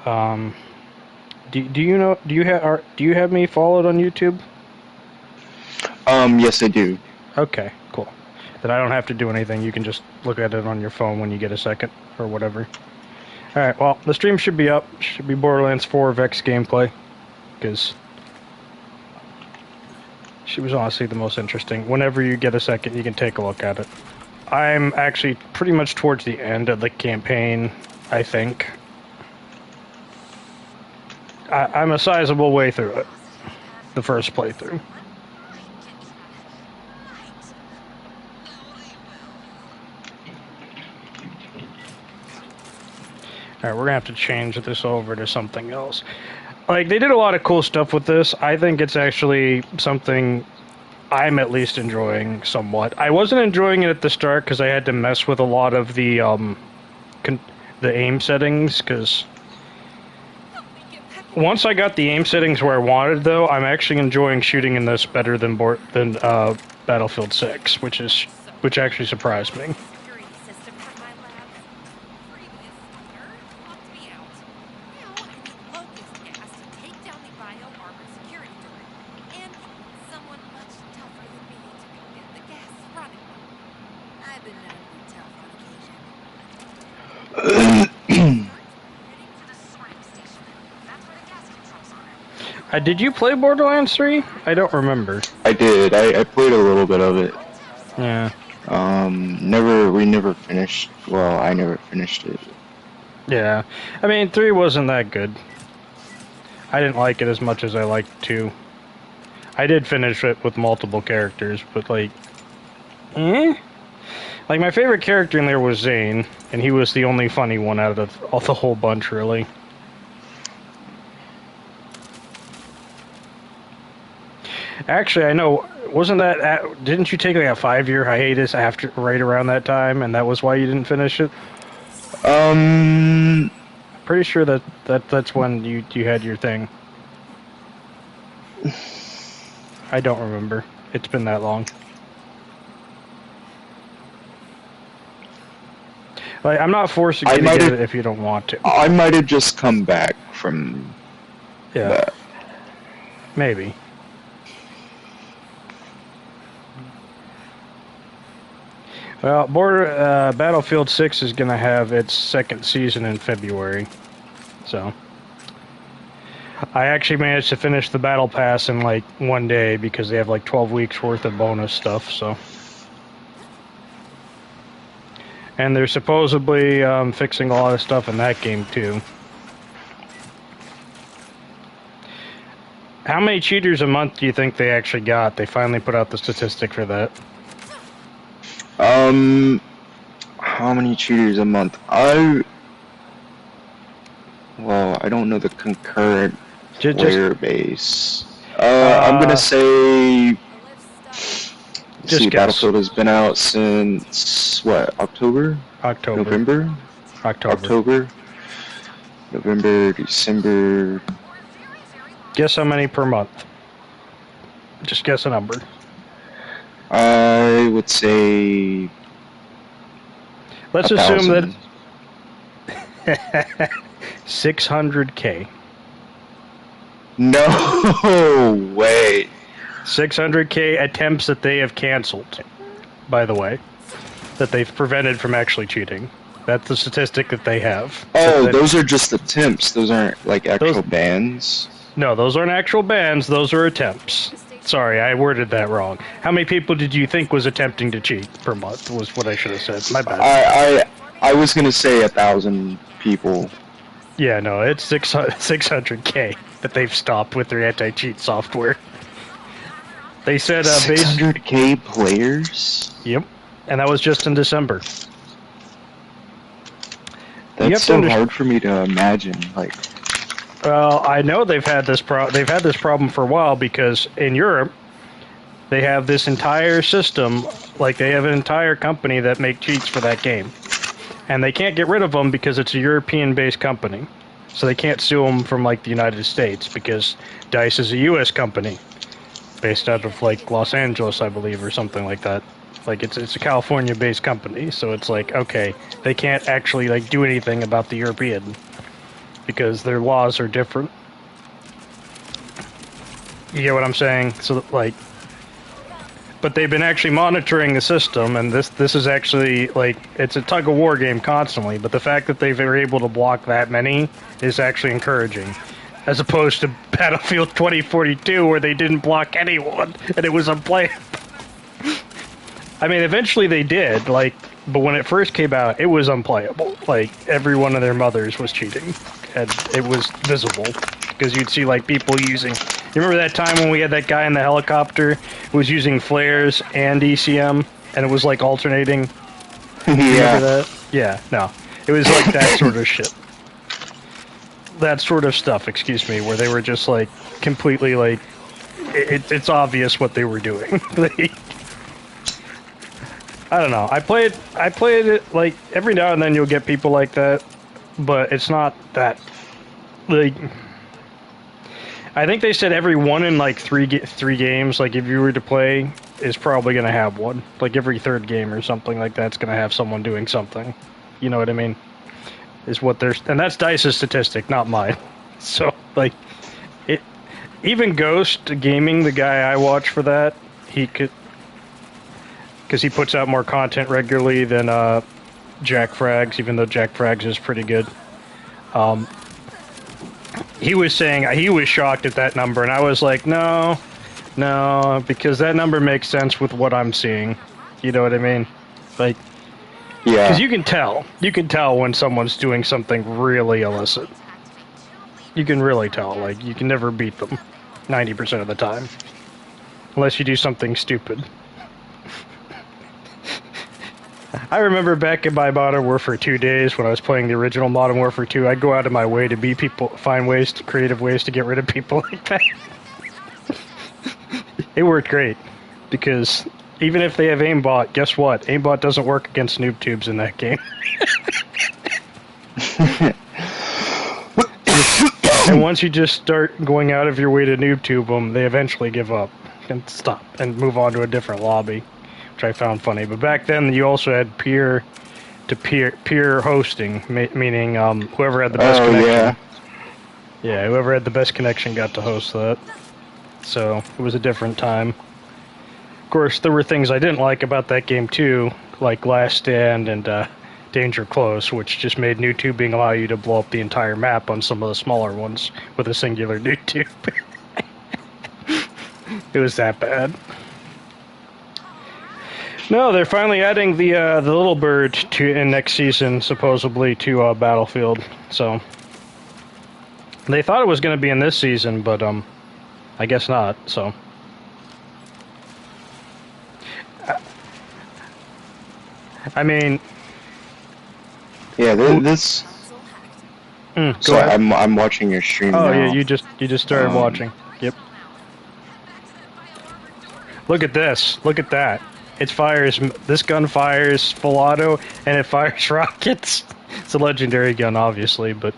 Um, do you know? Do you have me followed on YouTube? Yes, I do. Okay, cool. Then I don't have to do anything. You can just look at it on your phone when you get a second or whatever. All right. Well, the stream should be up. Should be Borderlands 4 Vex gameplay because she was honestly the most interesting. Whenever you get a second, you can take a look at it. I'm actually pretty much towards the end of the campaign, I think. I'm a sizable way through it. The first playthrough. Alright, we're gonna have to change this over to something else. Like, they did a lot of cool stuff with this. I think it's actually something I'm at least enjoying somewhat. I wasn't enjoying it at the start because I had to mess with a lot of the aim settings, because once I got the aim settings where I wanted, though, I'm actually enjoying shooting in this better than Battlefield 6, which actually surprised me. Did you play Borderlands 3? I don't remember. I did. I played a little bit of it. Yeah. We never finished. Well, I never finished it. Yeah. I mean, 3 wasn't that good. I didn't like it as much as I liked 2. I did finish it with multiple characters, but like, Like, my favorite character in there was Zane, and he was the only funny one out of the whole bunch, really. Actually, I know, didn't you take like a 5-year hiatus right around that time, and that was why you didn't finish it? Pretty sure that's when you had your thing. I don't remember. It's been that long. Like, I'm not forcing you to get it if you don't want to. I might have just come back from that. Maybe. Well, Battlefield 6 is going to have its second season in February. So, I actually managed to finish the Battle Pass in like one day because they have like 12 weeks worth of bonus stuff, so. And they're supposedly fixing a lot of stuff in that game too. How many cheaters a month do you think they actually got? They finally put out the statistic for that. How many cheaters a month? I don't know the concurrent player base. I'm gonna say. Just guess. Battlefield has been out since what? October. November. November, December. Guess how many per month? Just guess a number. I would say. Let's assume that 600K. No way. 600K attempts that they have canceled, by the way, that they've prevented from actually cheating. That's the statistic that they have. Oh, those are just attempts. Those aren't like actual bans. No, those aren't actual bans. Those are attempts. Sorry, I worded that wrong. How many people did you think was attempting to cheat per month was what I should have said. My bad. I was going to say 1,000 people. Yeah, no, it's 600K that they've stopped with their anti-cheat software. They said 600K players? Yep. And that was just in December. That's so hard for me to imagine, like. Well, I know they've had this problem for a while because in Europe they have this entire system, like they have an entire company that make cheats for that game. And they can't get rid of them because it's a European-based company. So they can't sue them from like the United States because DICE is a US company based out of like Los Angeles, I believe, or something like that. Like it's a California-based company, so it's like, okay, they can't actually like do anything about the European. because their laws are different. You get what I'm saying? So, like, but they've been actually monitoring the system, and this is actually, like, it's a tug-of-war game constantly, but the fact that they were able to block that many is actually encouraging, as opposed to Battlefield 2042, where they didn't block anyone, and it was unplayable. I mean, eventually they did, like, but when it first came out, it was unplayable. Like, every one of their mothers was cheating, and it was visible, because you'd see, like, people using... You remember that time when we had that guy in the helicopter who was using flares and ECM, and it was, like, alternating? Yeah. Remember that? Yeah, no. It was, like, that sort of shit. That sort of stuff, excuse me, where they were just, like, completely, like... It's obvious what they were doing. I don't know. I played it, like, every now and then you'll get people like that, but it's not that, like, I think they said every one in, like, three games, like, if you were to play, is probably going to have one. Like, every third game or something like that's going to have someone doing something. You know what I mean? Is what they're, and that's DICE's statistic, not mine. So, like, even Ghost Gaming, the guy I watch for that, he could, because he puts out more content regularly than Jack Frags, even though Jack Frags is pretty good. He was saying he was shocked at that number, and I was like, no, because that number makes sense with what I'm seeing. You know what I mean? Like, Yeah. because you can tell when someone's doing something really illicit. You can really tell. Like, you can never beat them 90% of the time, unless you do something stupid. I remember back in my Modern Warfare 2 days when I was playing the original Modern Warfare 2, I'd go out of my way to beat people, find creative ways to get rid of people like that. It worked great, because even if they have aimbot, guess what? Aimbot doesn't work against noob tubes in that game. And once you just start going out of your way to noob tube them, they eventually give up and stop and move on to a different lobby, which I found funny. But back then, you also had peer hosting, meaning whoever had the best connection. Yeah, whoever had the best connection got to host that. So it was a different time. Of course, there were things I didn't like about that game too, like Last Stand and Danger Close, which just made noob tubing allow you to blow up the entire map on some of the smaller ones with a singular noob tube. It was that bad. No, they're finally adding the Little Bird in next season, supposedly, to Battlefield. So they thought it was going to be in this season, but I guess not. So I mean, yeah, this. So I'm watching your stream now. Oh yeah, you just started watching. Yep. Look at this. Look at that. It fires. This gun fires full auto, and it fires rockets. It's a legendary gun, obviously, but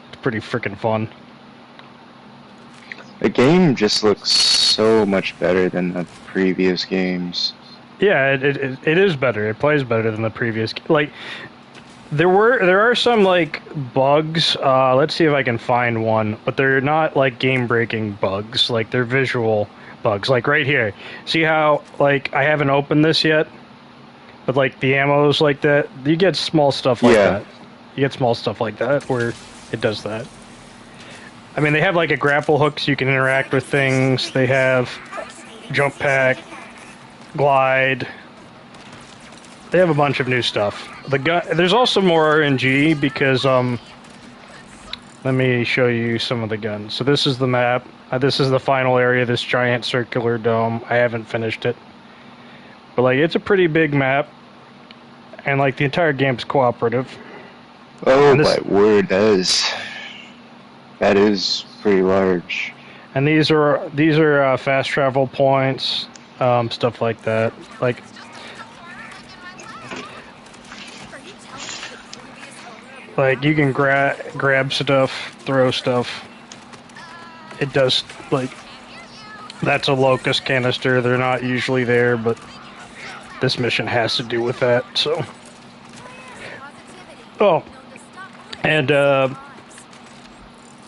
it's pretty freaking fun. The game just looks so much better than the previous games. Yeah, it is better. It plays better than the previous. Like, there are some, like, bugs. Let's see if I can find one, but they're not like game-breaking bugs. Like, they're visual bugs. Like right here. See how, like, I haven't opened this yet, but like the ammo's like that. You get small stuff like that. You get small stuff like that where it does that. I mean, they have like a grapple hook so you can interact with things. They have jump pack, glide. They have a bunch of new stuff. The gun. There's also more RNG because let me show you some of the guns. So this is the map. This is the final area. This giant circular dome. I haven't finished it, but like it's a pretty big map, and like the entire game's cooperative. Oh my word, that is pretty large. And these are fast travel points, stuff like that. Like you can grab stuff, throw stuff. It does, like, that's a locust canister. They're not usually there, but this mission has to do with that. So, oh, and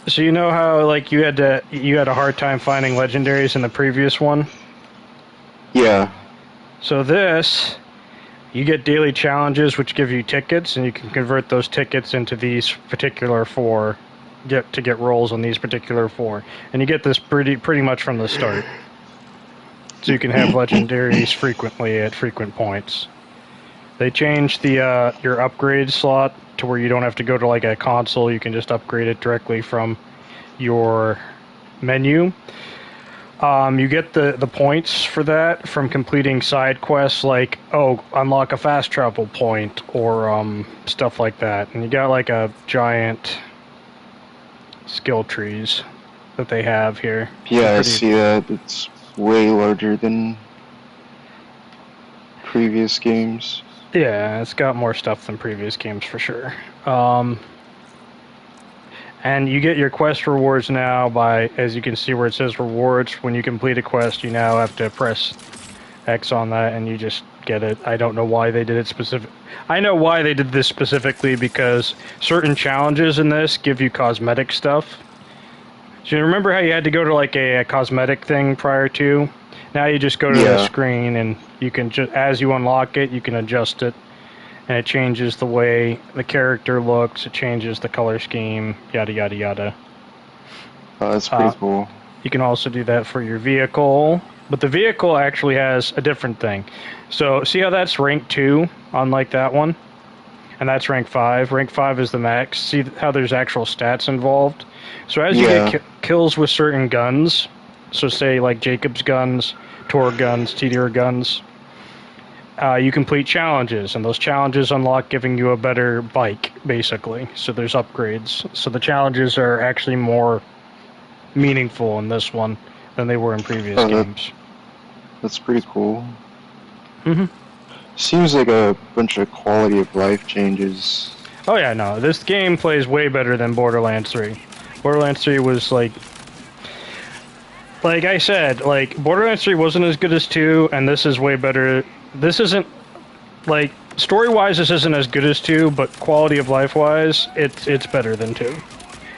So you know how like you had a hard time finding legendaries in the previous one? Yeah. So this, you get daily challenges which give you tickets, and you can convert those tickets into these particular four, get rolls on these particular four, and you get this pretty much from the start. So you can have legendaries frequently at frequent points. They changed the your upgrade slot to where you don't have to go to like a console. You can just upgrade it directly from your menu. You get the points for that from completing side quests like, unlock a fast travel point or stuff like that. And you got like a giant skill trees that they have here. Yeah, I see that. It's way larger than previous games. Yeah, it's got more stuff than previous games for sure. And you get your quest rewards now by, as you can see where it says rewards, when you complete a quest, you now have to press X on that and you just get it. I don't know why they did it specific. I know why they did this specifically, because certain challenges in this give you cosmetic stuff. So you remember how you had to go to like a cosmetic thing prior to? Now you just go to the screen and you can just, as you unlock it, you can adjust it. And it changes the way the character looks, it changes the color scheme, yada yada yada. Oh, that's pretty cool. You can also do that for your vehicle, but the vehicle actually has a different thing. So see how that's rank 2, unlike that one? And that's rank 5. Rank 5 is the max. See how there's actual stats involved? So as you get kills with certain guns, so say like Jacob's guns, Tor guns, TDR guns, you complete challenges, and those challenges unlock giving you a better bike, basically. So there's upgrades. So the challenges are actually more meaningful in this one than they were in previous games. That's pretty cool. Mm-hmm. Seems like a bunch of quality of life changes. Oh yeah, no, this game plays way better than Borderlands 3. Borderlands 3 was like I said, like Borderlands 3 wasn't as good as 2, and this is way better. This isn't, like, story-wise, this isn't as good as 2, but quality of life-wise, it's better than 2.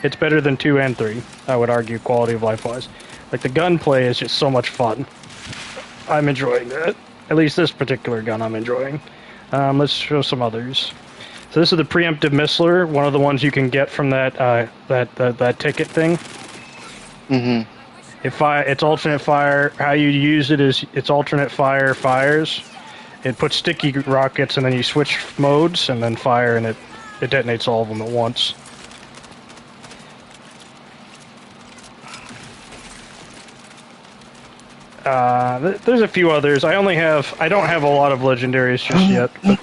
It's better than 2 and 3, I would argue, quality of life-wise. Like, the gunplay is just so much fun. I'm enjoying that. At least this particular gun I'm enjoying. Let's show some others. So this is the preemptive missiler, one of the ones you can get from that ticket thing. Mm-hmm. It's alternate fire. How you use it is it's alternate fire fires. It puts sticky rockets, and then you switch modes, and then fire, and it detonates all of them at once. There's a few others. I don't have a lot of legendaries just yet. But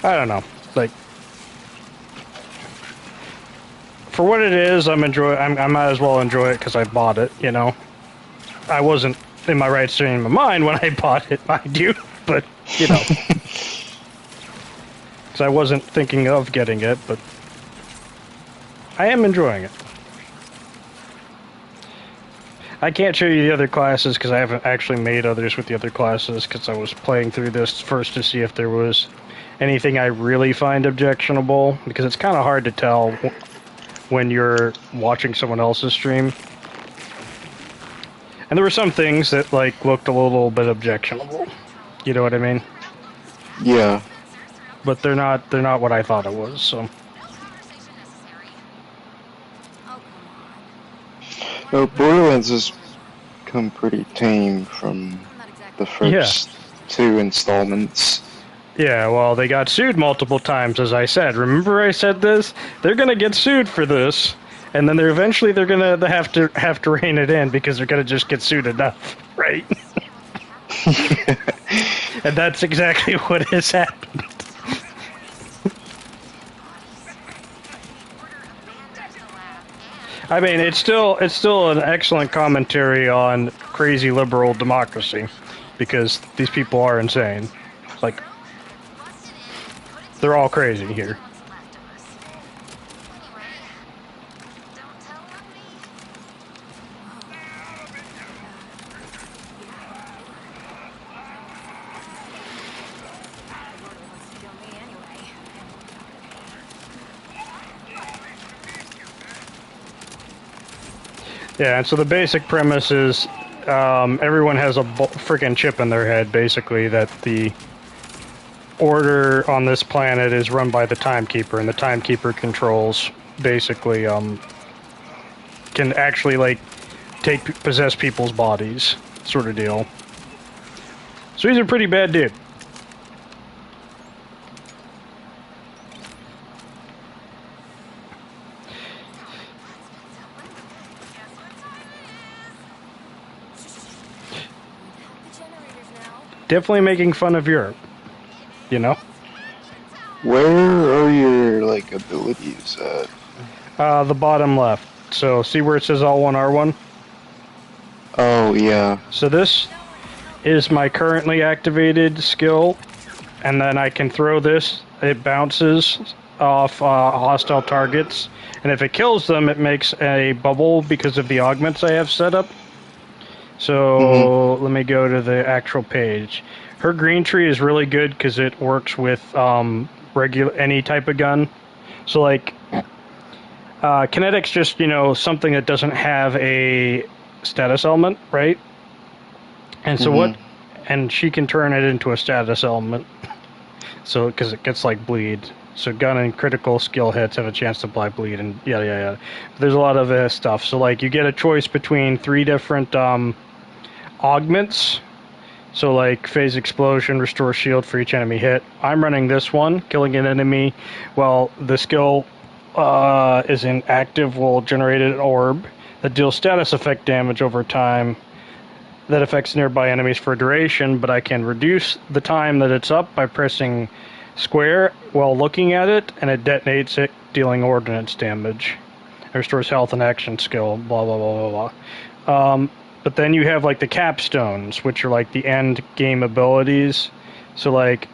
I don't know. Like, for what it is, I might as well enjoy it because I bought it. You know, I wasn't in my right state of mind when I bought it, mind you, but you know, because I wasn't thinking of getting it, but I am enjoying it. I can't show you the other classes because I haven't actually made others with the other classes because I was playing through this first to see if there was anything I really find objectionable, because it's kind of hard to tell when you're watching someone else's stream. And there were some things that like looked a little bit objectionable. You know what I mean? Yeah. But they're not what I thought it was, so. Borderlands has come pretty tame from the first 2 installments. Yeah, well, they got sued multiple times, as I said. Remember I said this? They're gonna get sued for this, and then they're gonna have to rein it in because they're gonna just get sued enough, right? And that's exactly what has happened. I mean, it's still an excellent commentary on crazy liberal democracy, because these people are insane. Like, they're all crazy here. Yeah, and so the basic premise is everyone has a freaking chip in their head, basically, that the order on this planet is run by the timekeeper, and the timekeeper controls, basically, can actually, like, possess people's bodies, sort of deal. So he's a pretty bad dude. Definitely making fun of Europe, you know? Where are your, like, abilities at? The bottom left. So, see where it says L1, R1? Oh, yeah. So this is my currently activated skill, and then I can throw this. It bounces off hostile targets, and if it kills them, it makes a bubble because of the augments I have set up. So let me go to the actual page. Her green tree is really good because it works with any type of gun. So like kinetic's just, you know, something that doesn't have a status element, right? And so and she can turn it into a status element. So because it gets like bleed. So gun and critical skill hits have a chance to apply bleed and yada yada yada. There's a lot of stuff. So like you get a choice between 3 different augments. So like phase explosion, restore shield for each enemy hit. I'm running this one, killing an enemy while the skill is inactive will generate an orb that deals status effect damage over time that affects nearby enemies for a duration, but I can reduce the time that it's up by pressing square while looking at it, and it detonates it, dealing ordnance damage. It restores health and action skill, blah, blah, blah, blah, blah. But then you have, like, the capstones, which are, like, the end game abilities. So, like,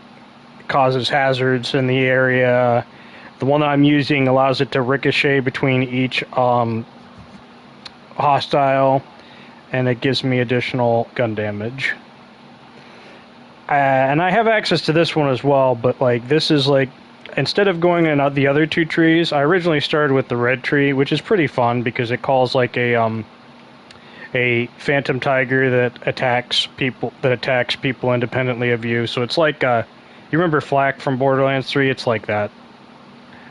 it causes hazards in the area. The one that I'm using allows it to ricochet between each hostile, and it gives me additional gun damage. And I have access to this one as well, but, like, this is, like, instead of going in the other 2 trees, I originally started with the red tree, which is pretty fun because it calls, like, a phantom tiger that attacks people independently of you. So it's like you remember Flak from Borderlands 3? It's like that.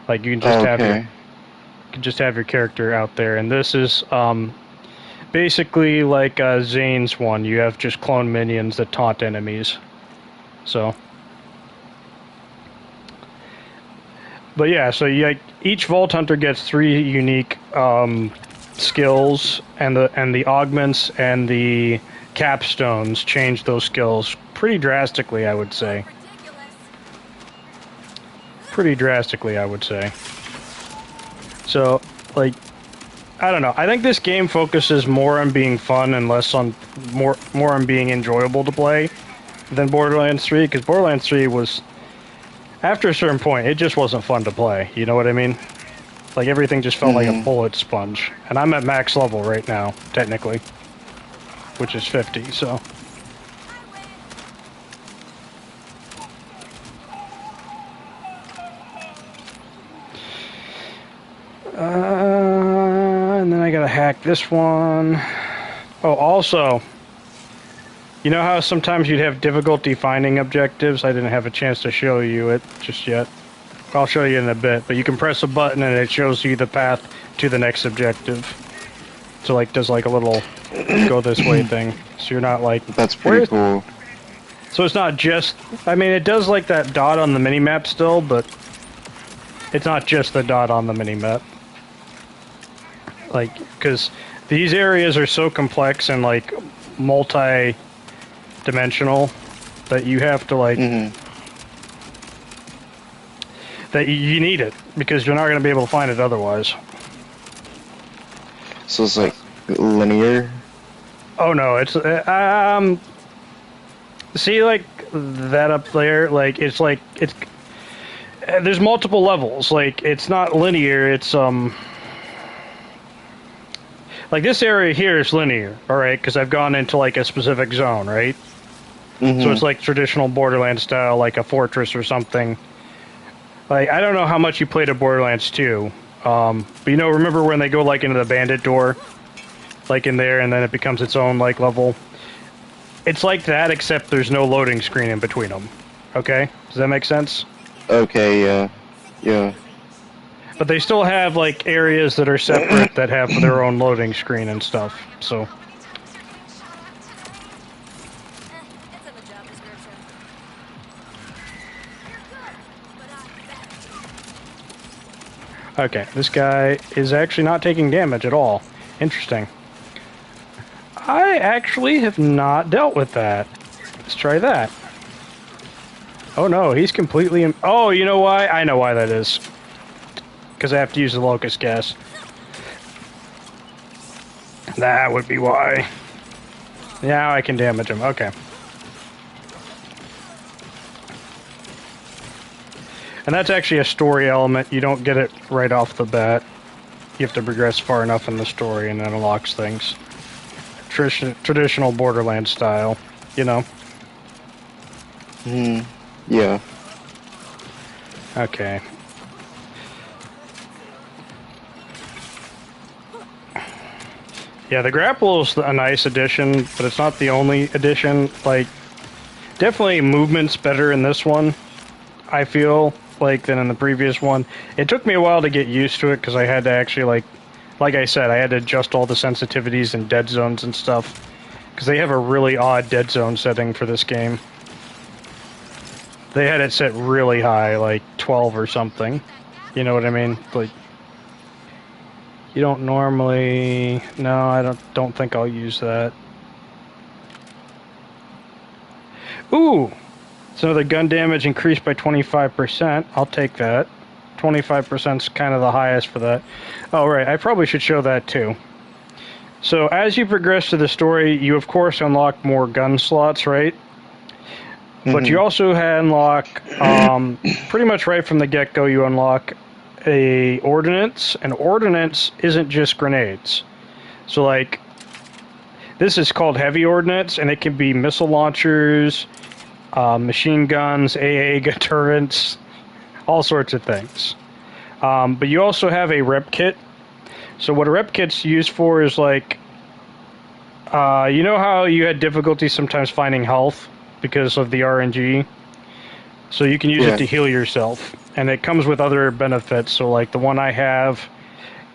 Like you can just have your character out there, and this is basically like Zane's one. You have just clone minions that taunt enemies. So, but yeah, so each Vault Hunter gets 3 unique skills, and the augments and the capstones change those skills pretty drastically, I would say. Pretty drastically, I would say. So, like, I don't know. I think this game focuses more on being fun and less on more on being enjoyable to play than Borderlands 3, because Borderlands 3 was, after a certain point, it just wasn't fun to play. You know what I mean? Like, everything just felt like a bullet sponge. And I'm at max level right now, technically. Which is 50, so. And then I gotta hack this one. Oh, also, you know how sometimes you'd have difficulty finding objectives? I didn't have a chance to show you it just yet. I'll show you in a bit, but you can press a button and it shows you the path to the next objective. So, like, does like a little go this way thing. So you're not like... That's pretty cool. So it's not just... I mean, it does like that dot on the minimap still, but it's not just the dot on the minimap. Like, because these areas are so complex and, like, multi-dimensional that you have to, like... That you need it, because you're not going to be able to find it otherwise. So it's like linear? Oh no, it's see, like that up there, like it's there's multiple levels. Like it's not linear, it's like this area here is linear, all right, because I've gone into like a specific zone, right? So it's like traditional Borderlands style, like a fortress or something. Like, I don't know how much you played at Borderlands 2, but you know, remember when they go, like, into the bandit door? like in there, and then it becomes its own like level. It's like that, except there's no loading screen in between them. Okay, does that make sense? Okay, yeah. But they still have like areas that are separate that have their own loading screen and stuff. So. Okay, this guy is actually not taking damage at all. Interesting. I actually have not dealt with that. Let's try that. Oh no, he's completely... Oh, you know why? I know why that is. Because I have to use the locust gas. That would be why. Now I can damage him. Okay. And that's actually a story element. You don't get it right off the bat. You have to progress far enough in the story and it unlocks things. Traditional Borderlands style, you know? Yeah. Okay. Yeah, the grapple is a nice addition, but it's not the only addition. Like, definitely movement's better in this one, I feel, like, than in the previous one. It took me a while to get used to it, because I had to actually, like I said, I had to adjust all the sensitivities and dead zones and stuff, because they have a really odd dead zone setting for this game. They had it set really high, like 12 or something. You know what I mean? Like, you don't normally... No, I don't think I'll use that. Ooh! So the gun damage increased by 25%. I'll take that. 25% is kind of the highest for that. Oh, right. I probably should show that too. So as you progress to the story, you of course unlock more gun slots, right? But you also unlock, pretty much right from the get-go, you unlock a ordnance. And ordnance isn't just grenades. So, like, this is called heavy ordnance, and it can be missile launchers, machine guns, AA turrets, all sorts of things. But you also have a rep kit. So what a rep kit's used for is, like, you know how you had difficulty sometimes finding health because of the RNG? So you can use it to heal yourself. And it comes with other benefits. So, like, the one I have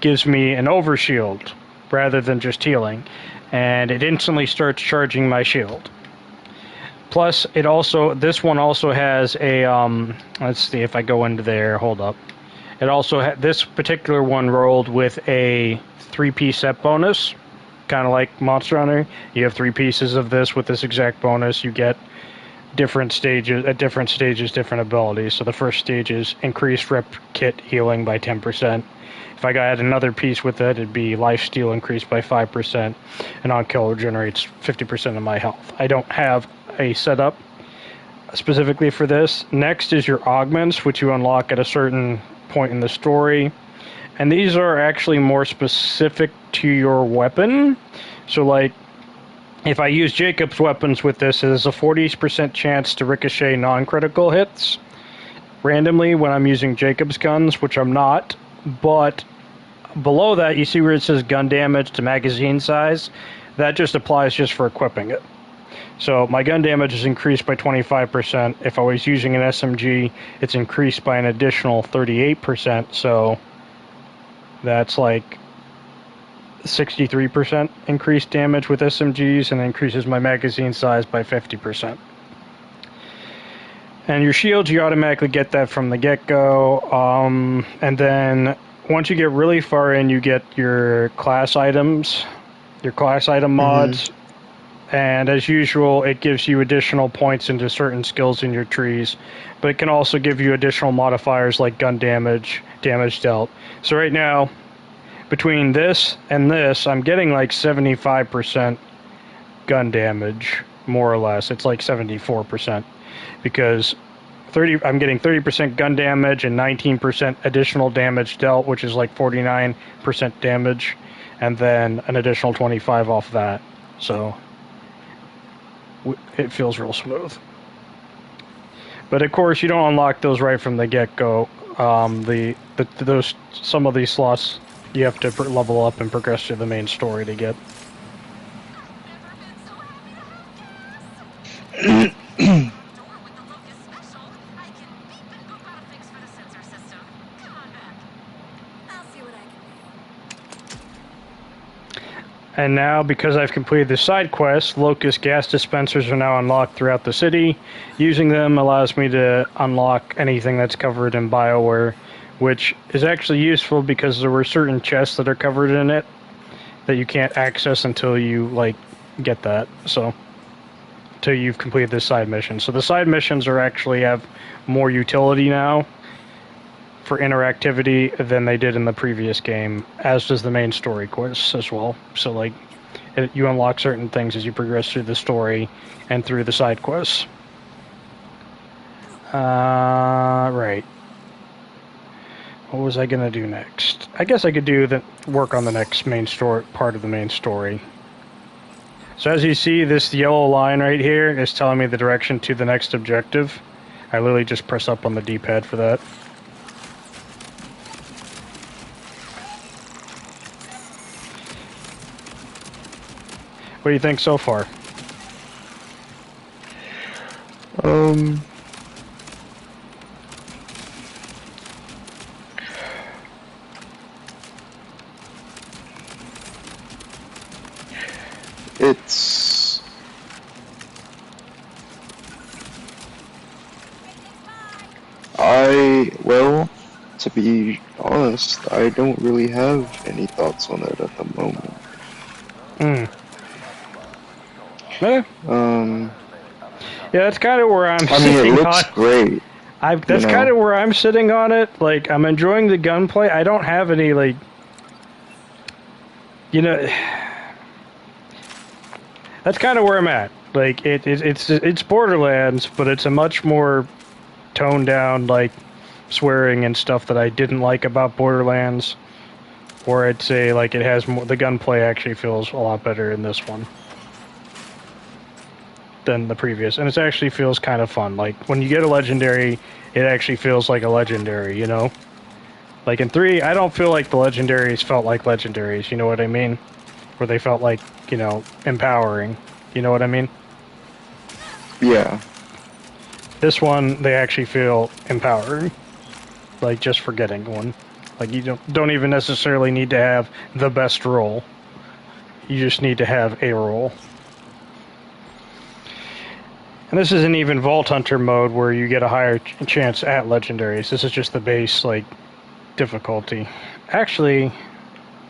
gives me an overshield rather than just healing. And it instantly starts charging my shield. Plus, this one also has a, let's see if I go into there, hold up. It also, this particular one rolled with a 3-piece set bonus, kind of like Monster Hunter. You have 3 pieces of this with this exact bonus. You get different stages, different abilities. So the first stage is increased rep kit healing by 10%. If I add another piece with it, it'd be lifesteal increased by 5%, and on kill regenerates 50% of my health. I don't have a setup specifically for this. Next is your augments, which you unlock at a certain point in the story. And these are actually more specific to your weapon. So, like, if I use Jacob's weapons with this, it has a 40% chance to ricochet non-critical hits randomly when I'm using Jacob's guns, which I'm not. But below that, you see where it says gun damage to magazine size? That just applies just for equipping it. So my gun damage is increased by 25%. If I was using an SMG, it's increased by an additional 38%. So that's like 63% increased damage with SMGs, and increases my magazine size by 50%. And your shields, you automatically get that from the get-go. And then once you get really far in, you get your class items, your class item mods. And as usual, it gives you additional points into certain skills in your trees. But it can also give you additional modifiers like gun damage, damage dealt. So right now, between this and this, I'm getting like 75% gun damage, more or less. It's like 74%. Because I'm getting 30% gun damage and 19% additional damage dealt, which is like 49% damage. And then an additional 25 off that. So it feels real smooth. But of course, you don't unlock those right from the get-go. Some of these slots you have to level up and progress to the main story to get. And now, because I've completed the side quest, Locust gas dispensers are now unlocked throughout the city. Using them allows me to unlock anything that's covered in BioWare, which is actually useful because there were certain chests that are covered in it that you can't access until you, like, get that. So, until you've completed this side mission. So the side missions are actually have more utility now for interactivity than they did in the previous game, as does the main story quests as well. So, like, you unlock certain things as you progress through the story and through the side quests. Right. What was I gonna do next? I guess I could do the work on the next main story part of the main story. So as you see, this yellow line right here is telling me the direction to the next objective. I literally just press up on the D-pad for that. What do you think so far? It's... well, to be honest, I don't really have any thoughts on it at the moment. Yeah, that's kind of where I'm sitting it looks great. That's kind of where I'm sitting on it. Like, I'm enjoying the gunplay. I don't have any, like, you know, that's kind of where I'm at. Like, it's Borderlands, but it's a much more toned down, like, swearing and stuff that I didn't like about Borderlands. Or I'd say, like, it has more, the gunplay actually feels a lot better in this one than the previous, and it actually feels kind of fun. Like, when you get a legendary, it actually feels like a legendary, you know? Like, in 3, I don't feel like the legendaries felt like legendaries, you know what I mean? Where they felt like, you know, empowering, you know what I mean? Yeah. This one, they actually feel empowering. Like, just for getting one. Like, you don't even necessarily need to have the best roll. You just need to have a roll. And this isn't even Vault Hunter mode where you get a higher chance at legendaries. This is just the base, like, difficulty. Actually,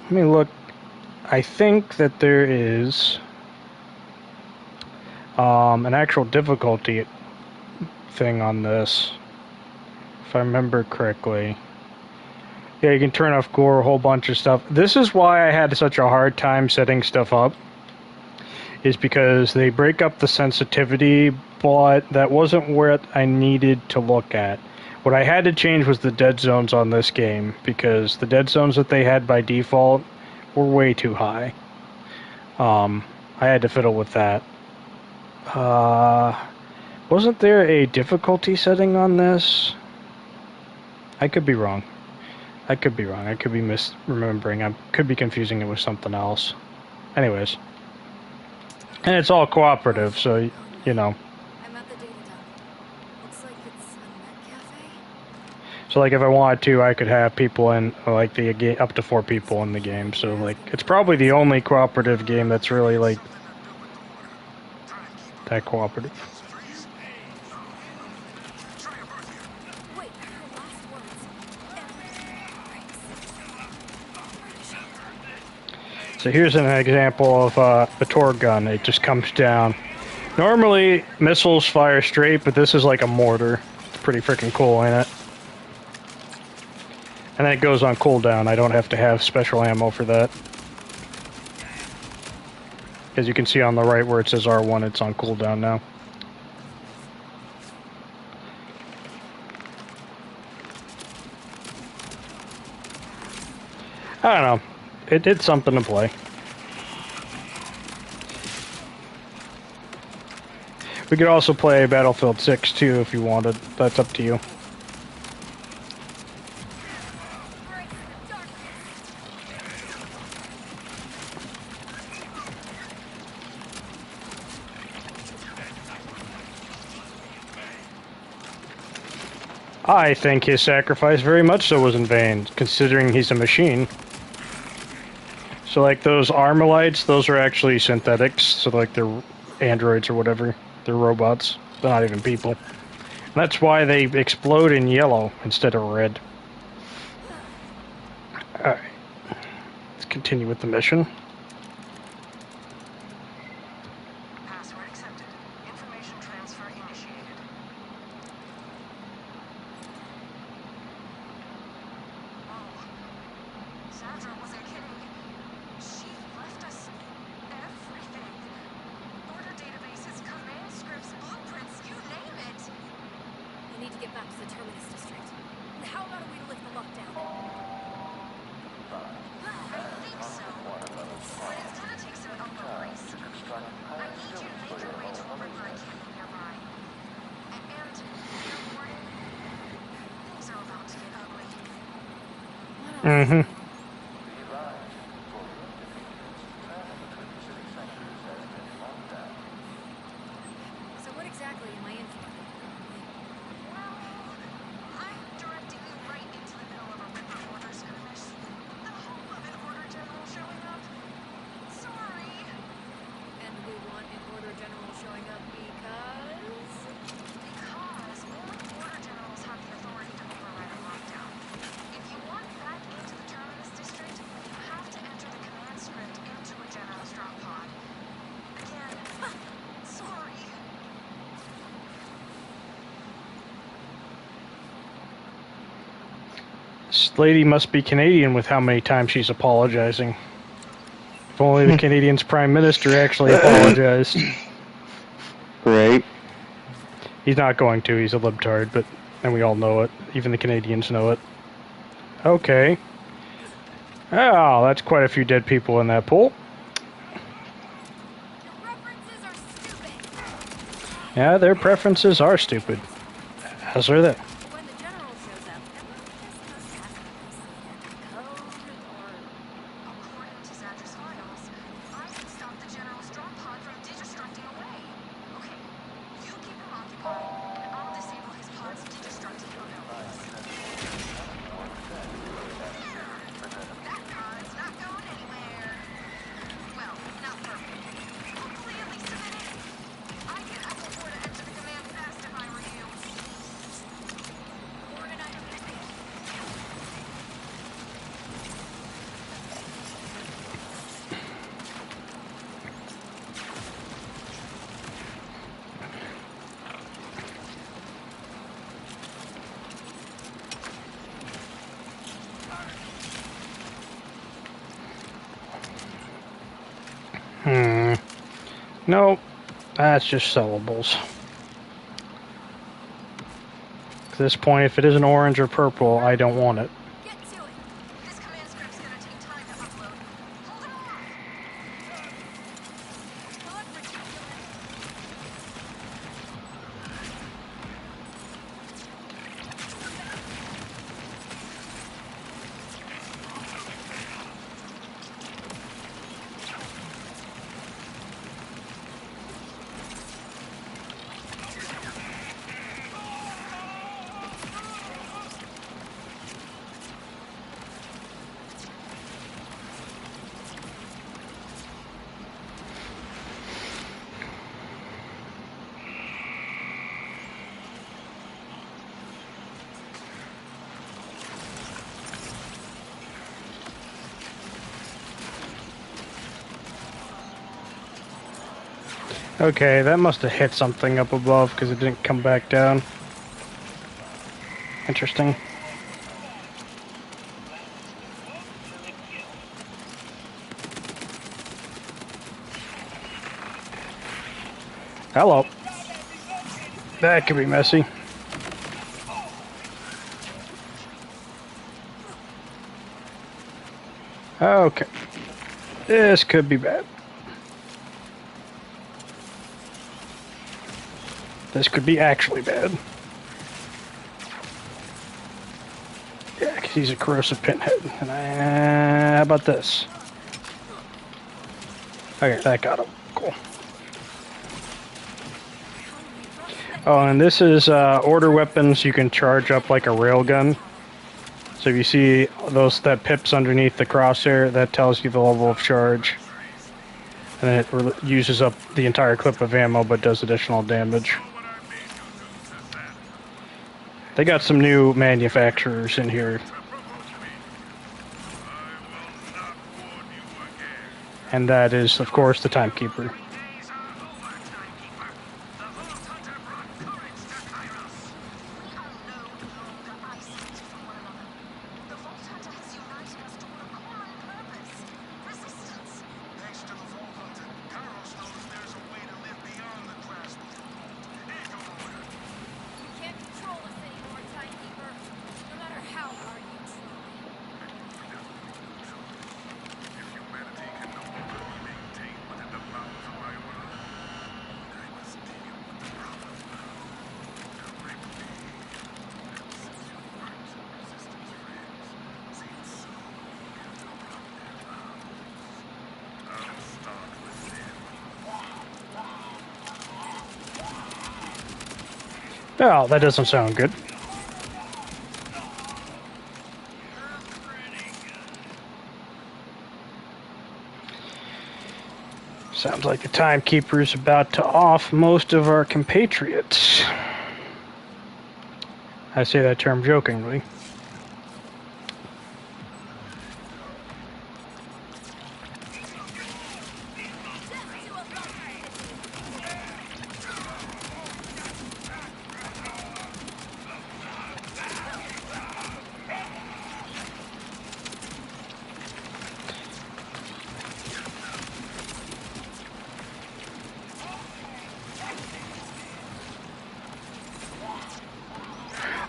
let me look. I think that there is an actual difficulty thing on this, if I remember correctly. Yeah, you can turn off gore, a whole bunch of stuff. This is why I had such a hard time setting stuff up, is because they break up the sensitivity, but that wasn't what I needed to look at. What I had to change was the dead zones on this game, because the dead zones that they had by default were way too high. I had to fiddle with that. Wasn't there a difficulty setting on this? I could be wrong. I could be misremembering. I could be confusing it with something else. Anyways. And it's all cooperative, so, you know. I'm at the data dump. Looks like it's a net cafe. So, like, if I wanted to, I could have people in, like, up to 4 people in the game. So, like, it's probably the only cooperative game that's really, like, that cooperative. So here's an example of a torque gun. It just comes down. Normally, missiles fire straight, but this is like a mortar. It's pretty freaking cool, ain't it? And then it goes on cooldown. I don't have to have special ammo for that. As you can see on the right where it says R1, it's on cooldown now. I don't know. It's something to play. We could also play Battlefield 6 too if you wanted. That's up to you. I think his sacrifice very much so was in vain, considering he's a machine. So, like, those Armalites, those are actually synthetics, so, like, they're androids or whatever. They're robots. They're not even people. And that's why they explode in yellow instead of red. Alright. Let's continue with the mission. Password accepted. Information transfer initiated. Oh, Sandra wasn't kidding. She left us everything. Order databases, command scripts, blueprints, you name it. I need to get back to the Terminus district. And how about a way to lift the lockdown? I think so. But it's gonna take some elbow grease. I need you to make your way to a river canyon nearby. And fair warning, things are about to get ugly. Mm-hmm. So what exactly am I in for? Well, I'm directing you right into the middle of a river order skirmish. The hope of an order general showing up. Sorry. And we want an order general showing up because... Because only order generals have the authority to override a lockdown. If you want back into the Terminus district, you have to enter the command script into a general's drop pod. Again, sorry. This lady must be Canadian with how many times she's apologizing. If only the Canadian's Prime Minister actually apologized. Right? He's not going to, he's a libtard, but and we all know it. Even the Canadians know it. Okay. Oh, that's quite a few dead people in that pool. Your references are stupid! Yeah, their preferences are stupid. As are they. When the general shows up, everyone just supposed to have to reset code or... According to Zandra's files, I can stop the general's drop pod from destructing away. Okay, you keep him occupied, and I'll disable his pod's destructing abilities. That pod's not going anywhere. Well, not for me. Hopefully at least a minute. I'd get Apple 4 to enter the command fast if I were you. Organize it. Nope. That's just sellables. At this point, if it isn't orange or purple, I don't want it. Get to it. This command script's gonna take time to upload. Hold it off. Not ridiculous. Okay, that must have hit something up above because it didn't come back down. Interesting. Hello. That could be messy. Okay. This could be bad. This could be actually bad. Yeah, because he's a corrosive pinhead. And how about this? Okay, that got him. Cool. Oh, and this is order weapons you can charge up like a railgun. So if you see that pips underneath the crosshair, that tells you the level of charge. And then it uses up the entire clip of ammo but does additional damage. They got some new manufacturers in here. And that is, of course, the Timekeeper. You can't control us anymore, Timekeeper. No matter how hard you try. Oh, that doesn't sound good. Sounds like the Timekeeper's about to off most of our compatriots. I say that term jokingly.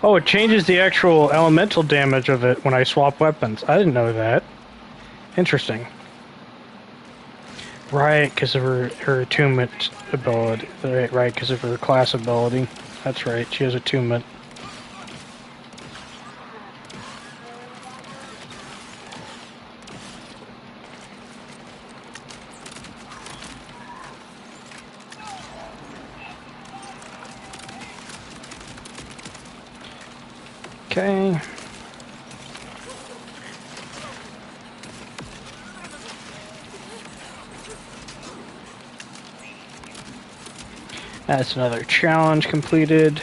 Oh, it changes the actual elemental damage of it when I swap weapons. I didn't know that. Interesting. Right, because of her attunement ability. Right, because of her class ability. That's right, she has attunement. Okay. That's another challenge completed.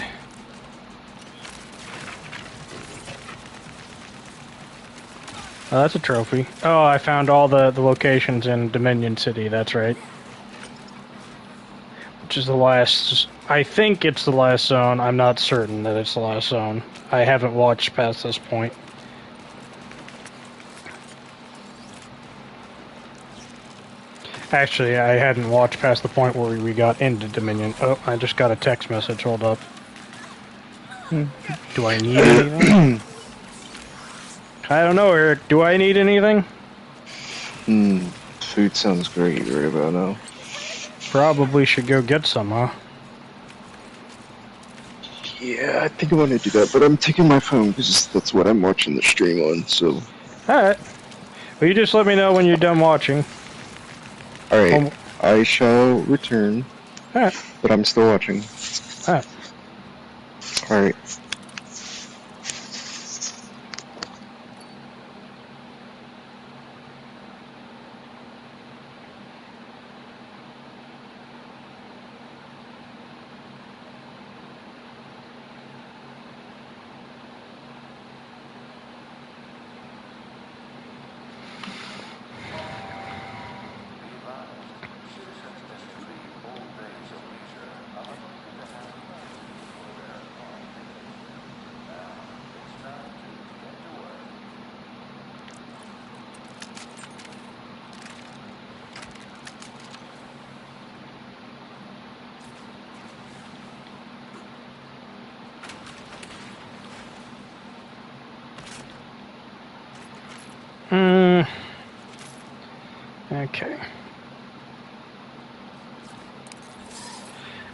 Oh, that's a trophy. Oh, I found all the locations in Dominion City, that's right. Which is the last... I think it's the last zone. I'm not certain that it's the last zone. I haven't watched past this point. Actually, I hadn't watched past the point where we got into Dominion. Oh, I just got a text message. Hold up. Do I need anything? I don't know, Eric. Do I need anything? Food sounds great right about now. Probably should go get some, huh? Yeah, I think I want to do that, but I'm taking my phone because that's what I'm watching the stream on, so... Alright. Well, you just let me know when you're done watching. Alright, I shall return. Alright. But I'm still watching. Alright. Alright. Okay.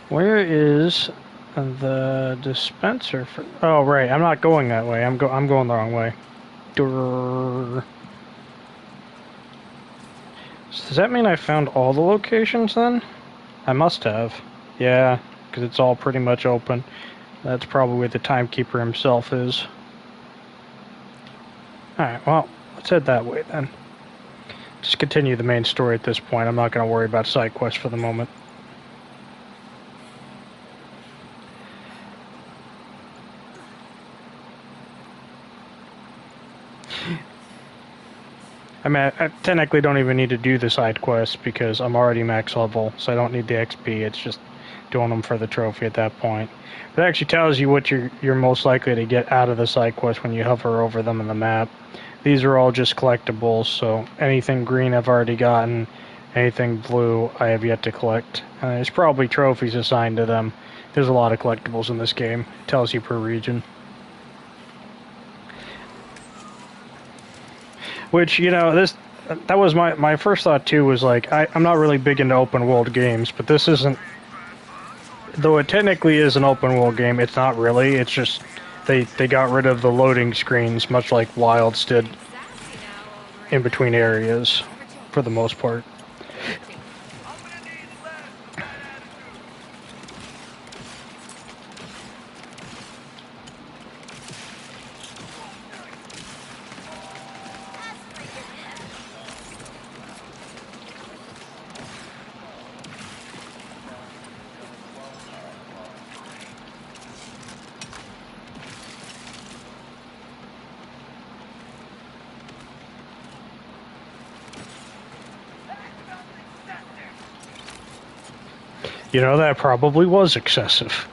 Where is the dispenser for... Oh, right. I'm not going that way. I'm going the wrong way. Durr. So does that mean I found all the locations then? I must have. Yeah. because it's all pretty much open. That's probably where the timekeeper himself is. Alright, well, let's head that way then. Just continue the main story at this point. I'm not going to worry about side quests for the moment. I mean, I technically don't even need to do the side quests because I'm already max level, so I don't need the XP. It's just doing them for the trophy at that point. But it actually tells you what you're most likely to get out of the side quest when you hover over them on the map. These are all just collectibles, so anything green I've already gotten, anything blue I have yet to collect. There's probably trophies assigned to them. There's a lot of collectibles in this game. It tells you per region. Which, you know, that was my first thought too, was like, I'm not really big into open world games, but this isn't, though it technically is an open world game, it's not really. It's just they got rid of the loading screens, much like Wilds did, in between areas for the most part. You know, that probably was excessive.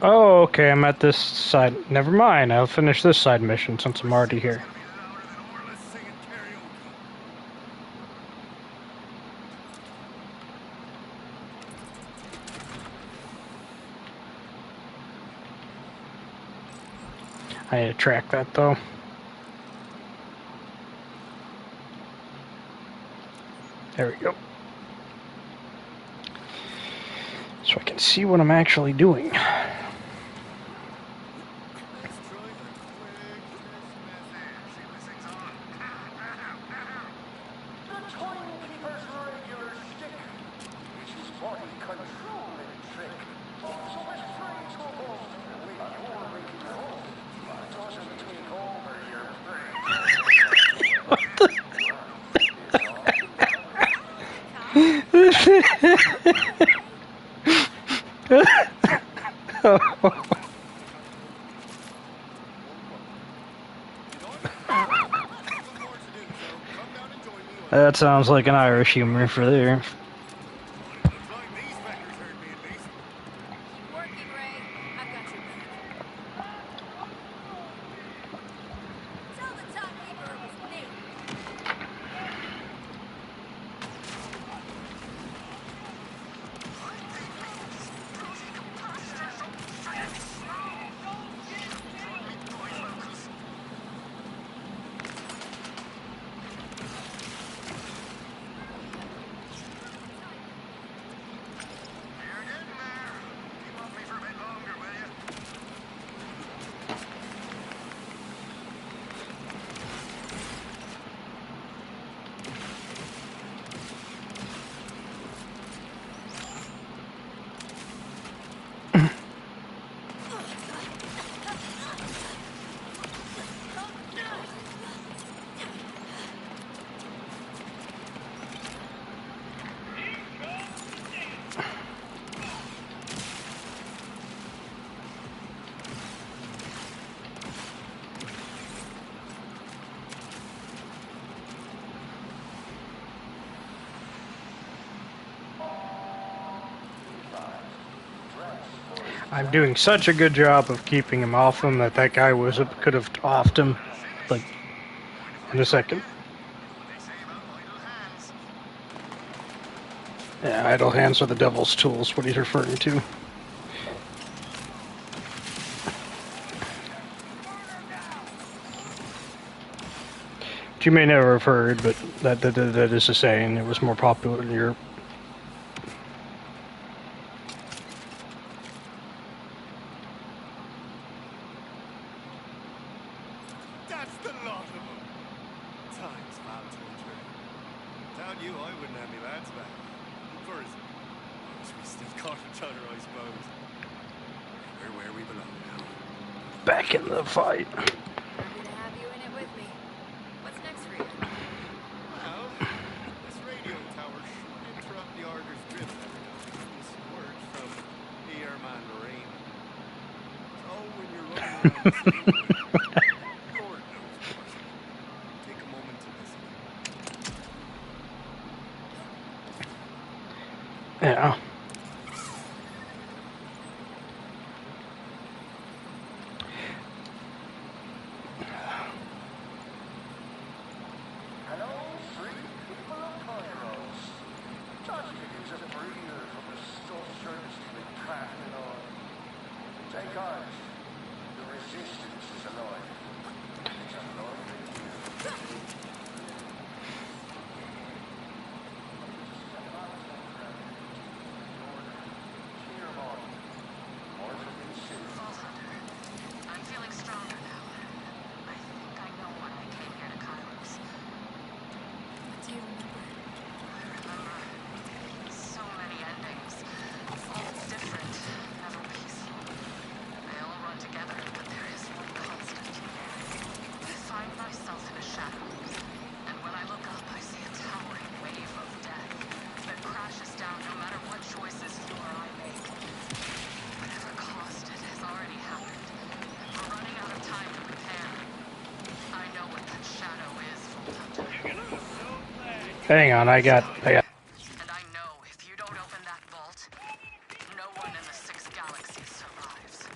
Oh, okay, I'm at this side. Never mind, I'll finish this side mission since I'm already here. I need to track that, though. There we go. So I can see what I'm actually doing. That sounds like an Irish humor for there. I'm doing such a good job of keeping him off him that that guy could have offed him, like, in a second. Yeah, idle hands are the devil's tools, what he's referring to. You may never have heard, but that is a saying. It was more popular in Europe. That's the lot of them. Times foul torture. Without you, I wouldn't have me lads back. First, we still caught each other, I suppose. We're where we belong now. Back in the fight. Happy to have you in it with me. What's next for you? Well, this radio tower should interrupt the Arger's drift every now and then. Some words from the Airman Marine. So when you're running around the city, Lord knows, of course. Take a moment to listen. Yeah. Hello, free people of Kairos. Just to use a breather from the stuff Service been crafting on. Take heart. The resistance is alive. It's alive in you. Cheer on. More from me soon. I'm feeling stronger now. I think I know why I came here to Kairos. What do you remember? I remember so many endings. All different, never peaceful. They all run together, but there is one constant. I find myself in a shadow. And when I look up, I see a towering wave of death that crashes down no matter what choices you or I make. Whatever caused it has already happened. We're running out of time to repair. I know what that shadow is, Full Hunter. Hang on, I got. And I know if you don't open that vault, no one in the Six Galaxies survives.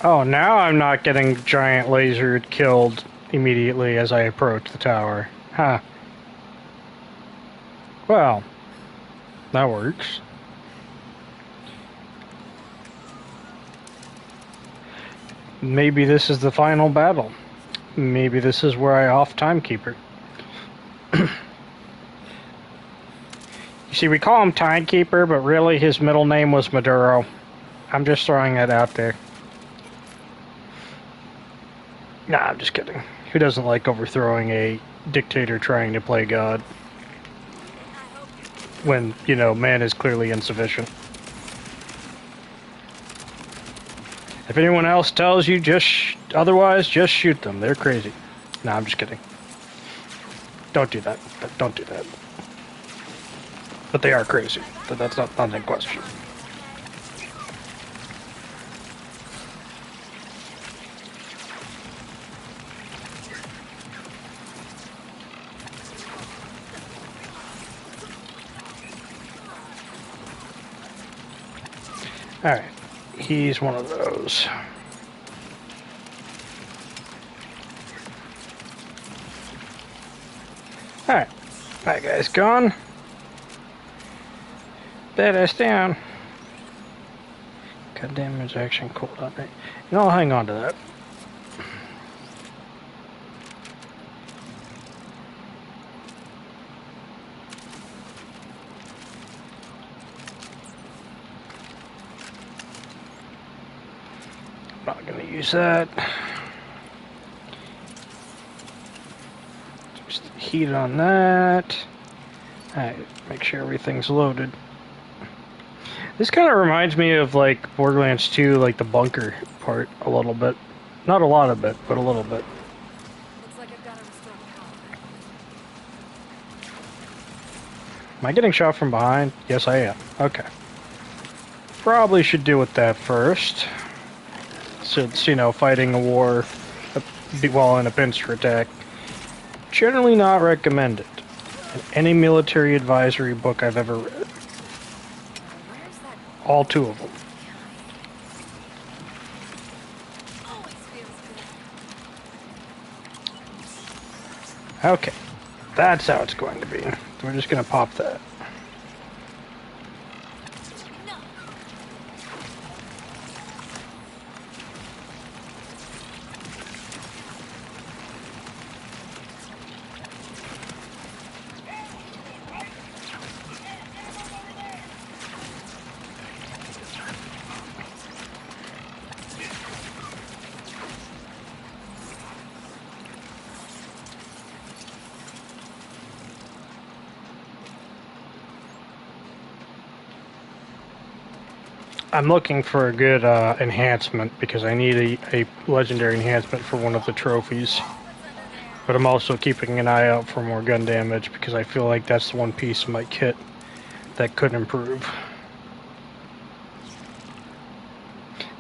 Oh, now I'm not getting giant lasered killed immediately as I approach the tower. Huh. Well, that works. Maybe this is the final battle. Maybe this is where I off Timekeeper. You see, we call him Timekeeper, but really his middle name was Maduro. I'm just throwing that out there. Nah, I'm just kidding. Who doesn't like overthrowing a dictator trying to play God? When, you know, man is clearly insufficient. If anyone else tells you otherwise, just shoot them. They're crazy. Nah, I'm just kidding. Don't do that. Don't do that. But they are crazy. That's not in question. Alright. He's one of those. Alright. That guy's gone. Badass down. God damn, it's action cold on me. You know, I'll hang on to that. Not gonna use that. Just heat on that. Alright, make sure everything's loaded. This kind of reminds me of like Borderlands 2, like the bunker part a little bit. Not a lot of it, but a little bit. Looks like I've got to restore power. Am I getting shot from behind? Yes, I am. Okay. Probably should deal with that first. Since, you know, fighting a war while in a pincer attack. Generally not recommended. In any military advisory book I've ever read. Where's that? All two of them. Always feels good. Okay. That's how it's going to be. We're just going to pop that. No. I'm looking for a good enhancement because I need a legendary enhancement for one of the trophies. But I'm also keeping an eye out for more gun damage because I feel like that's the one piece of my kit that could improve.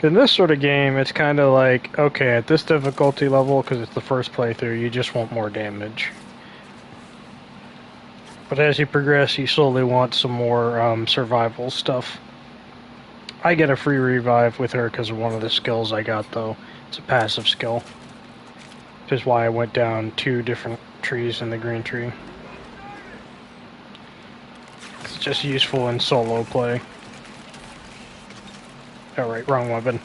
In this sort of game, it's kind of like, okay, at this difficulty level, because it's the first playthrough, you just want more damage. But as you progress, you slowly want some more survival stuff. I get a free revive with her because of one of the skills I got, though. It's a passive skill. Which is why I went down 2 different trees in the green tree. It's just useful in solo play. Alright, wrong weapon.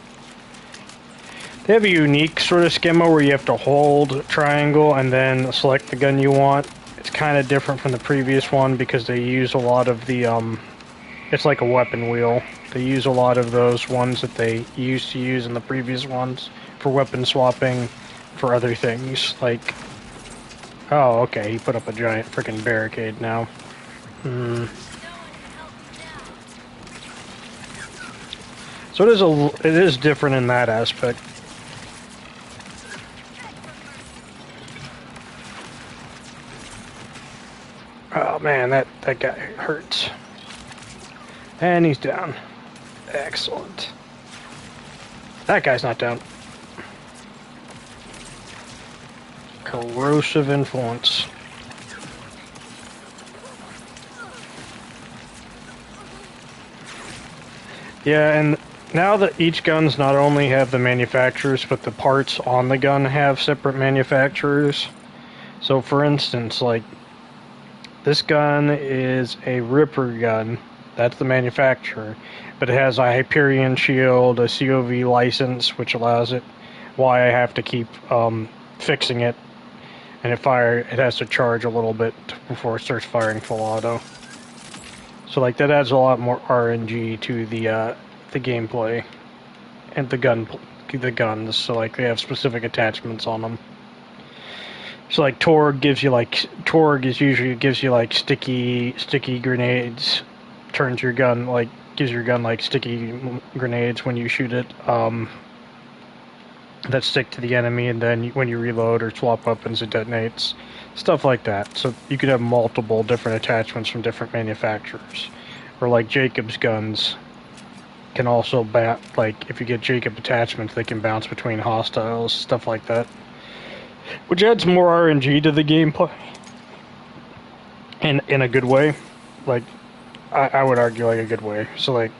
They have a unique sort of schema where you have to hold triangle and then select the gun you want. It's kind of different from the previous one because they use a lot of the, it's like a weapon wheel. They use a lot of those ones that they used to use in the previous ones for weapon swapping for other things, like... Oh, okay, he put up a giant freaking barricade now. So it is different in that aspect. Oh man, that guy hurts. And he's down. Excellent. That guy's not down. Corrosive influence. Yeah, and now that each guns not only have the manufacturers, but the parts on the gun have separate manufacturers. So for instance, like, this gun is a Ripper gun. That's the manufacturer. But it has a Hyperion shield, a COV license, which allows it. Why I have to keep fixing it. And it has to charge a little bit before it starts firing full auto. So like that adds a lot more RNG to the gameplay and the guns. So like they have specific attachments on them. So like Torg usually gives you like sticky grenades. Turns your gun gives your gun like sticky grenades when you shoot it. That stick to the enemy, and then when you reload or swap weapons, it detonates. Stuff like that. So you could have multiple different attachments from different manufacturers. Or like Jacob's guns can also like if you get Jacob attachments, they can bounce between hostiles, stuff like that. Which adds more RNG to the gameplay. In a good way. Like I would argue like a good way. So like,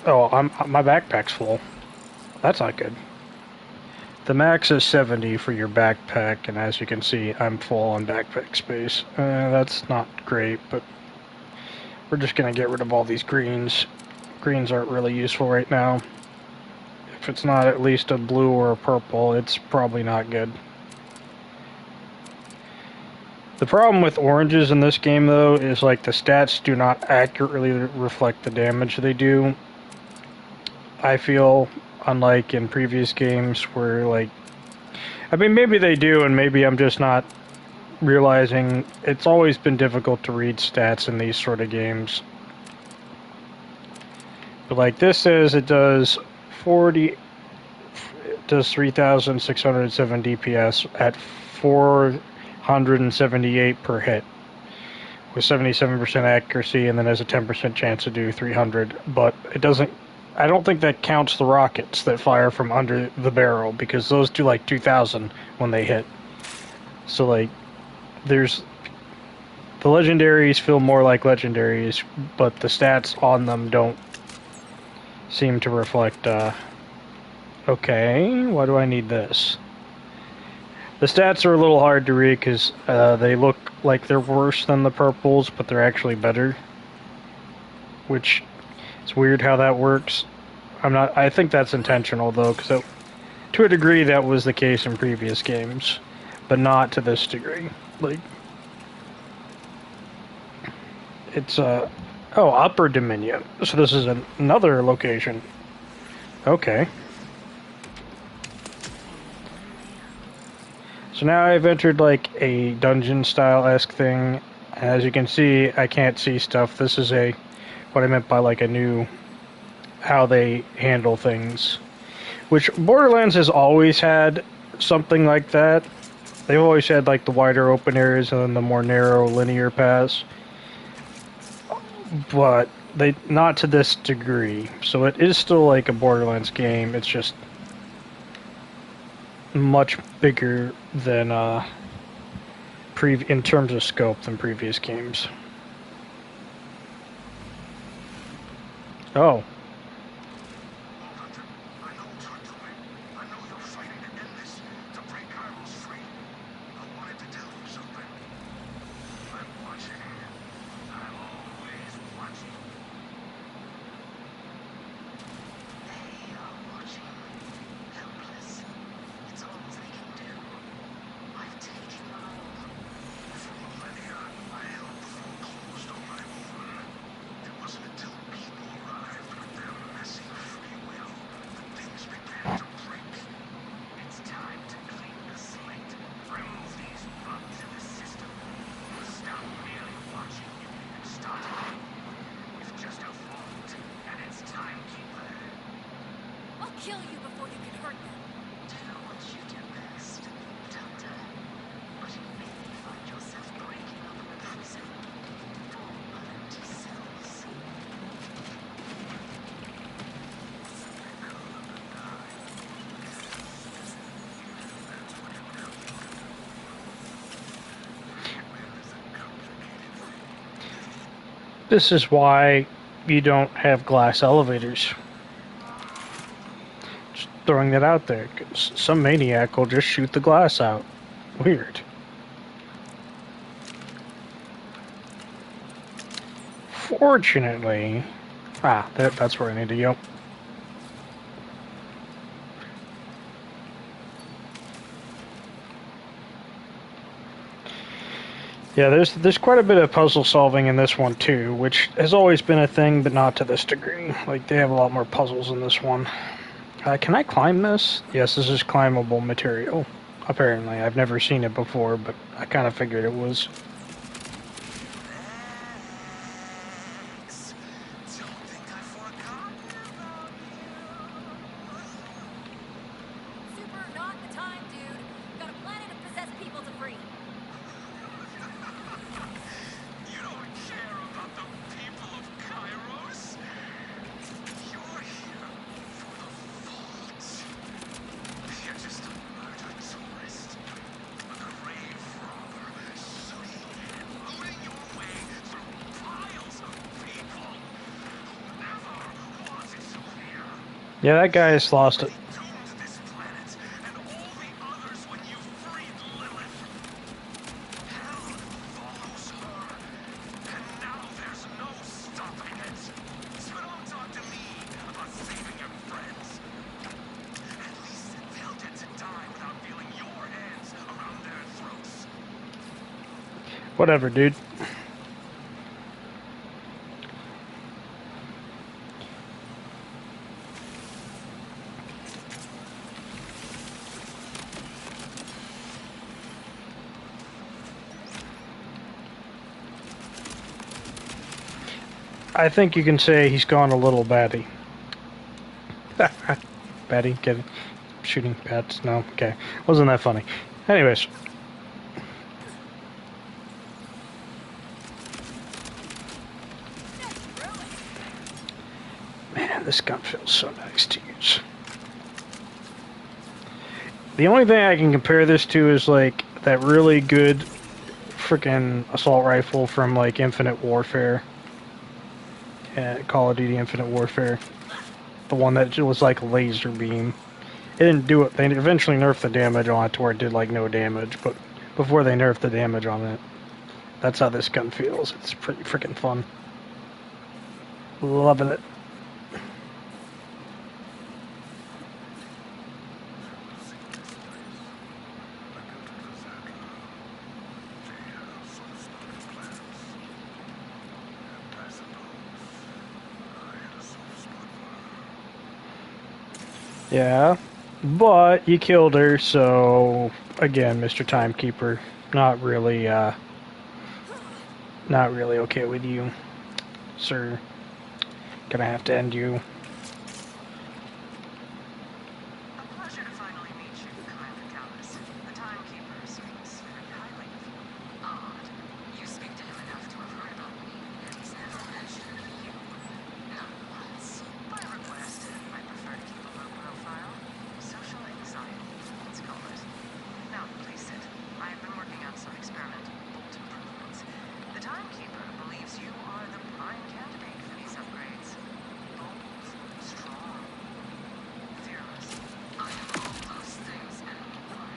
oh, my backpack's full. That's not good. The max is 70 for your backpack, and as you can see, I'm full on backpack space. That's not great, but we're just going to get rid of all these greens. Greens aren't really useful right now. If it's not at least a blue or a purple, it's probably not good. The problem with oranges in this game, though, is like the stats do not accurately reflect the damage they do. I feel unlike in previous games where, like, I mean, maybe they do, and maybe I'm just not realizing it's always been difficult to read stats in these sort of games. But like this says it does 3,607 DPS at 478 per hit with 77% accuracy, and then has a 10% chance to do 300. But it doesn't. I don't think that counts the rockets that fire from under the barrel, because those do like 2,000 when they hit. So like, there's the legendaries feel more like legendaries, but the stats on them don't seem to reflect. Okay, why do I need this? The stats are a little hard to read because they look like they're worse than the purples, but they're actually better. Which, it's weird how that works. I think that's intentional though, because to a degree that was the case in previous games, but not to this degree. Like, it's oh, Upper Dominion. So this is another location. Okay. So now I've entered like a dungeon style-esque thing. As you can see, I can't see stuff. This is what I meant by like a new, how they handle things. Which Borderlands has always had something like that. They've always had like the wider open areas and then the more narrow linear paths. But not to this degree. So it is still like a Borderlands game. It's just much bigger than in terms of scope than previous games. Oh. Kill you before you can hurt them. Do what you do best, Delta. But you may find yourself breaking up a prison full of empty cells. This is why you don't have glass elevators. Just throwing that out there. Some maniac will just shoot the glass out. Weird. Fortunately... that's where I need to go. Yeah, there's quite a bit of puzzle solving in this one too, which has always been a thing, but not to this degree. Like, they have a lot more puzzles in this one. Can I climb this? Yes, this is climbable material. Apparently, I've never seen it before, but I kind of figured it was. Super, not the time, dude. Got a planet of possessed people to free. You don't care about the people of Kairos. You're here for the vault. You're just a murdered tourist, a grave robber, shooting and looting your way through piles of people who never wanted to hear. Yeah, that guy has lost it. Doomed this planet and all the others when you freed Lilith. Hell follows her, and now there's no stopping it. So don't talk to me about saving your friends. At least they'll get to die without feeling your hands around their throats. Whatever, dude. I think you can say he's gone a little batty. Batty, get it? Shooting bats? No, okay. Wasn't that funny. Anyways. Man, this gun feels so nice to use. The only thing I can compare this to is like that really good freaking assault rifle from like Infinite Warfare. Call of Duty Infinite Warfare. The one that was like laser beam. It didn't do it. They eventually nerfed the damage on it to where it did like no damage, but before they nerfed the damage on it, that's how this gun feels. It's pretty freaking fun. Loving it. Yeah, but you killed her, so again, Mr. Timekeeper, not really okay with you, sir. Gonna have to end you. A pleasure to finally meet you, Commander Callis. The Timekeeper speaks very highly of you. Odd. You speak to him enough to have heard about me, and he's never mentioned you. Not once. By request, I prefer to keep a low profile. Social anxiety, let's call it. Now, please sit. I have been working on some experimental bolt improvements. The Timekeeper believes you are the prime candidate for these upgrades. Bold, strong, fearless. I am all those things and more.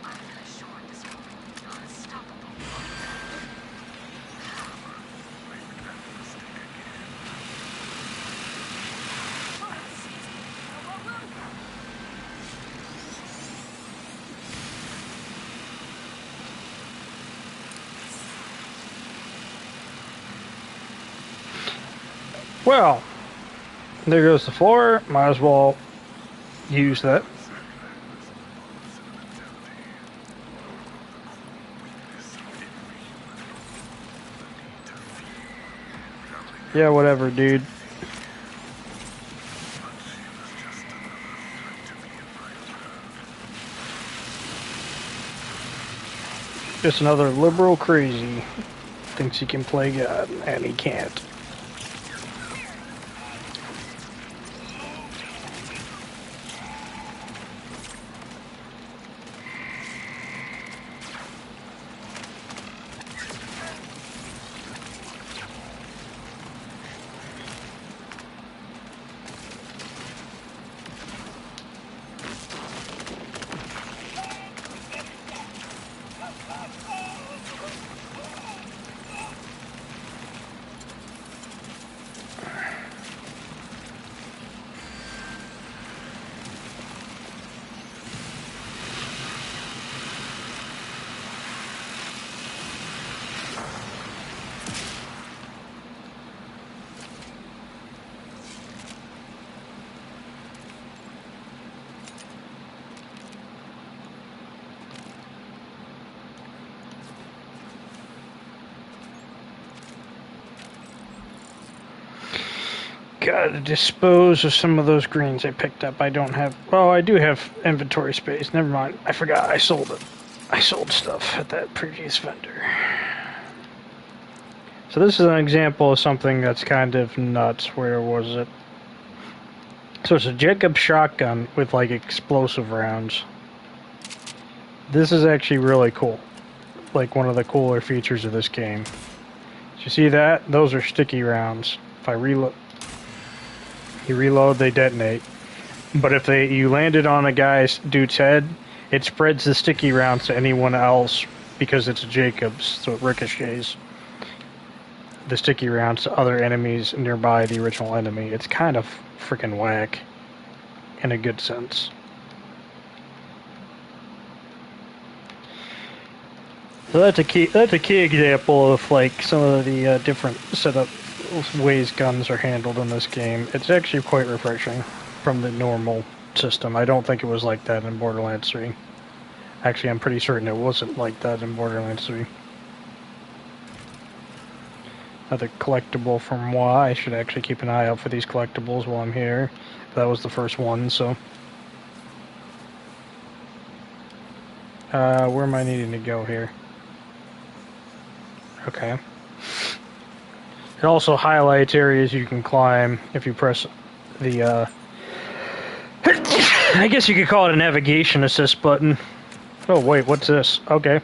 I've been assured this will be unstoppable. Well, there goes the floor. Might as well use that. Yeah, whatever, dude. Just another liberal crazy. Thinks he can play God, and he can't. Gotta dispose of some of those greens I picked up. I don't have... Well, I do have inventory space. Never mind. I forgot. I sold it. I sold stuff at that previous vendor. So this is an example of something that's kind of nuts. Where was it? So it's a Jacob shotgun with, like, explosive rounds. This is actually really cool. Like, one of the cooler features of this game. You see that? Those are sticky rounds. If I reload... You reload, they detonate. But if you landed on a dude's head, it spreads the sticky rounds to anyone else because it's a Jacobs, so it ricochets the sticky rounds to other enemies nearby the original enemy. It's kind of freaking whack in a good sense. So that's a key example of like some of the different setup ways guns are handled in this game. It's actually quite refreshing from the normal system. I don't think it was like that in Borderlands 3. Actually, I'm pretty certain it wasn't like that in Borderlands 3. Another collectible from moi. I should actually keep an eye out for these collectibles while I'm here. That was the first one, so. Where am I needing to go here? Okay. It also highlights areas you can climb if you press the, I guess you could call it a navigation assist button. Oh, wait, what's this? Okay.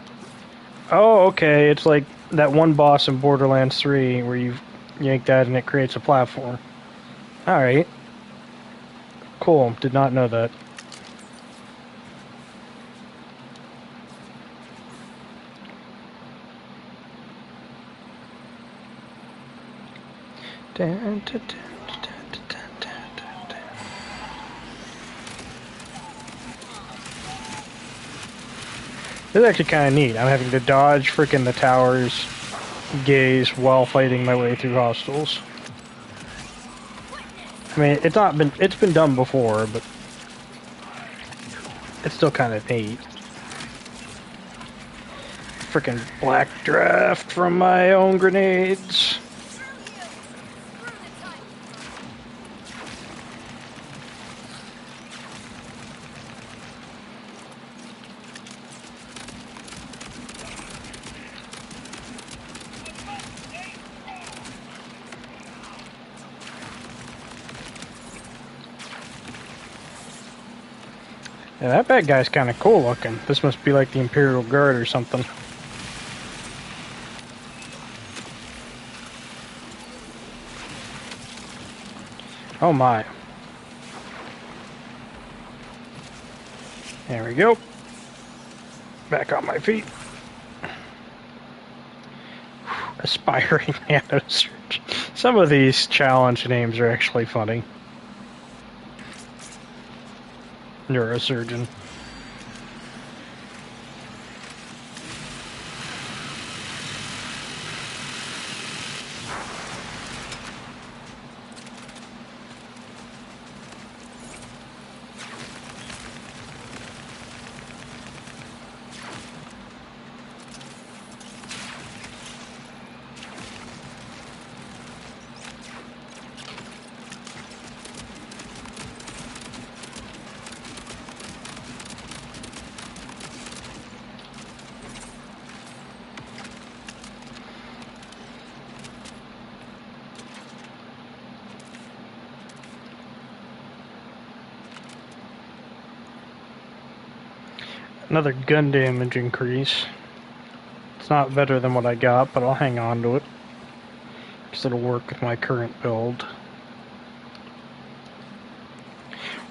Oh, okay, it's like that one boss in Borderlands 3 where you yank that and it creates a platform. Alright. Cool, did not know that. Dun, dun, dun. This is actually kind of neat. I'm having to dodge freaking the tower's gaze while fighting my way through hostiles. I mean, it's been done before, but it's still kind of neat. Freaking black draft from my own grenades. Yeah, that bad guy's kind of cool looking. This must be like the Imperial Guard or something. Oh my. There we go. Back on my feet. Aspiring nanosurgeon. Some of these challenge names are actually funny. Neurosurgeon. Another gun damage increase. It's not better than what I got, but I'll hang on to it. Because it'll work with my current build.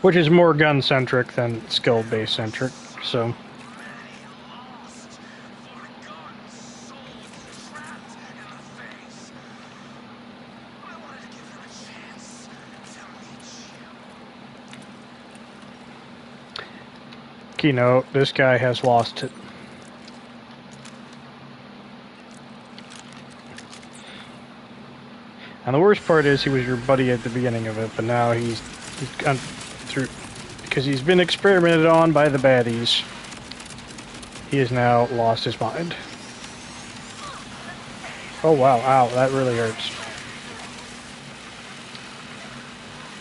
Which is more gun-centric than skill-based centric, so... Keynote, this guy has lost it. And the worst part is he was your buddy at the beginning of it, but now he's gone through... Because he's been experimented on by the baddies. He has now lost his mind. Oh wow, ow, that really hurts.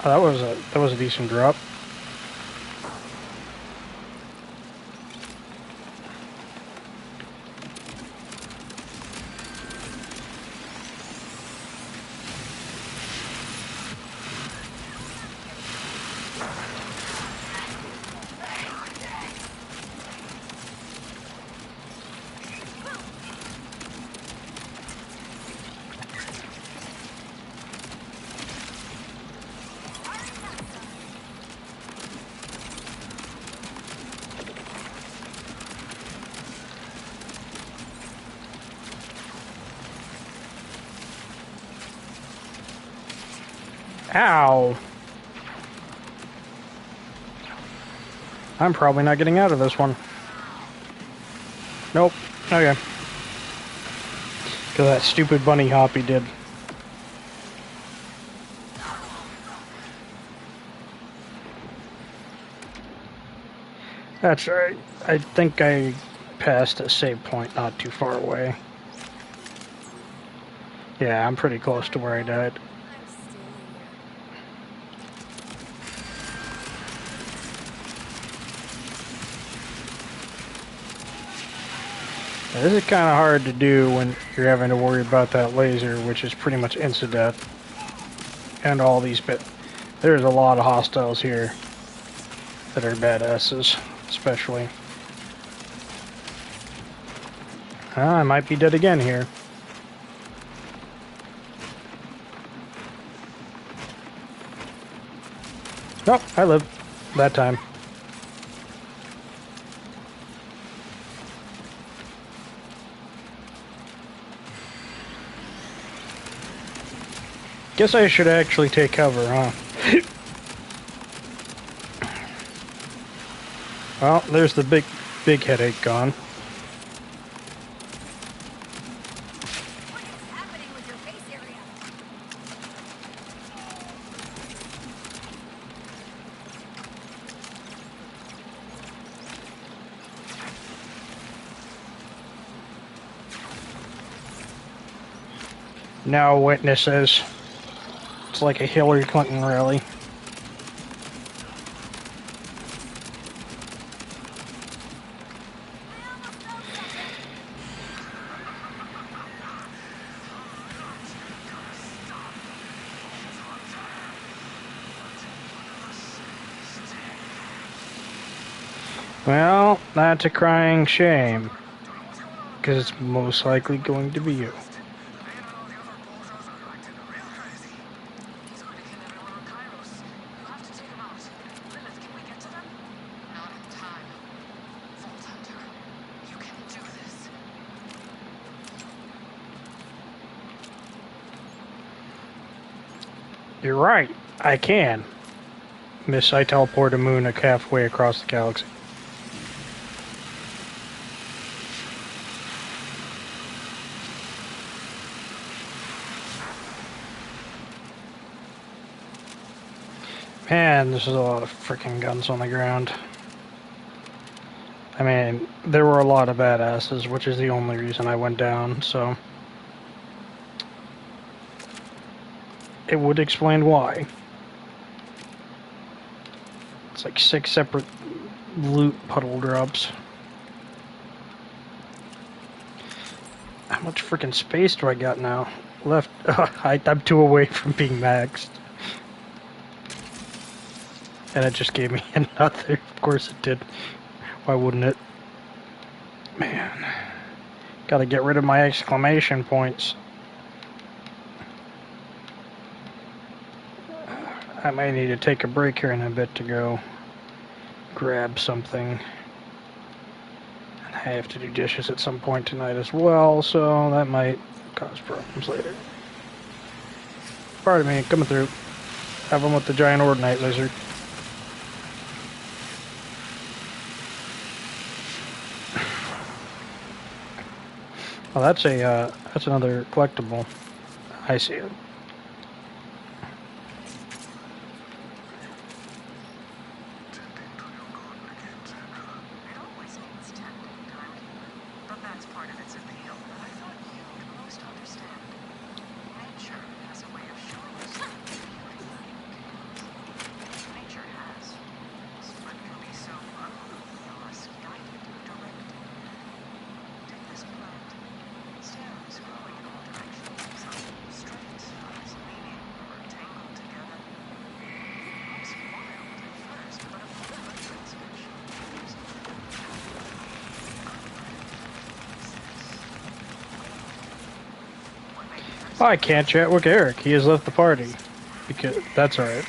Oh, that was a decent drop. Ow! I'm probably not getting out of this one. Nope. Okay. Because that stupid bunny hop he did. That's right. I think I passed a save point not too far away. Yeah, I'm pretty close to where I died. I'm still here. Now, this is kind of hard to do when you're having to worry about that laser, which is pretty much instant death. And all these there's a lot of hostiles here that are badasses, especially. I might be dead again here. Nope, I lived that time. Guess I should actually take cover, huh? Well, there's the big headache gone. What is happening with your face area? Now witnesses. It's like a Hillary Clinton rally. Well, that's a crying shame. Because it's most likely going to be you. He's going to kill everyone on Kairos. You have to take him out. Lilith, can we get to them? Not in time. Vault Hunter, you can do this. You're right, I can. Miss, I teleport a moon halfway across the galaxy. Man, there's a lot of freaking guns on the ground. I mean, there were a lot of badasses, which is the only reason I went down, so... It would explain why. It's like 6 separate loot puddle drops. How much freaking space do I got now? Left. I'm 2 away from being maxed. And it just gave me another. Of course it did. Why wouldn't it? Man. Gotta get rid of my exclamation points. I might need to take a break here in a bit to go grab something. And I have to do dishes at some point tonight as well, so that might cause problems later. Pardon me, coming through. Have them with the giant ordinate lizard. Oh, that's another collectible. I see it. It always means tending, timekeeper. But that's part of its appeal that I thought you would most understand. Nature has a way of showing us something we Nature has. But can be so unbelievably guided and directed. Take this plant. Stems growing in all directions. Straight, as meaning or tangled together. Looks wild at first, but upon further inspection, Oh, I can't chat with Eric. He has left the party. Because that's alright.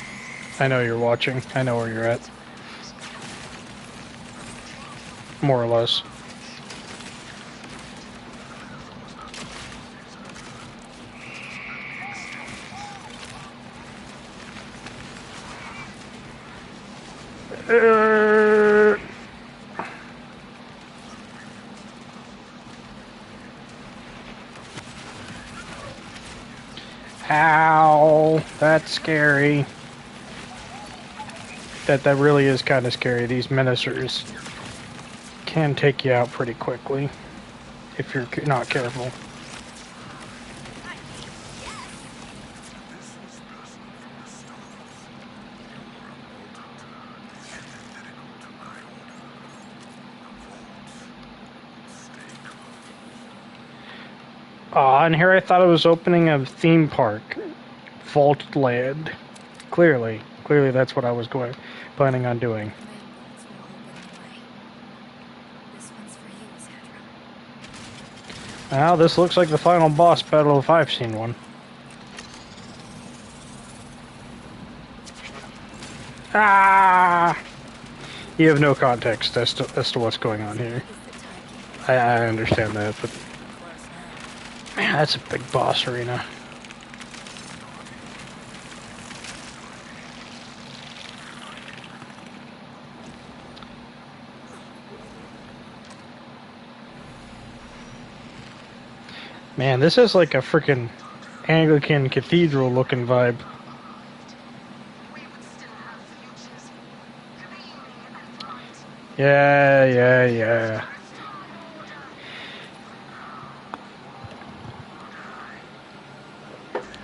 I know you're watching. I know where you're at. More or less. Ow, that's scary. That really is kind of scary. These menacers can take you out pretty quickly if you're not careful. Aw, and here I thought it was opening a theme park. Vault Land. Clearly that's what I was planning on doing. Command vaults will open the way. This one's for you, Sandra. Now this looks like the final boss battle if I've seen one. Ah! You have no context as to what's going on here. I understand that, but man, that's a big boss arena. Man, this is like a freaking Anglican cathedral looking vibe. We would still have futures gleaming in the light. Yeah.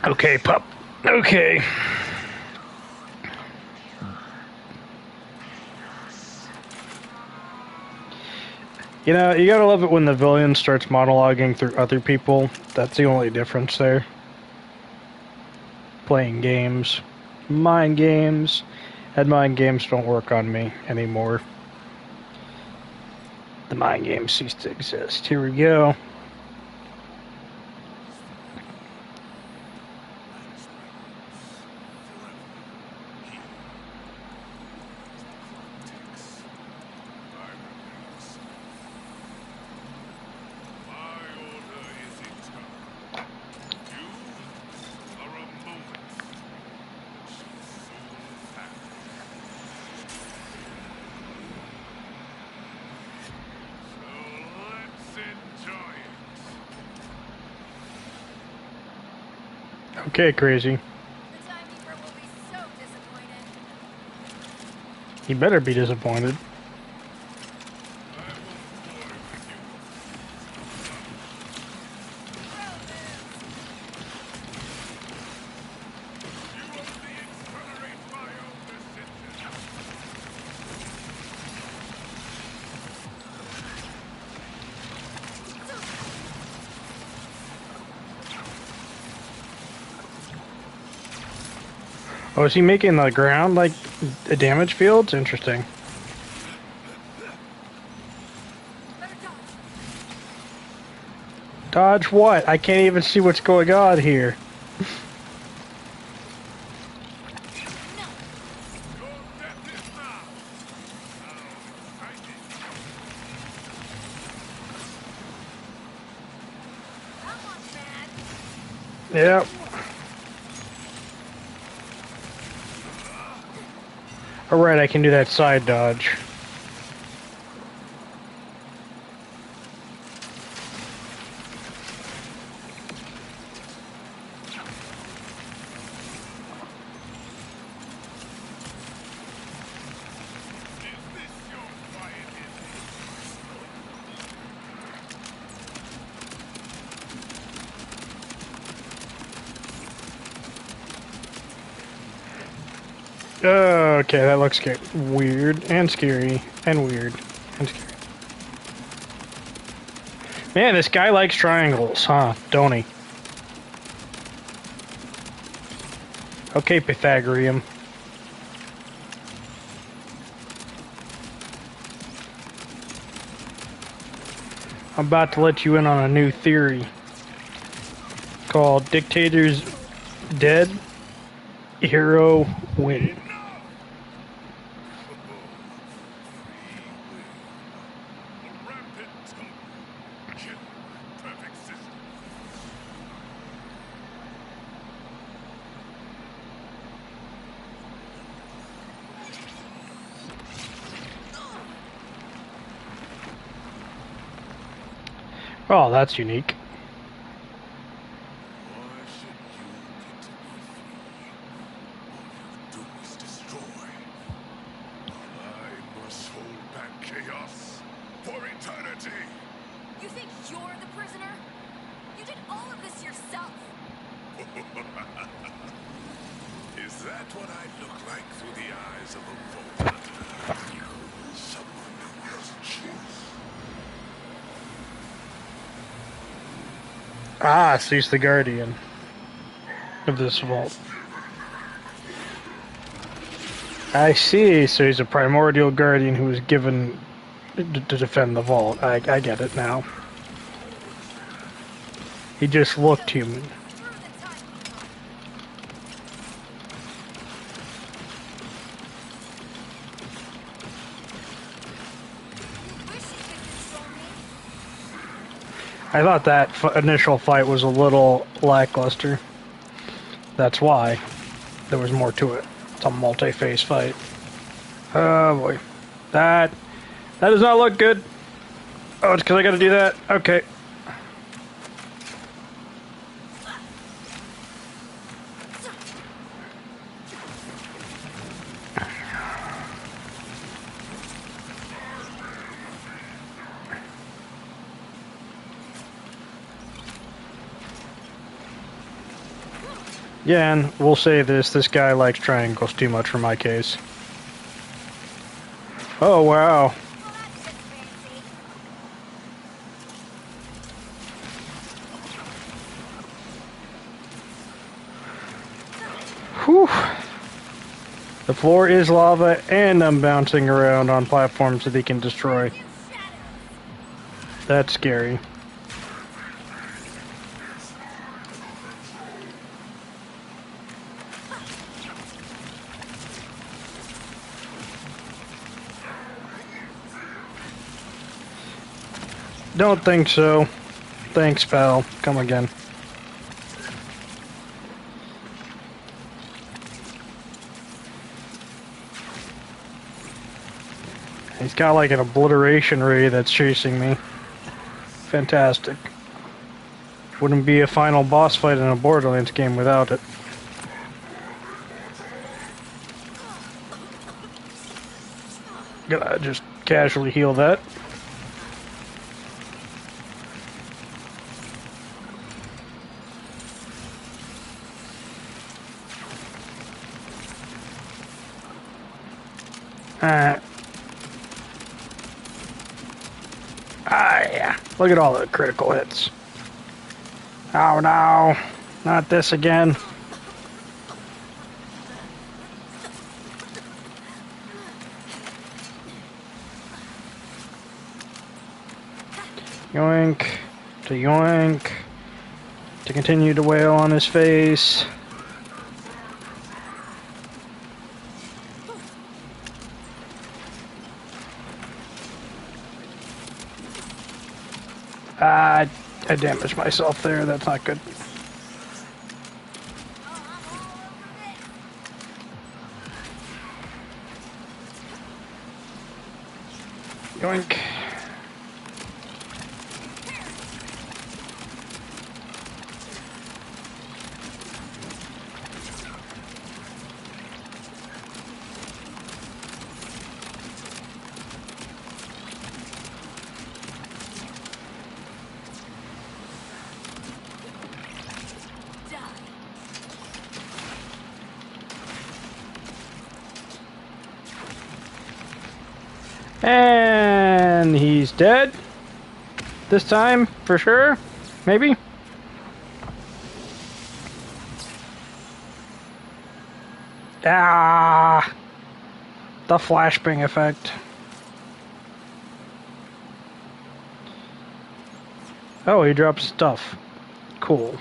Okay, pup. Okay. You know, you gotta love it when the villain starts monologuing through other people. That's the only difference there. Playing games. Mind games. And mind games don't work on me anymore. The mind games cease to exist. Here we go. Okay, crazy. The timekeeper will be so disappointed. You better be disappointed. Oh, is he making the ground like a damage field? Interesting. Better dodge. Dodge what? I can't even see what's going on here. No. That one's mad. Yep. Alright, I can do that side dodge. Okay, that looks weird and scary and weird and scary. Man, this guy likes triangles, huh? Don't he? Okay, Pythagorean. I'm about to let you in on a new theory called Dictators Dead, Hero Win. Oh, that's unique. You think you're the prisoner? You did all of this yourself. Is that what I look like through the eyes of a vault hunter? Someone who has cheese. Ah, so he's the guardian of this vault. I see. So he's a primordial guardian who was given to defend the vault. I get it now. He just looked human. I thought that initial fight was a little lackluster. That's why there was more to it. It's a multi-phase fight. Oh boy, that does not look good. Oh, it's because I got to do that. Okay. Yeah, and we'll say this guy likes triangles too much for my case. Oh, wow. Whew. The floor is lava, and I'm bouncing around on platforms that he can destroy. That's scary. Don't think so. Thanks, pal. Come again. He's got like an obliteration ray that's chasing me. Fantastic. Wouldn't be a final boss fight in a Borderlands game without it. Gotta just casually heal that. Yeah. Look at all the critical hits. Oh no, not this again. Yoink, to yoink, to continue to wail on his face. I damaged myself there, that's not good. Yoink. And he's dead. This time, for sure. Maybe. Ah, the flashbang effect. Oh, he drops stuff. Cool.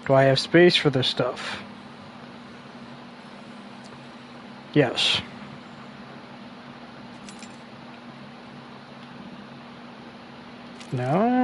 Do I have space for this stuff? Yes. No.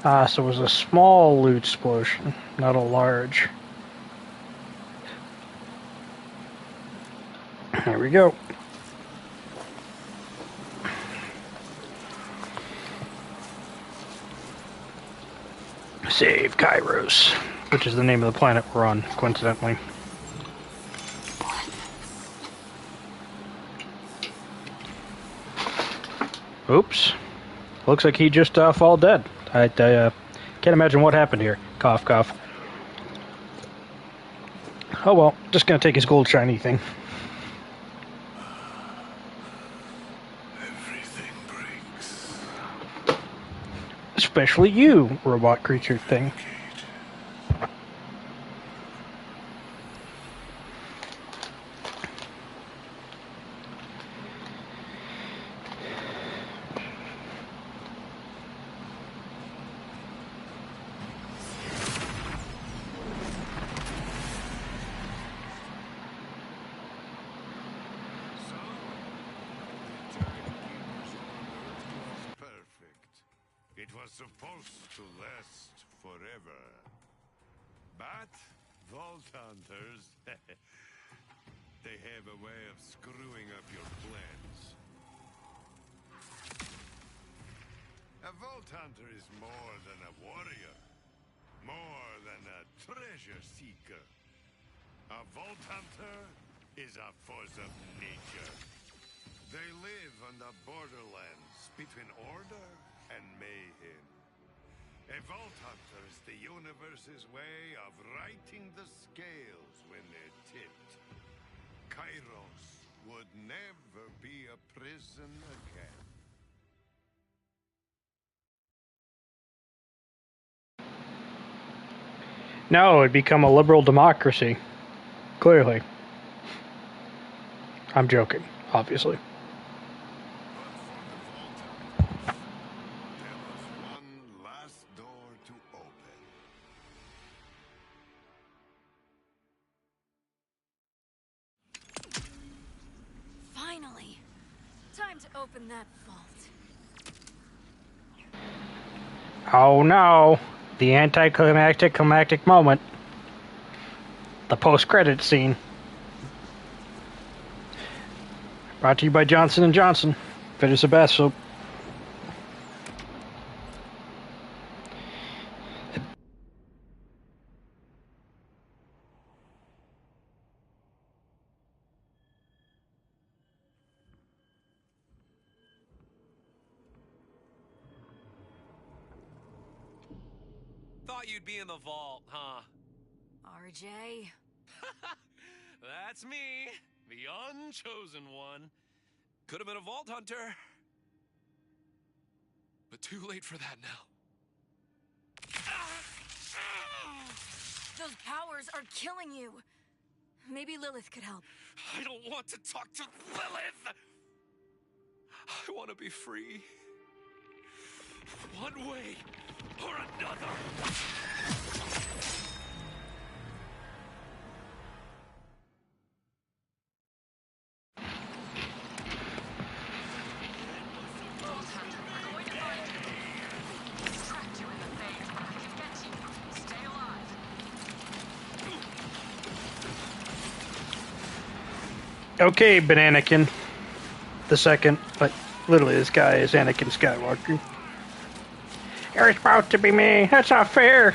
Ah, so it was a small loot explosion, not a large. There we go. Save Kairos, which is the name of the planet we're on, coincidentally. Oops. Looks like he just fall dead. I can't imagine what happened here. Cough, cough. Oh well, just gonna take his gold shiny thing. Everything breaks. Especially you, robot creature thing. Perfect. It was supposed to last forever. But Vault Hunters, they have a way of screwing up your plans. A Vault Hunter is more than a warrior, more than a treasure seeker. A Vault Hunter is a force of nature. They live on the Borderlands between order and mayhem. A Vault Hunter is the universe's way of righting the scales when they're tipped. Kairos would never be a prison again. Now it would become a liberal democracy. Clearly. I'm joking, obviously. But for the Vault Hunters, there was one last door to open. Finally. Time to open that vault. Oh no. The anticlimactic climactic moment. The post-credit scene. Brought to you by Johnson & Johnson. Finish the bath soap. Thought you'd be in the vault, huh? RJ. That's me, the unchosen one. Could have been a vault hunter. But too late for that now. Those powers are killing you. Maybe Lilith could help. I don't want to talk to Lilith! I want to be free. One way or another. Vault Hunter, we're going to find you. He's trapped you in the phase, but I can get you. Stay alive. Okay, Bananakin. The second, but literally this guy is Anakin Skywalker. You're supposed to be me. That's not fair.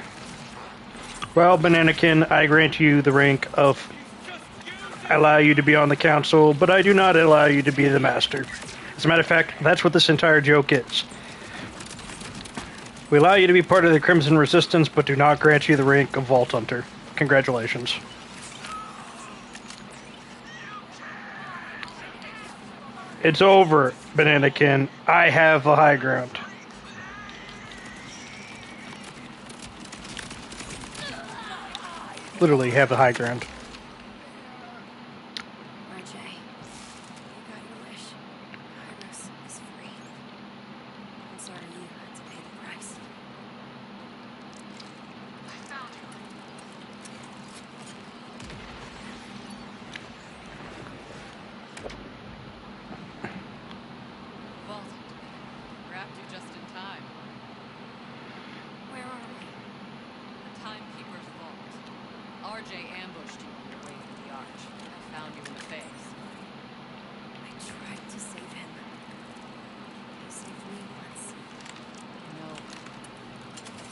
Well, Bananakin, I grant you the rank of... I allow you to be on the council, but I do not allow you to be the master. As a matter of fact, that's what this entire joke is. We allow you to be part of the Crimson Resistance, but do not grant you the rank of Vault Hunter. Congratulations. It's over, Bananakin. I have the high ground. Literally have the high ground. RJ, you got your wish. Kairos is free. I'm sorry you had to pay the price. I found you. Vault. Grabbed you just in time. Where are we? The Timekeeper's vault. RJ ambushed you on your way to the Arch. I found you in the phase. I tried to save him. He saved me once. No.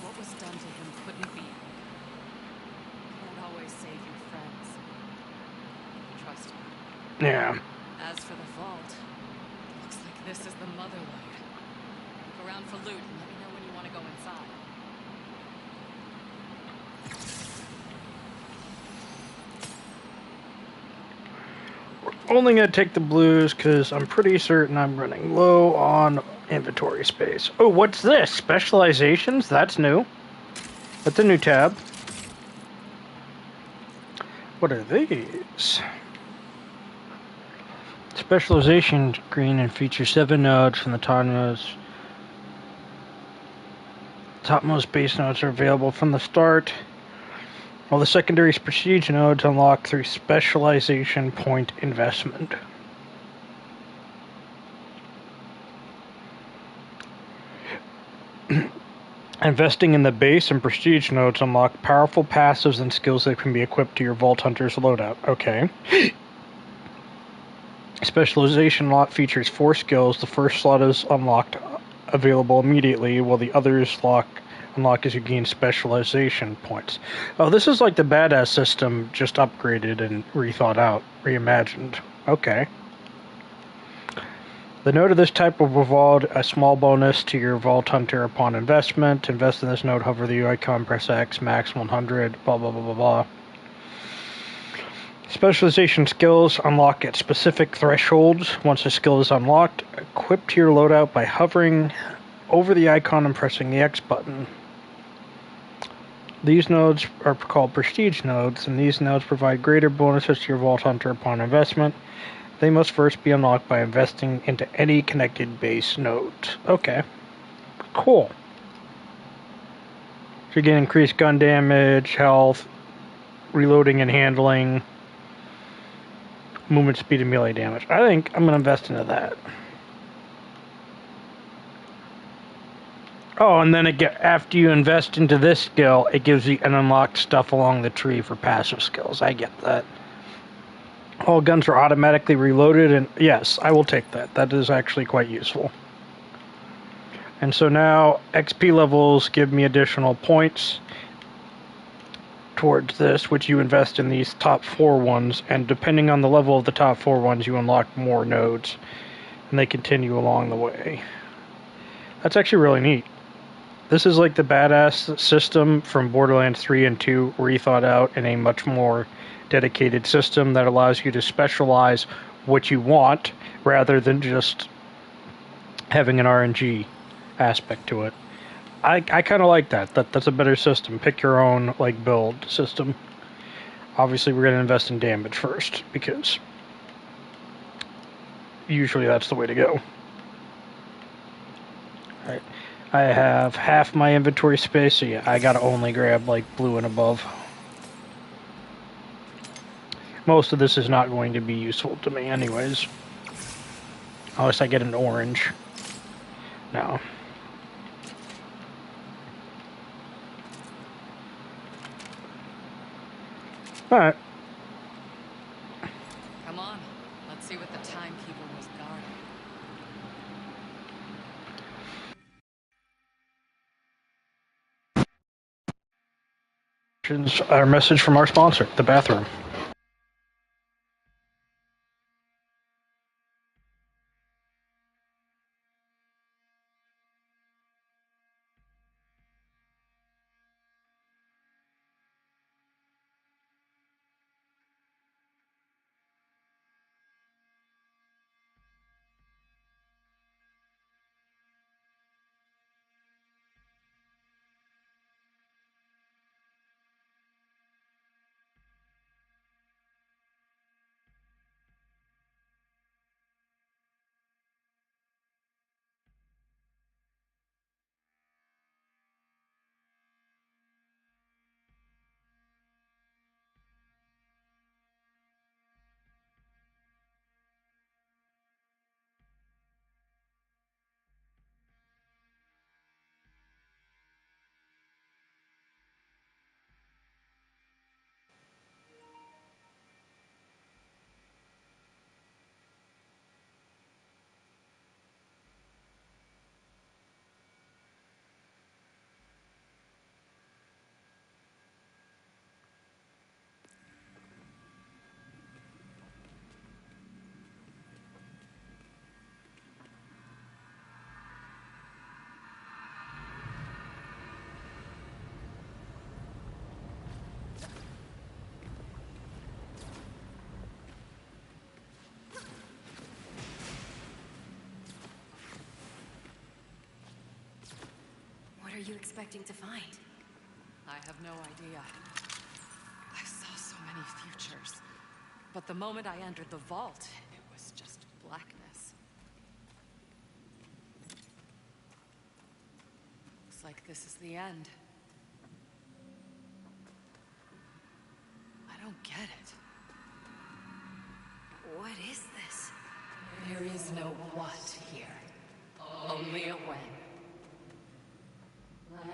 What was done to him couldn't be. Can't always save your friends. Trust me. Yeah. As for the vault, looks like this is the Motherlode. around for loot and let me know when you want to go inside. Only gonna take the blues because I'm pretty certain I'm running low on inventory space. Oh, what's this? Specializations? That's new. That's a new tab. What are these? Specialization screen and features 7 nodes from the topmost base nodes are available from the start. All the secondary prestige nodes unlock through specialization point investment. Investing in the base and prestige nodes unlock powerful passives and skills that can be equipped to your Vault Hunter's loadout. Okay. Specialization lot features 4 skills. The first slot is unlocked available immediately, while the others unlock as you gain specialization points. Oh, this is like the badass system, just upgraded and rethought out, reimagined. Okay. The node of this type will provide a small bonus to your Vault Hunter upon investment. Invest in this node, hover the icon, press X, max 100, blah, blah, blah, blah, blah. Specialization skills unlock at specific thresholds. Once a skill is unlocked, equip to your loadout by hovering over the icon and pressing the X button. These nodes are called prestige nodes, and these nodes provide greater bonuses to your Vault Hunter upon investment. They must first be unlocked by investing into any connected base nodes. Okay. Cool. So you get increased gun damage, health, reloading and handling, movement speed, and melee damage. I think I'm going to invest into that. Oh, and then after you invest into this skill, it gives you an unlocked stuff along the tree for passive skills. I get that. All guns are automatically reloaded, and yes, I will take that. That is actually quite useful. And so now XP levels give me additional points towards this, which you invest in these top 4 ones, and depending on the level of the top 4 ones, you unlock more nodes, and they continue along the way. That's actually really neat. This is like the badass system from Borderlands 3 and 2, rethought out in a much more dedicated system that allows you to specialize what you want rather than just having an RNG aspect to it. I kind of like that. That's a better system. Pick your own build system. Obviously, we're going to invest in damage first because usually that's the way to go. All right. I have half my inventory space, so yeah, I gotta only grab blue and above. Most of this is not going to be useful to me anyways. Unless I get an orange. No. Alright. Come on, let's see what the timekeeper was guarding. Our message from our sponsor, the bathroom. you expecting to find? I have no idea. I saw so many futures. But the moment I entered the vault, it was just blackness. Looks like this is the end. I don't get it. What is this? There is no what here. Only a when.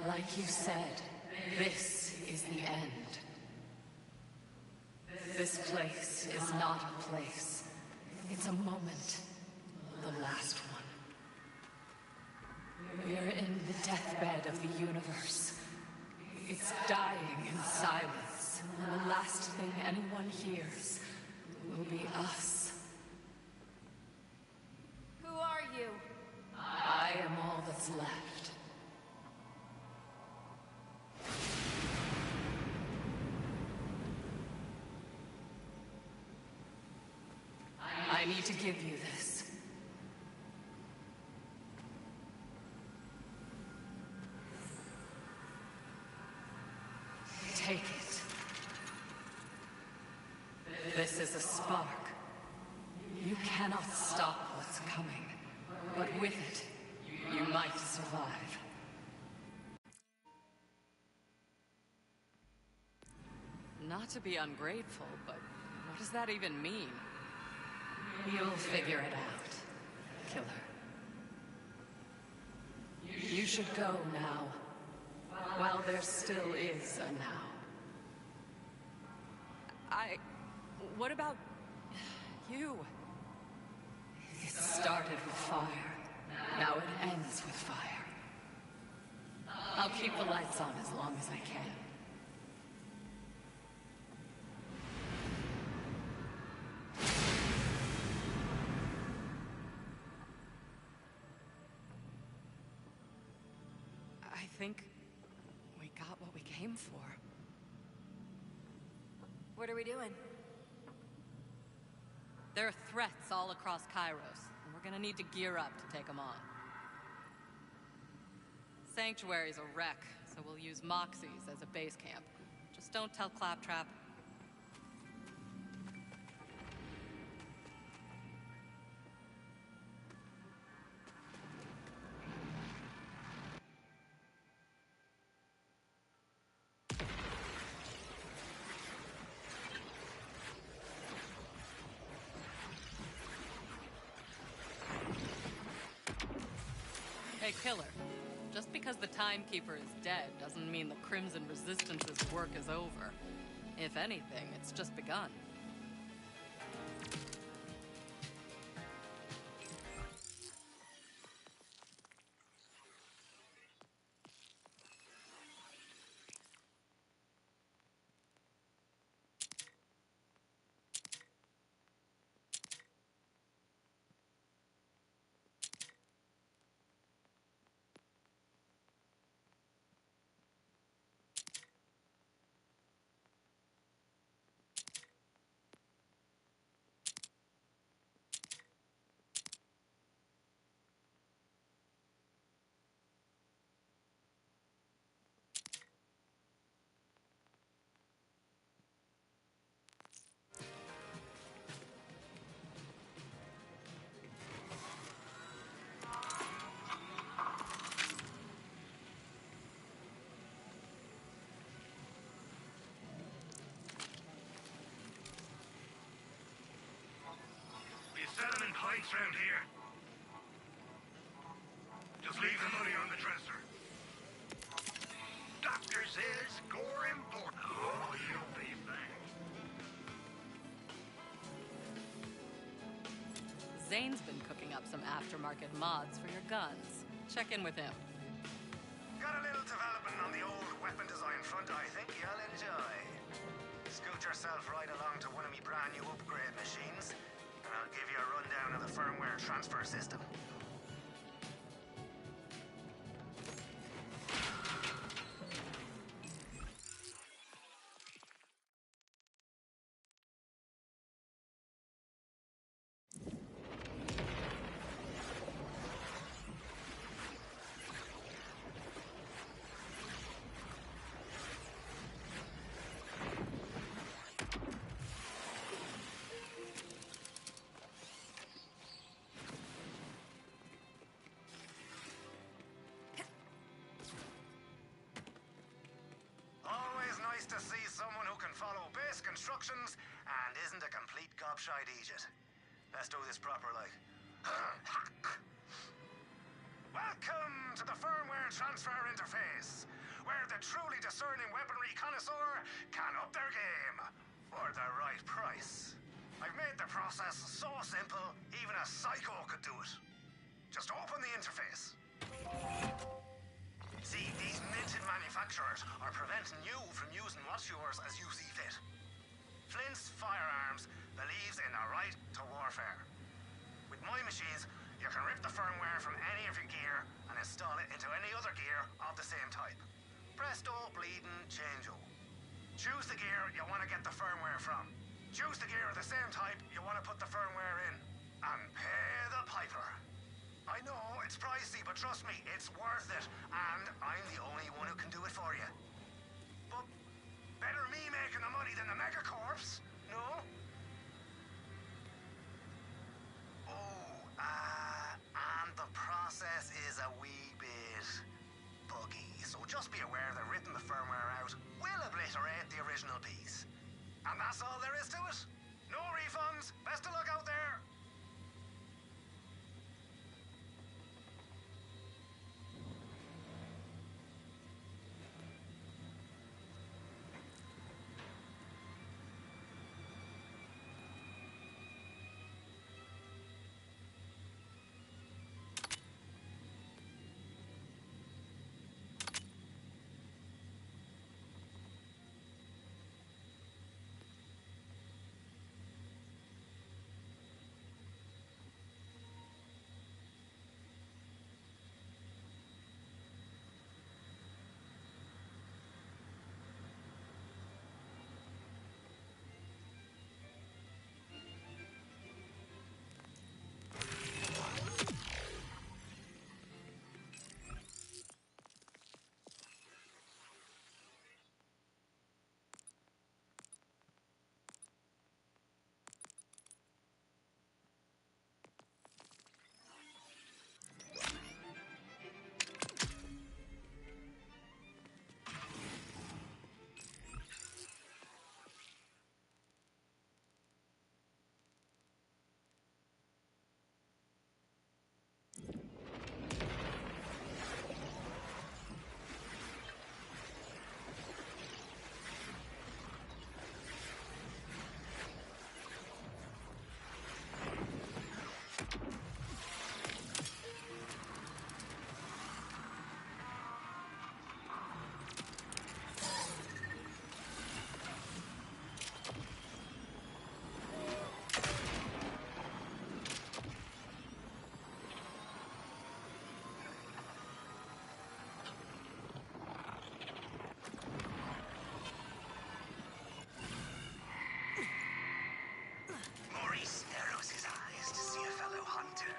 Like you said, this is the end. This place is not a place. It's a moment. The last one. We're in the deathbed of the universe. It's dying in silence. And the last thing anyone hears will be us. Who are you? I am all that's left. I need to give you this. Take it. This is a spark. You cannot stop what's coming. But with it, you might survive. Not to be ungrateful, but what does that even mean? You'll figure it out, killer. You should go now, while there still is a now. What about you? It started with fire. Now it ends with fire. I'll keep the lights on as long as I can. I think we got what we came for. What are we doing? There are threats all across Kairos, and we're gonna need to gear up to take them on. Sanctuary's a wreck, so we'll use Moxies as a base camp. Just don't tell Claptrap. Hey, Killer. Just because the Timekeeper is dead doesn't mean the Crimson Resistance's work is over. If anything, it's just begun. Selling pints round here. Just leave the money on the dresser. Doctor says score important. Oh, you'll be thanked. Zane's been cooking up some aftermarket mods for your guns. Check in with him. Got a little development on the old weapon design front I think you'll enjoy. Scoot yourself right along to one of me brand new upgrade machines, and I'll give you a rundown of the firmware transfer system. can follow basic instructions and isn't a complete gobshite idiot. Let's do this proper, like. Welcome to the firmware transfer interface, where the truly discerning weaponry connoisseur can up their game for the right price. I've made the process so simple, even a psycho could do it. Just open the interface. See, these minted manufacturers are preventing you from using what's yours as you see fit. Flint's Firearms believes in the right to warfare. With my machines, you can rip the firmware from any of your gear and install it into any other gear of the same type. Presto, bleeding, changeo. Choose the gear you want to get the firmware from. Choose the gear of the same type you want to put the firmware in. And pay the piper. I know, it's pricey, but trust me, it's worth it. And I'm the only one who can do it for you. But better me making the money than the megacorps, no? And the process is a wee bit buggy, so just be aware that ripping the firmware out will obliterate the original piece. And that's all there is to it. No refunds. Best of luck out there. Maurice narrows his eyes to see a fellow hunter.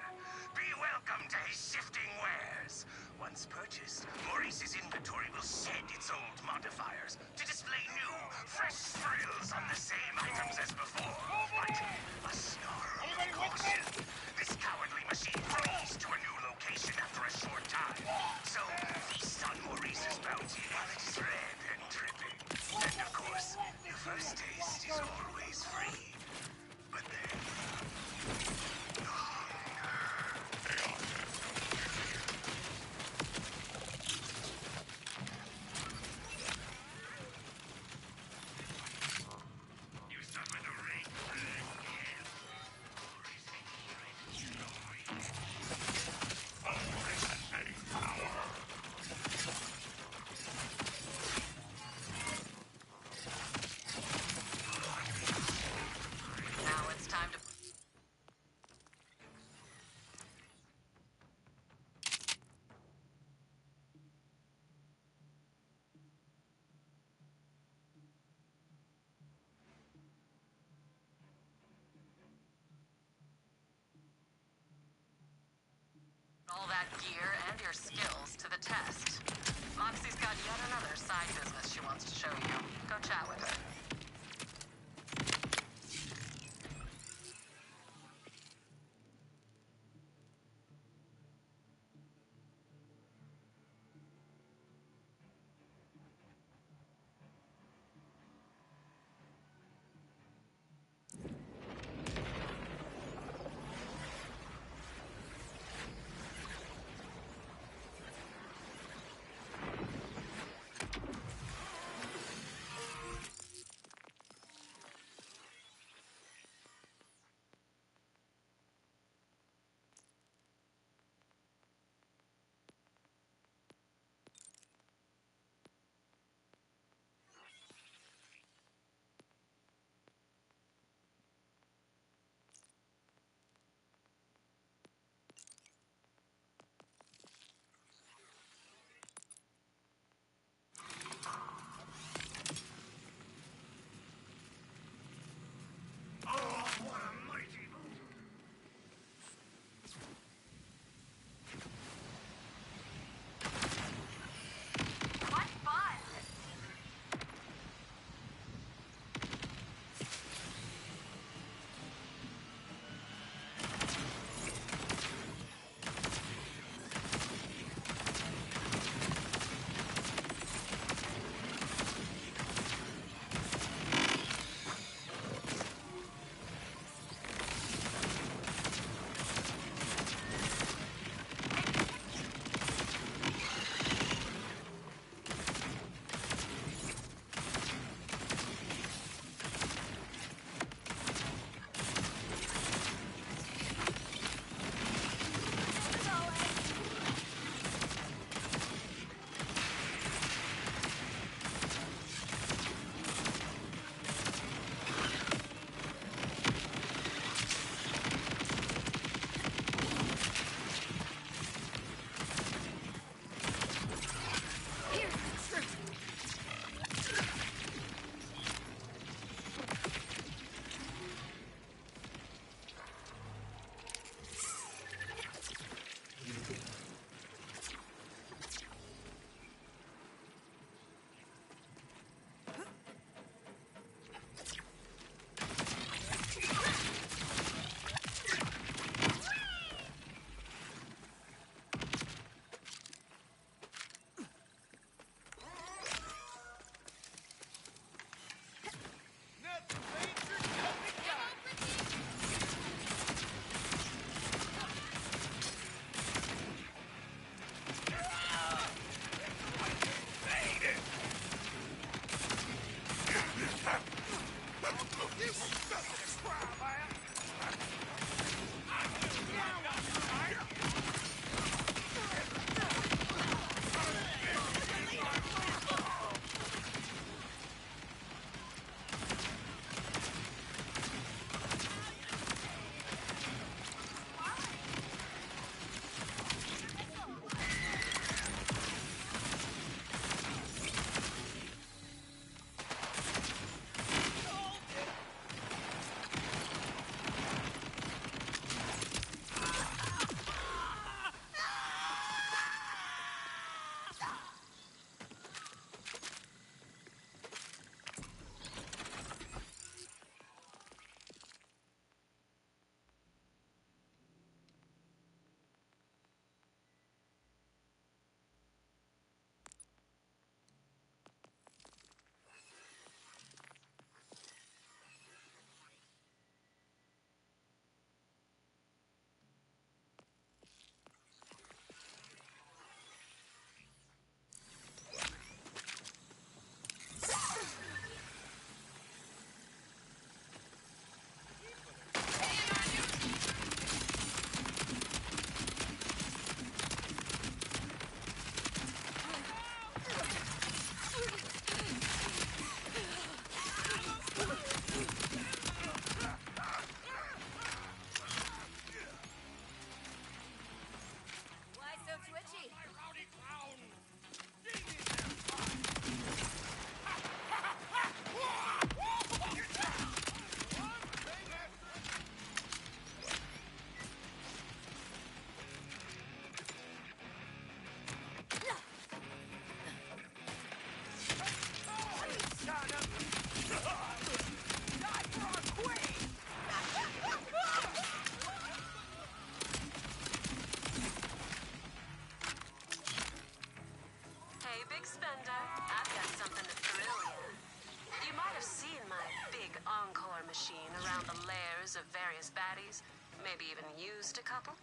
Be welcome to his shifting wares. Once purchased, Maurice's inventory will shed its old modifiers to display new, fresh thrills on the same items as before. But a snarl of caution. This cowardly machine flees to a new location after a short time. So feast on Maurice's bounty while it is red and dripping. And of course, the first taste is always free. But then, the hunger. You start with the ring. Now it's time to... all that gear and your skills to the test. Moxie's got yet another side business she wants to show you. Go chat with her. pictures of various baddies, maybe even used a couple?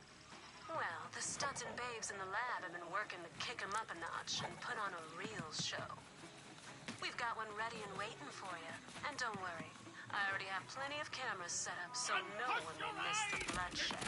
Well, the studs and babes in the lab have been working to kick 'em up a notch and put on a real show. We've got one ready and waiting for you. And don't worry, I already have plenty of cameras set up so no one will miss the bloodshed.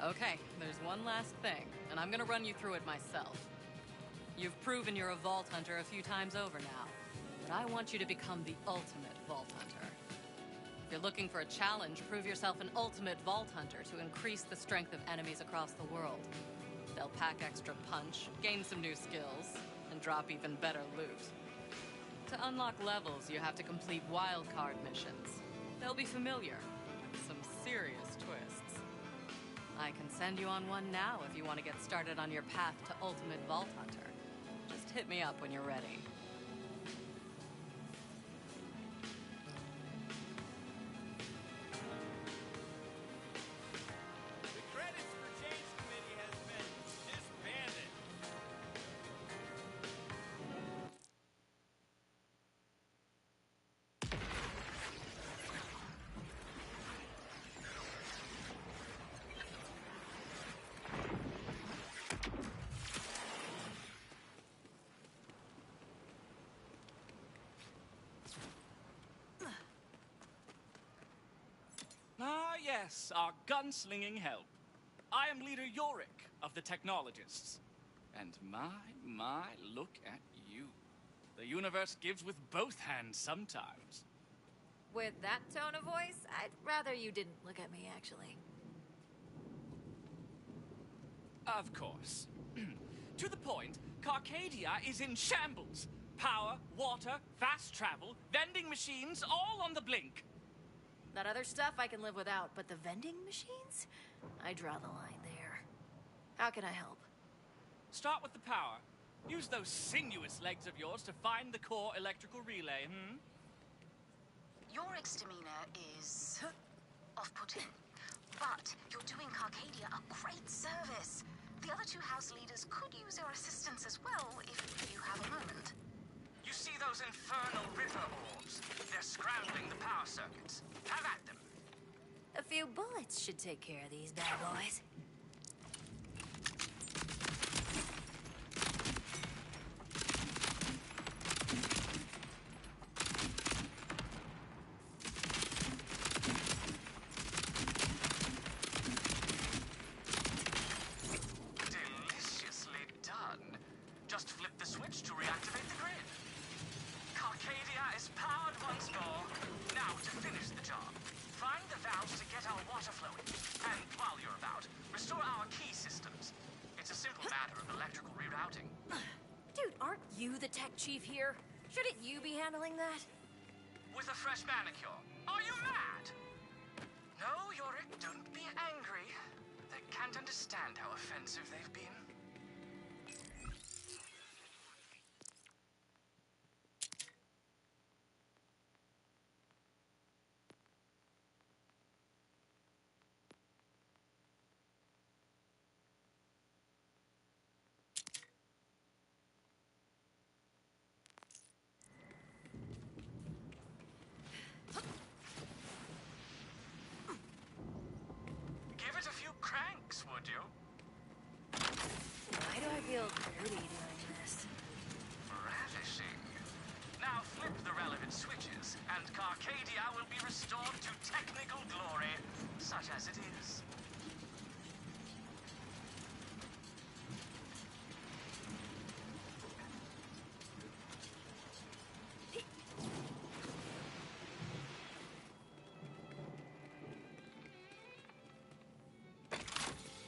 Okay, there's one last thing, and I'm gonna run you through it myself. You've proven you're a Vault Hunter a few times over now, but I want you to become the ultimate Vault Hunter. If you're looking for a challenge, prove yourself an ultimate Vault Hunter to increase the strength of enemies across the world. They'll pack extra punch, gain some new skills, and drop even better loot. To unlock levels, you have to complete wildcard missions. They'll be familiar, with some serious twists. I can send you on one now if you want to get started on your path to Ultimate Vault Hunter. Just hit me up when you're ready. The Credits for Change Committee has been disbanded. Ah, yes, our gunslinging help. I am Leader Yorick of the Technologists. And my, look at you. The universe gives with both hands sometimes. With that tone of voice, I'd rather you didn't look at me, actually. Of course. To the point, Carcadia is in shambles. Power, water, fast travel, vending machines, all on the blink. That other stuff I can live without, but the vending machines? I draw the line there. How can I help? Start with the power. Use those sinuous legs of yours to find the core electrical relay, Yorick's demeanor is off-putting, but you're doing Carcadia a great service. The other two house leaders could use your assistance as well if you have a moment. You see those infernal river orbs? They're scrambling the power circuits. Have at them. A few bullets should take care of these bad boys. Deliciously done. Just flip the switch water flowing. And while you're about, restore our key systems. It's a simple matter of electrical rerouting. Dude, aren't you the tech chief here? Shouldn't you be handling that? With a fresh manicure. Are you mad? No, Yorick, don't be angry. They can't understand how offensive they've been. Give it a few cranks, would you? Why do I feel dirty doing this? Ravishing. Now flip the relevant switches, and Carcadia will be restored to technical glory, such as it is.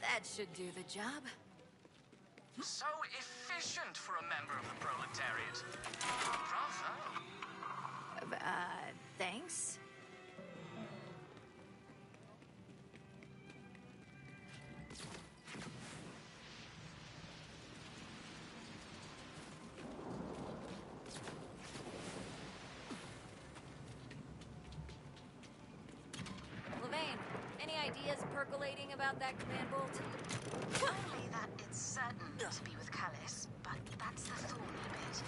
That should do the job. So efficient for a member of the proletariat. Bravo. Thanks? Levain, any ideas percolating about that command bolt? Only that it's certain to be with Callis, but that's the thorny bit.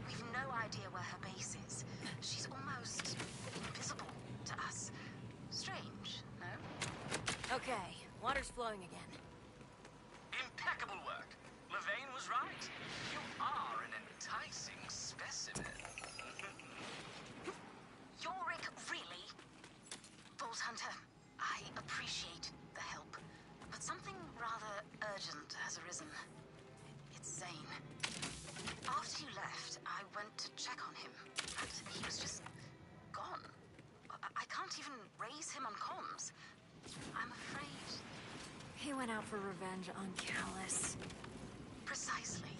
We've no idea where her base is. She's almost invisible to us. Strange, no? Okay, water's flowing again. Impeccable work. Levain was right. You are an enticing specimen. Yorick, really? Vault Hunter, I appreciate the help, but something rather urgent has arisen. It's Zane. After you left, I went to check on him, but he was just gone. I can't even raise him on comms. I'm afraid. He went out for revenge on Callis. Precisely.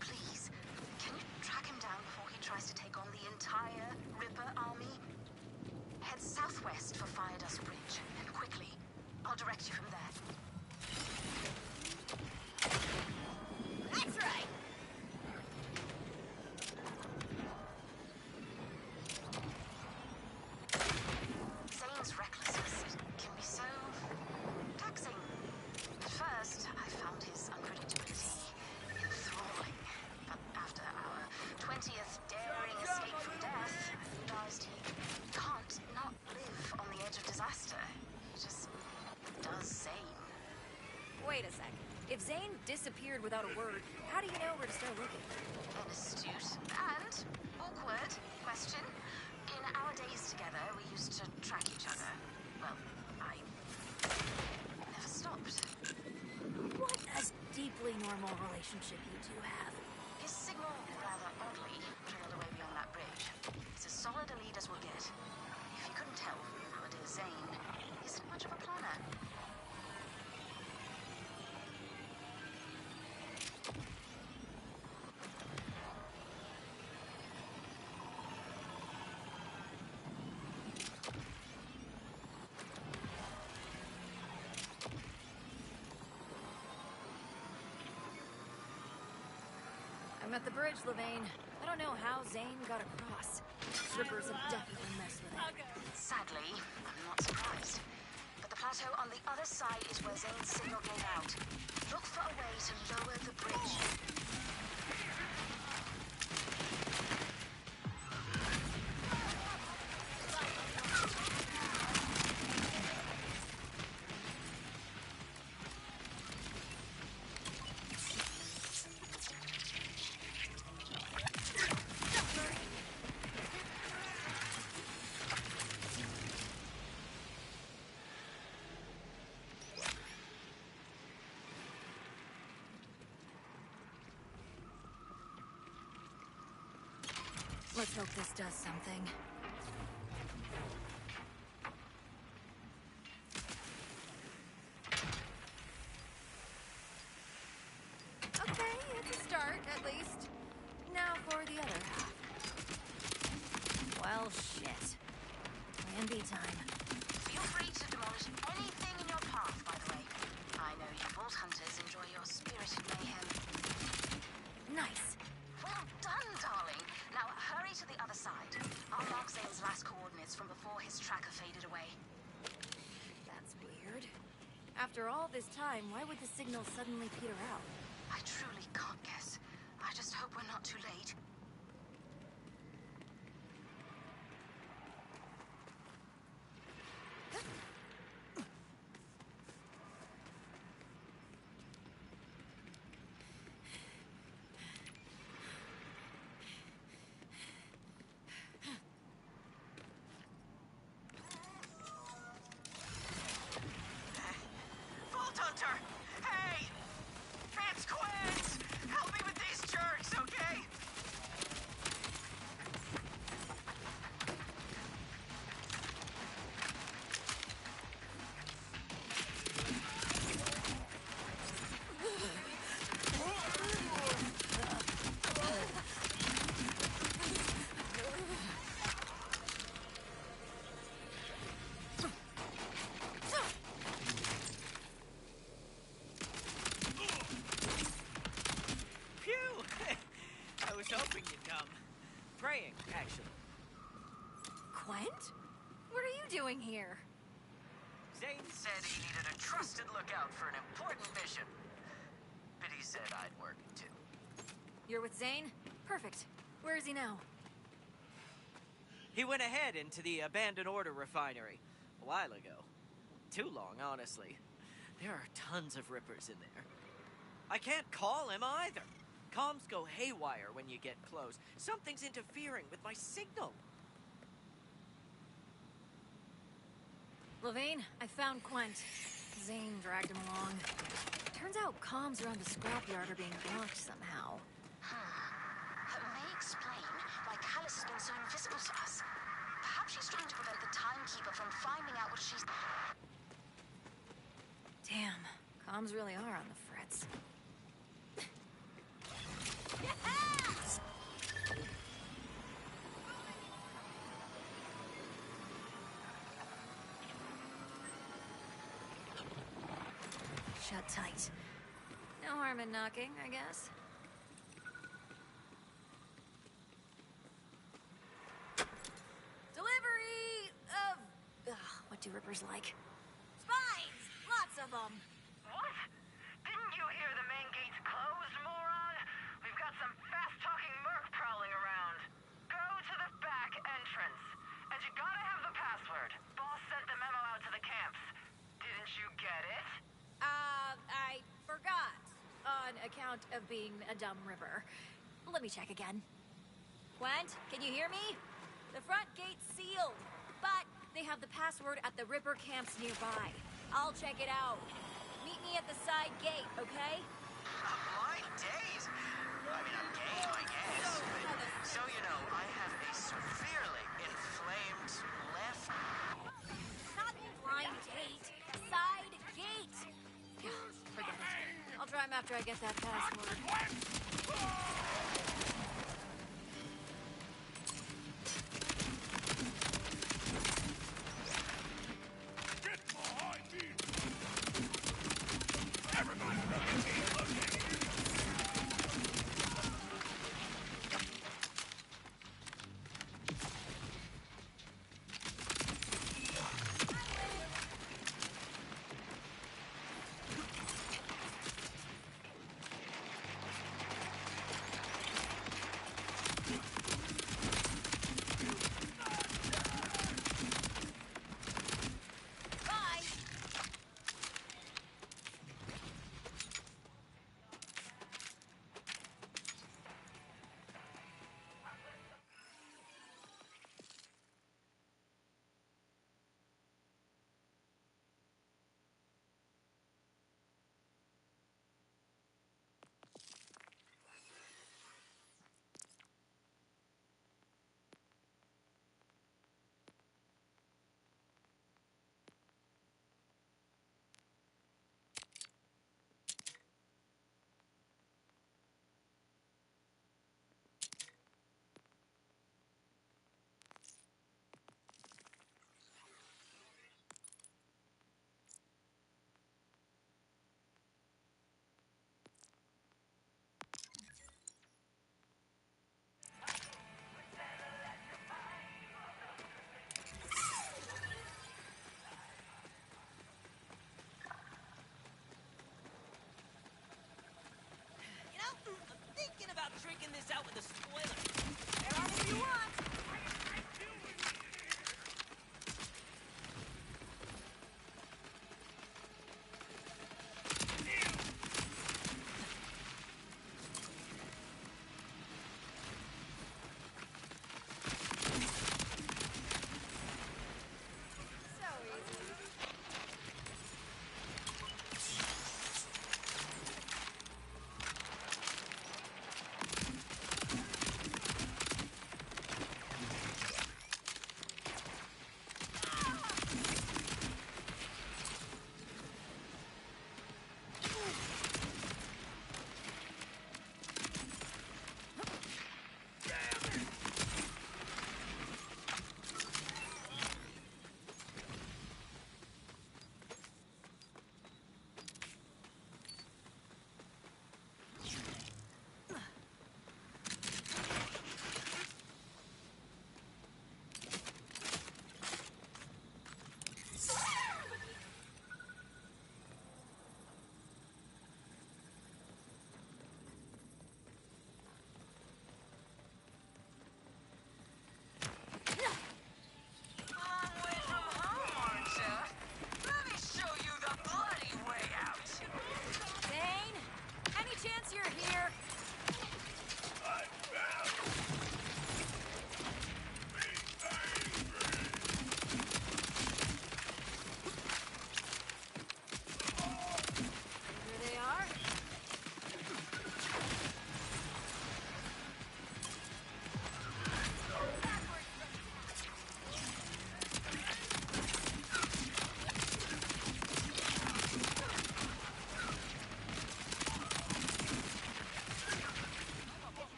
Please, can you track him down before he tries to take on the entire Ripper army? Head southwest for Fire Dust Bridge, and quickly. I'll direct you from there. That's right! Zane's recklessness can be so taxing. At first, I found his unpredictability enthralling. But after our 20th daring escape from death, I realized he can't not live on the edge of disaster. He just does Zane. Wait a sec. If Zane disappeared without a word, how do you know where to start looking? An astute and awkward question. In our days together, we used to track each other. Well, I never stopped. What a deeply normal relationship you two have. His signal rather oddly trailed away beyond that bridge. It's as solid a lead as we'll get. If you couldn't tell, nowadays Zane isn't much of a planner. I'm at the bridge, Levain. I don't know how Zane got across. Rippers have definitely messed with him. Sadly, I'm not surprised. But the plateau on the other side is where Zane's signal gave out. Look for a way to lower the bridge. Let's hope this does something. Well, shit. Plan B time. Feel free to demolish anything in your path, by the way. I know you Vault Hunters enjoy your spirited mayhem. Nice. Well done, darling. Now hurry to the other side. I'll mark Zane's last coordinates from before his tracker faded away. That's weird. After all this time, why would the signal suddenly peter out? I truly can't guess. I just hope we're not too late. Vault Hunter! Hey! It's Quint! Help me with these jerks, okay? Phew! I was hoping you'd come. Praying, actually. Quent? What are you doing here? Zane said he needed a trusted lookout for an important mission. But he said I'd work too. You're with Zane? Perfect. Where is he now? He went ahead into the abandoned order refinery a while ago. Too long, honestly. There are tons of rippers in there. I can't call him either. Comms go haywire when you get close. Something's interfering with my signal. Levine, I found Quent. Zane dragged him along. Turns out comms around the scrapyard are being blocked somehow. That may explain why Callus has been so invisible to us. Perhaps she's trying to prevent the Timekeeper from finding out what she's... Damn, comms really are on the fritz. Shut tight. No harm in knocking, I guess. Delivery of... what do rippers like? Spies! Lots of them! What? Didn't you hear the main gate's closed, moron? We've got some fast-talking merc prowling around. Go to the back entrance. And you gotta have the password. Boss sent the memo out to the camps. Didn't you get it? I forgot. On account of being a dumb ripper. Let me check again. Quent, can you hear me? The front gate's sealed, but they have the password at the ripper camps nearby. I'll check it out. Meet me at the side gate, okay? My days! I mean, I'm game, I guess. But, so you know, I have a severely inflamed left... Not blind gate. Side gate. Forget it. I'll try him after I get that password. Get behind me! Everybody, look!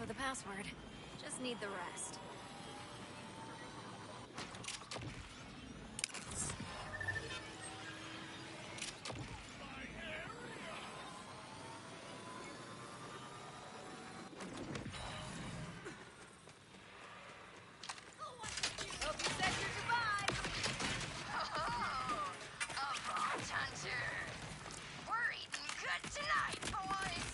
the password. Just need the rest. Hope you said your goodbye. Oh, a vault hunter. We're eating good tonight, boys.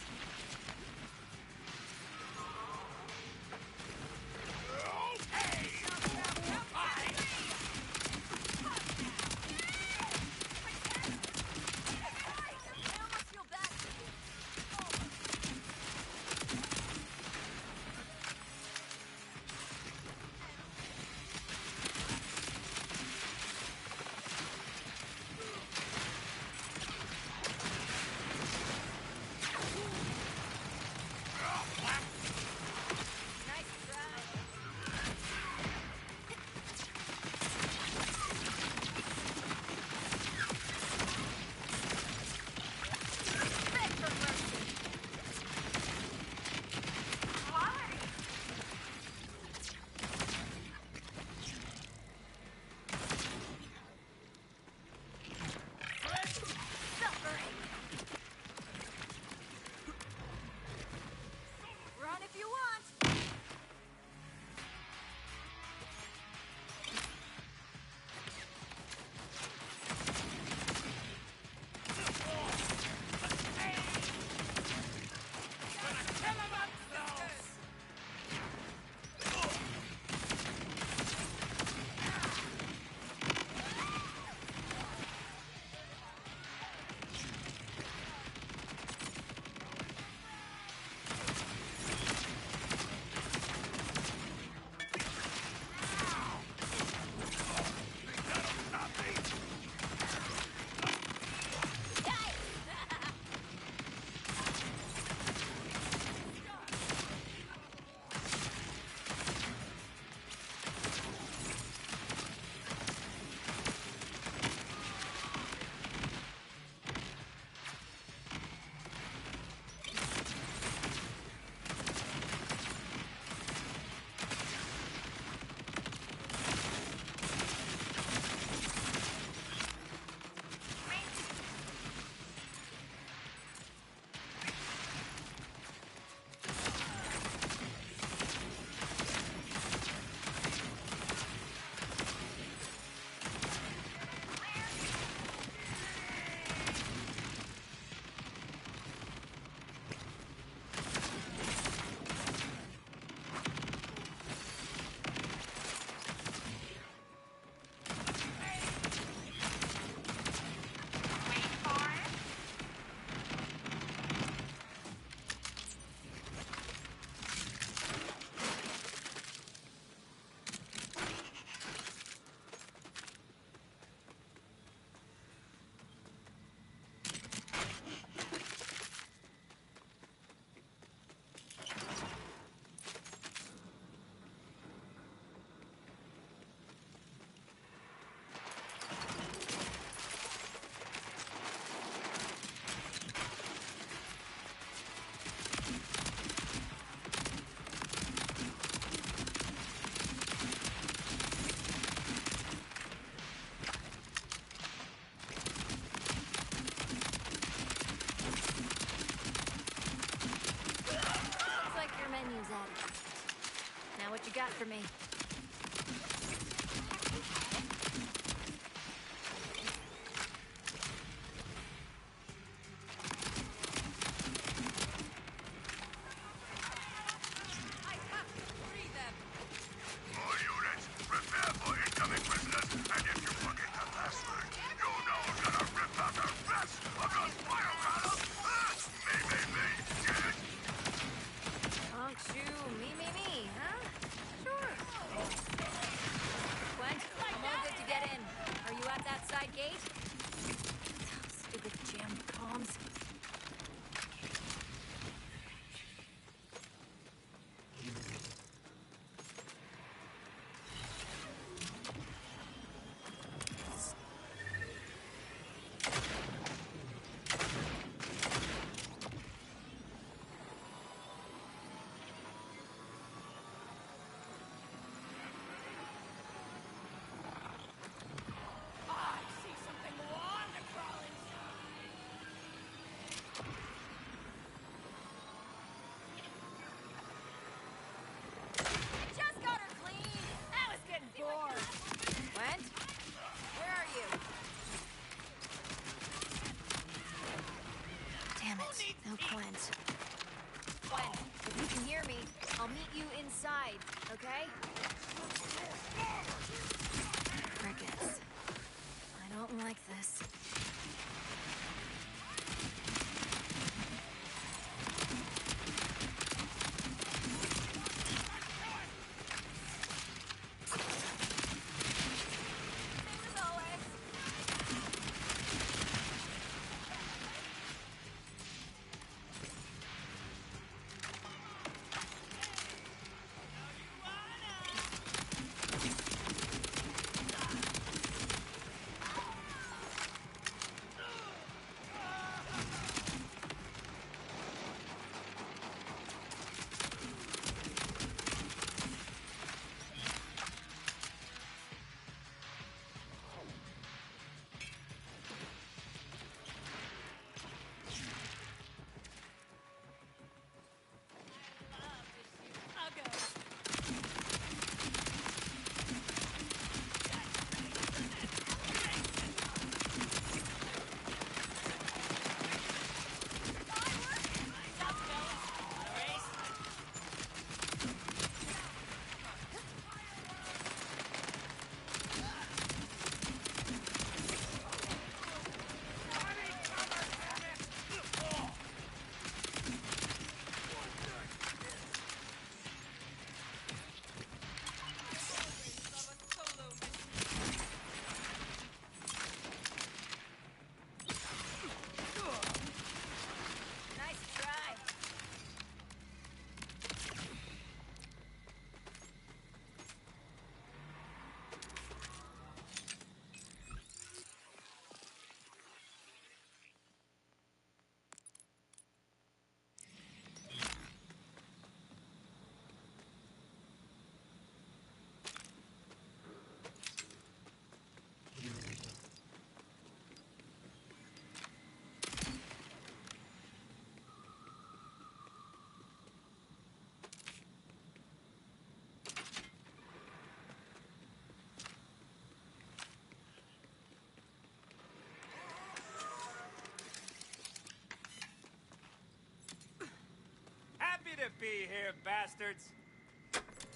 be here, bastards.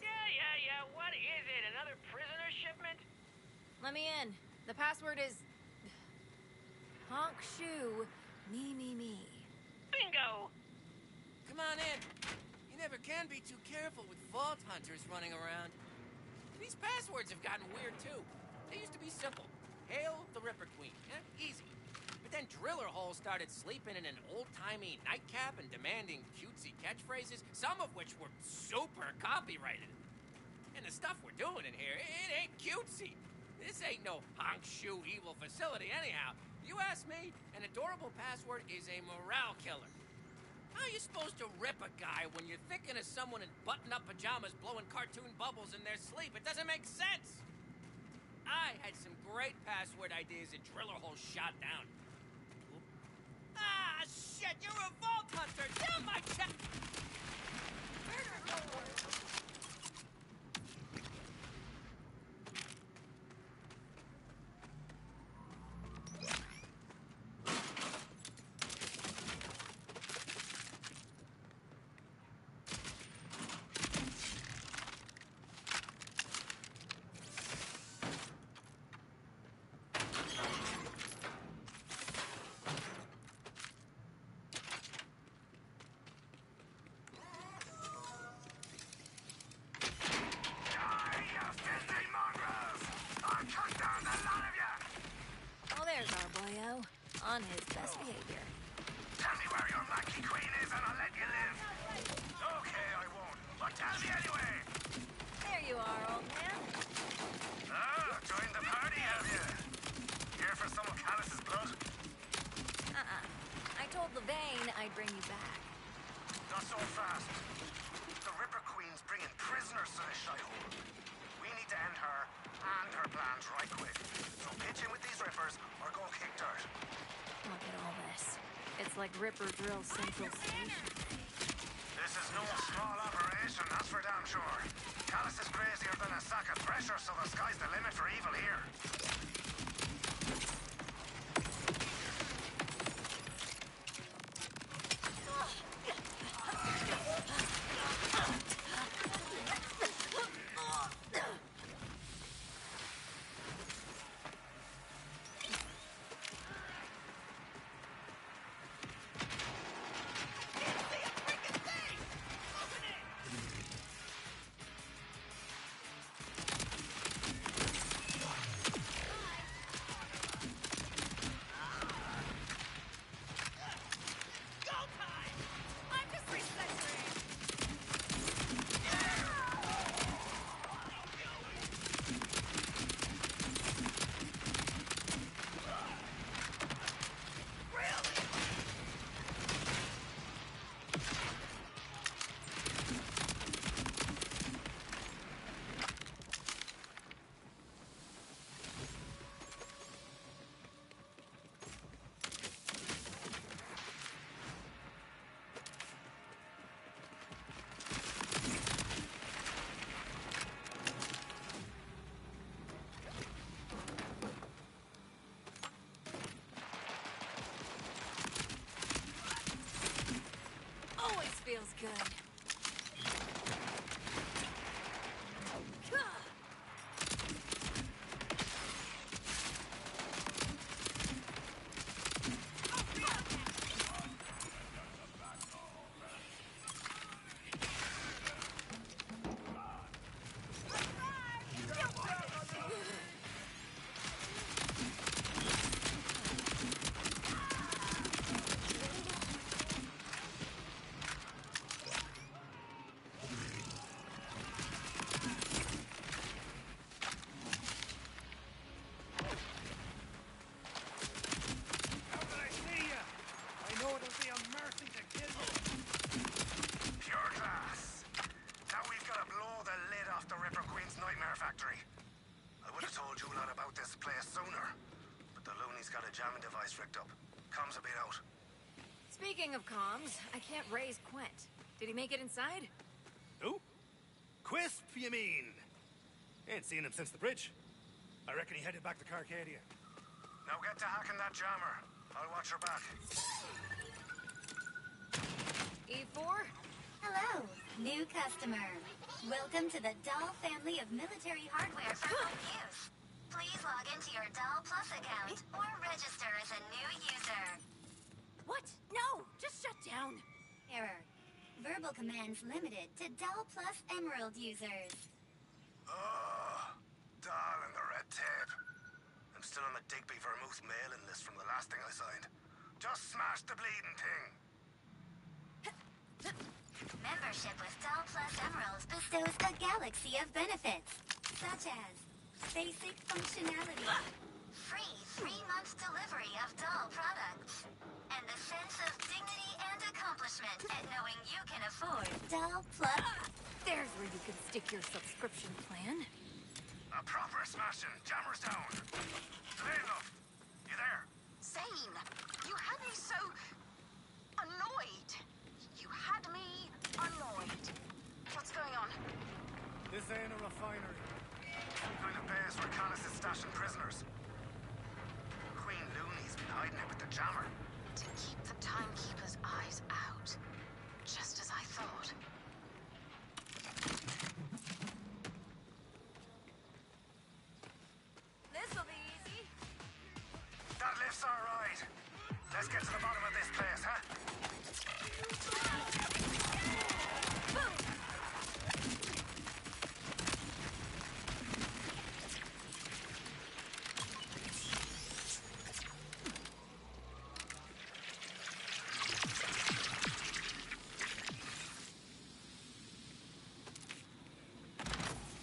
Yeah. What is it? Another prisoner shipment? Let me in. The password is... Honk shoe, me. Bingo! Come on in. You never can be too careful with vault hunters running around. These passwords have gotten weird, too. They used to be simple. Hail the Ripper Queen. Yeah, easy. But then Driller Hole started sleeping in an old-timey nightcap and demanding cutesy catchphrases, some of which were super copyrighted. And the stuff we're doing in here, it ain't cutesy. This ain't no honk shoe evil facility anyhow. You ask me, an adorable password is a morale killer. How are you supposed to rip a guy when you're thinking of someone in button-up pajamas blowing cartoon bubbles in their sleep? It doesn't make sense. I had some great password ideas that Driller Hole shot down. Ah, shit, you're a vault hunter! Down my chest! Oh, there's our boyo. On his best behavior. Tell me where your monkey queen is and I'll let you live. Okay, I won't. But tell me anyway. There you are, old man. Ah, joined the party, have you? Here for some of Callus's blood? I told Levain I'd bring you back. Not so fast. The Ripper Queen's bringing prisoners to this shithole. We need to end her and her plans right quick. So pitch in with these Rippers or go kick dirt. Look at all this. It's like Ripper Drill Central Station. This is no small operation, that's for damn sure. Callus is crazier than a sack of thresher, so the sky's the limit for evil here. Always feels good. Pure class. Now we've got to blow the lid off the Ripper Queen's nightmare factory. I would have told you a lot about this place sooner, but the loony's got a jamming device rigged up. Comms a bit out. Speaking of comms, I can't raise Quent. Did he make it inside? Who? Quisp, you mean? Ain't seen him since the bridge. I reckon he headed back to Carcadia. Now get to hacking that jammer. I'll watch your back. E4? Hello, new customer. Welcome to the Doll family of military hardware for home use. Please log into your Doll Plus account or register as a new user. What? No! Just shut down! Error. Verbal commands limited to Doll Plus Emerald users. Oh, Doll and the red tape. I'm still on the Digby Vermouth mailing list from the last thing I signed. Just smash the bleeding thing. Membership with Doll Plus Emeralds bestows a galaxy of benefits, such as basic functionality, free 3-month delivery of Doll products, and the sense of dignity and accomplishment at knowing you can afford Doll Plus. There's where you can stick your subscription plan. A proper smashing. Jammers down. Zane, love. You there? Zane, you had me so annoyed. You had me annoyed. What's going on? This ain't a refinery. Some kind of base where Callis is stashing prisoners. Queen Looney's been hiding it with the jammer. To keep the timekeeper's eyes out. Just as I thought. This'll be easy. That lift's all right. Let's get to the bottom of this place, huh?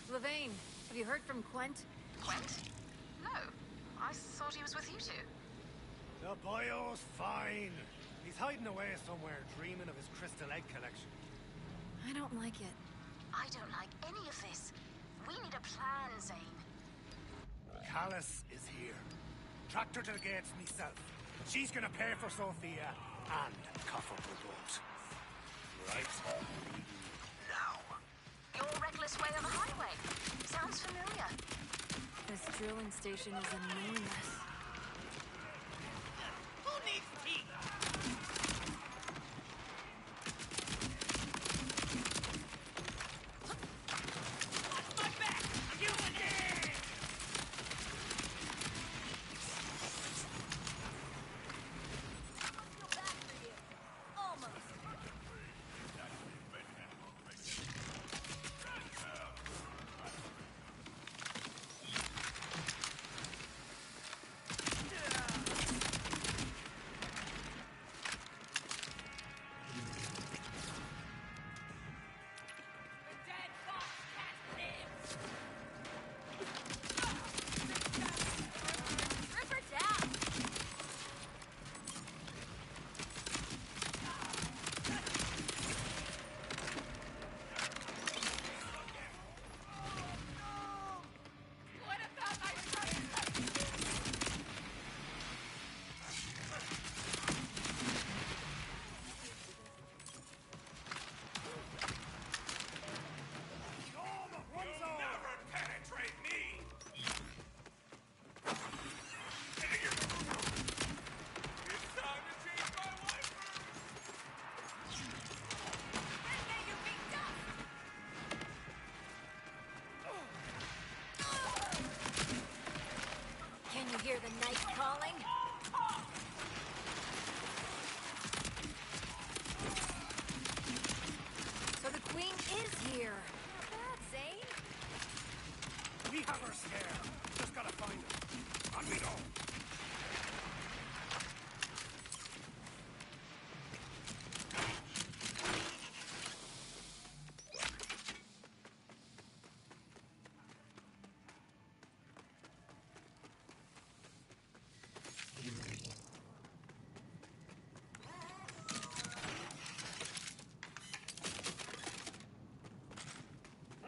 Levane, have you heard from Quent? Quent? No. I thought he was with you two. The boyo's fine. He's hiding away somewhere, dreaming of his crystal egg collection. I don't like it. I don't like any of this. We need a plan, Zane. Callis is here. Tracked her to the gates myself. She's gonna pay for Sophia and cough up her boat. Right? Now. Your reckless way on the highway. Sounds familiar. This drilling station is enormous. Who needs teeth? My back! You again! Feel bad for you. Almost. Rip her down! What about my friend? Never penetrate me! It's time to change my wiper! Can you hear the night calling? So the queen is here. Not bad, Zane. We have her scared. Just gotta find her. On we go.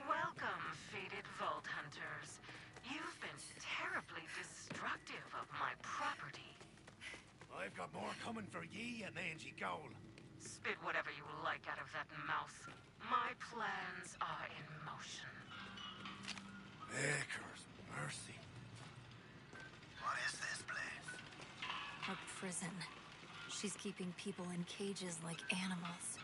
Welcome, fated Vault Hunters. You've been terribly destructive of my property. I've got more coming for ye and mangy goal. Spit whatever you like out of that mouth. My plans are in motion. Acres, mercy. What is this place? A prison. She's keeping people in cages like animals.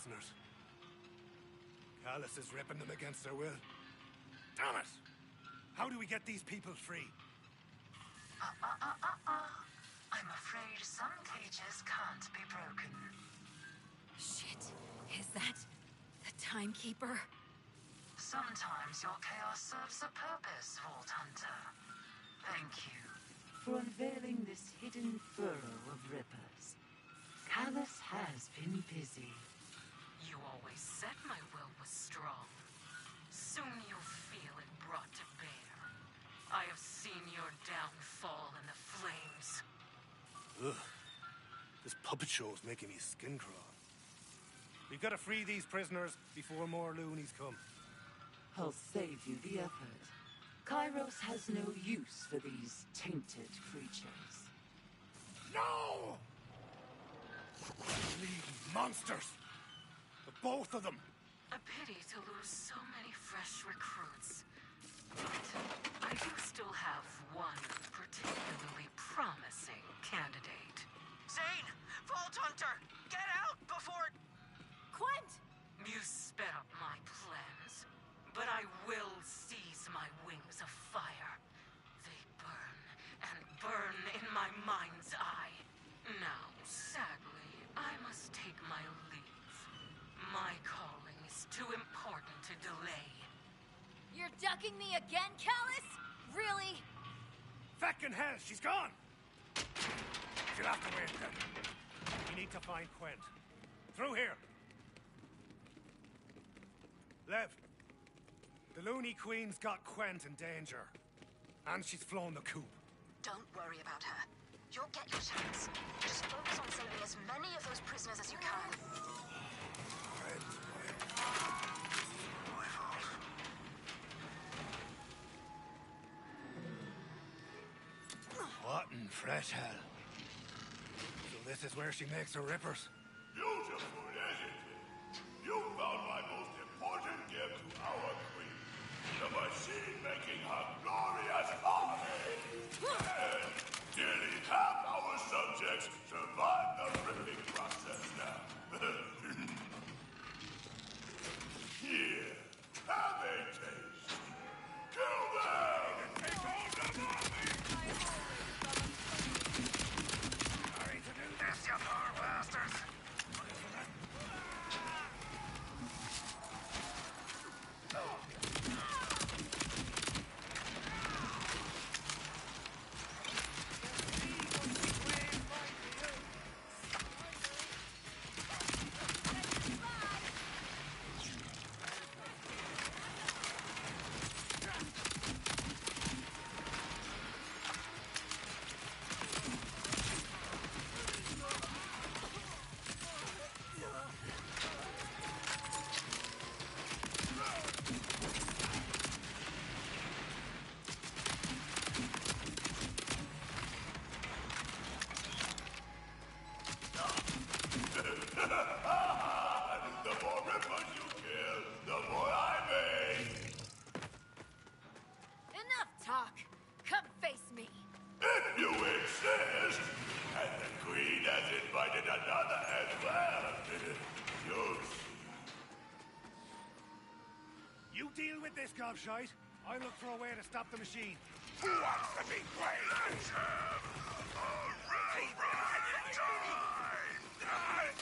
prisoners. Callus is ripping them against their will. Damn it! How do we get these people free? I'm afraid some cages can't be broken. Shit. Is that the timekeeper? Sometimes your chaos serves a purpose, Vault Hunter. Thank you for unveiling this hidden furrow of rippers. Callus has been busy. You always said my will was strong. Soon you'll feel it brought to bear. I have seen your downfall in the flames. Ugh. This puppet show is making me skin crawl. We've got to free these prisoners before more loonies come. I'll save you the effort. Kairos has no use for these tainted creatures. No! Bleeding monsters! The both of them! A pity to lose so many fresh recruits. But I do still have one particularly promising candidate. Zane! Vault Hunter! Get out before... Quent! You sped up my plans, but I will seize my wings of fire. They burn and burn in my mind's eye. Now, sadly, I must take my leave. My calling is too important to delay. You're ducking me again, Callus? Really? Feckin' hell, she's gone! She'll have to wait then. We need to find Quent. Through here. Lev, the Looney Queen's got Quent in danger. And she's flown the coop. Don't worry about her. You'll get your chance. Just focus on saving as many of those prisoners as you can. What in fresh hell? So this is where she makes her rippers? Beautiful, isn't it? You found my most important gift to our queen. The machine making her glorious army. And nearly half our subjects survive the ripping process now. Here, have a taste. Kill them! Take all the army! Sorry to do this, you poor bastards. Gobshite. I look for a way to stop the machine. Who wants to be great? Let's have a railroad time!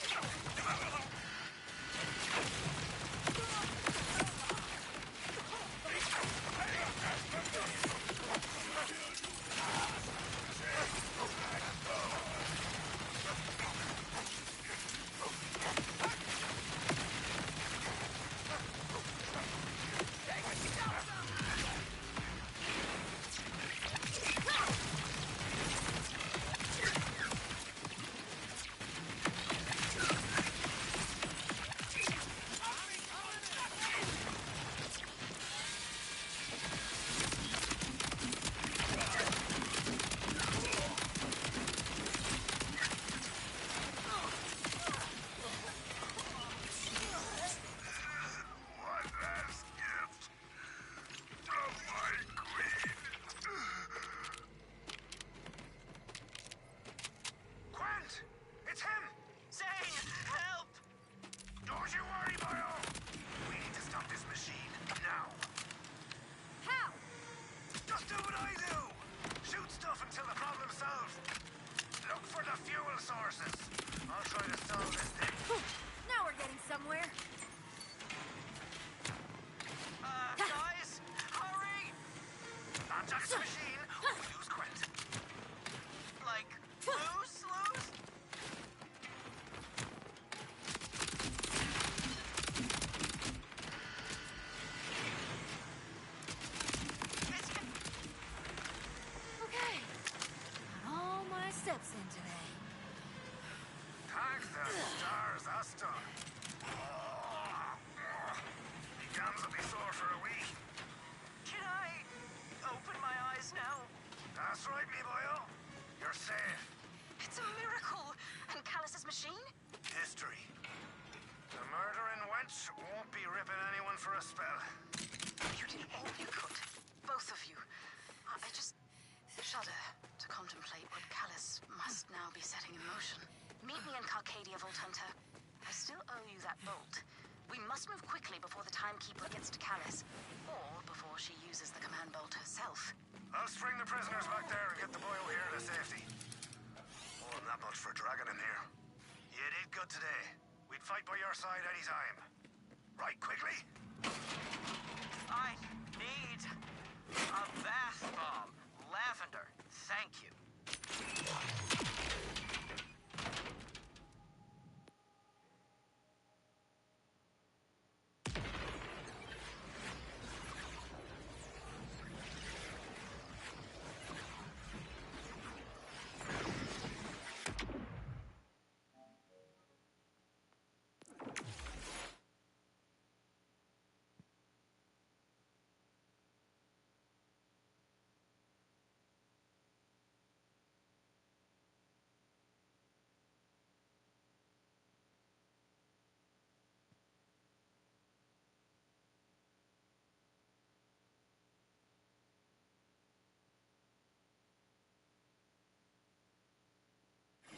shudder to contemplate what Callus must now be setting in motion. Meet me in Carcadia, Vault Hunter. I still owe you that bolt. We must move quickly before the Timekeeper gets to Callus, or before she uses the command bolt herself. I'll string the prisoners back there and get the boy over here to safety. Oh, not much for dragging him here. You did good today. We'd fight by your side any time. Right, quickly. I need a bath bomb. Lavender, thank you.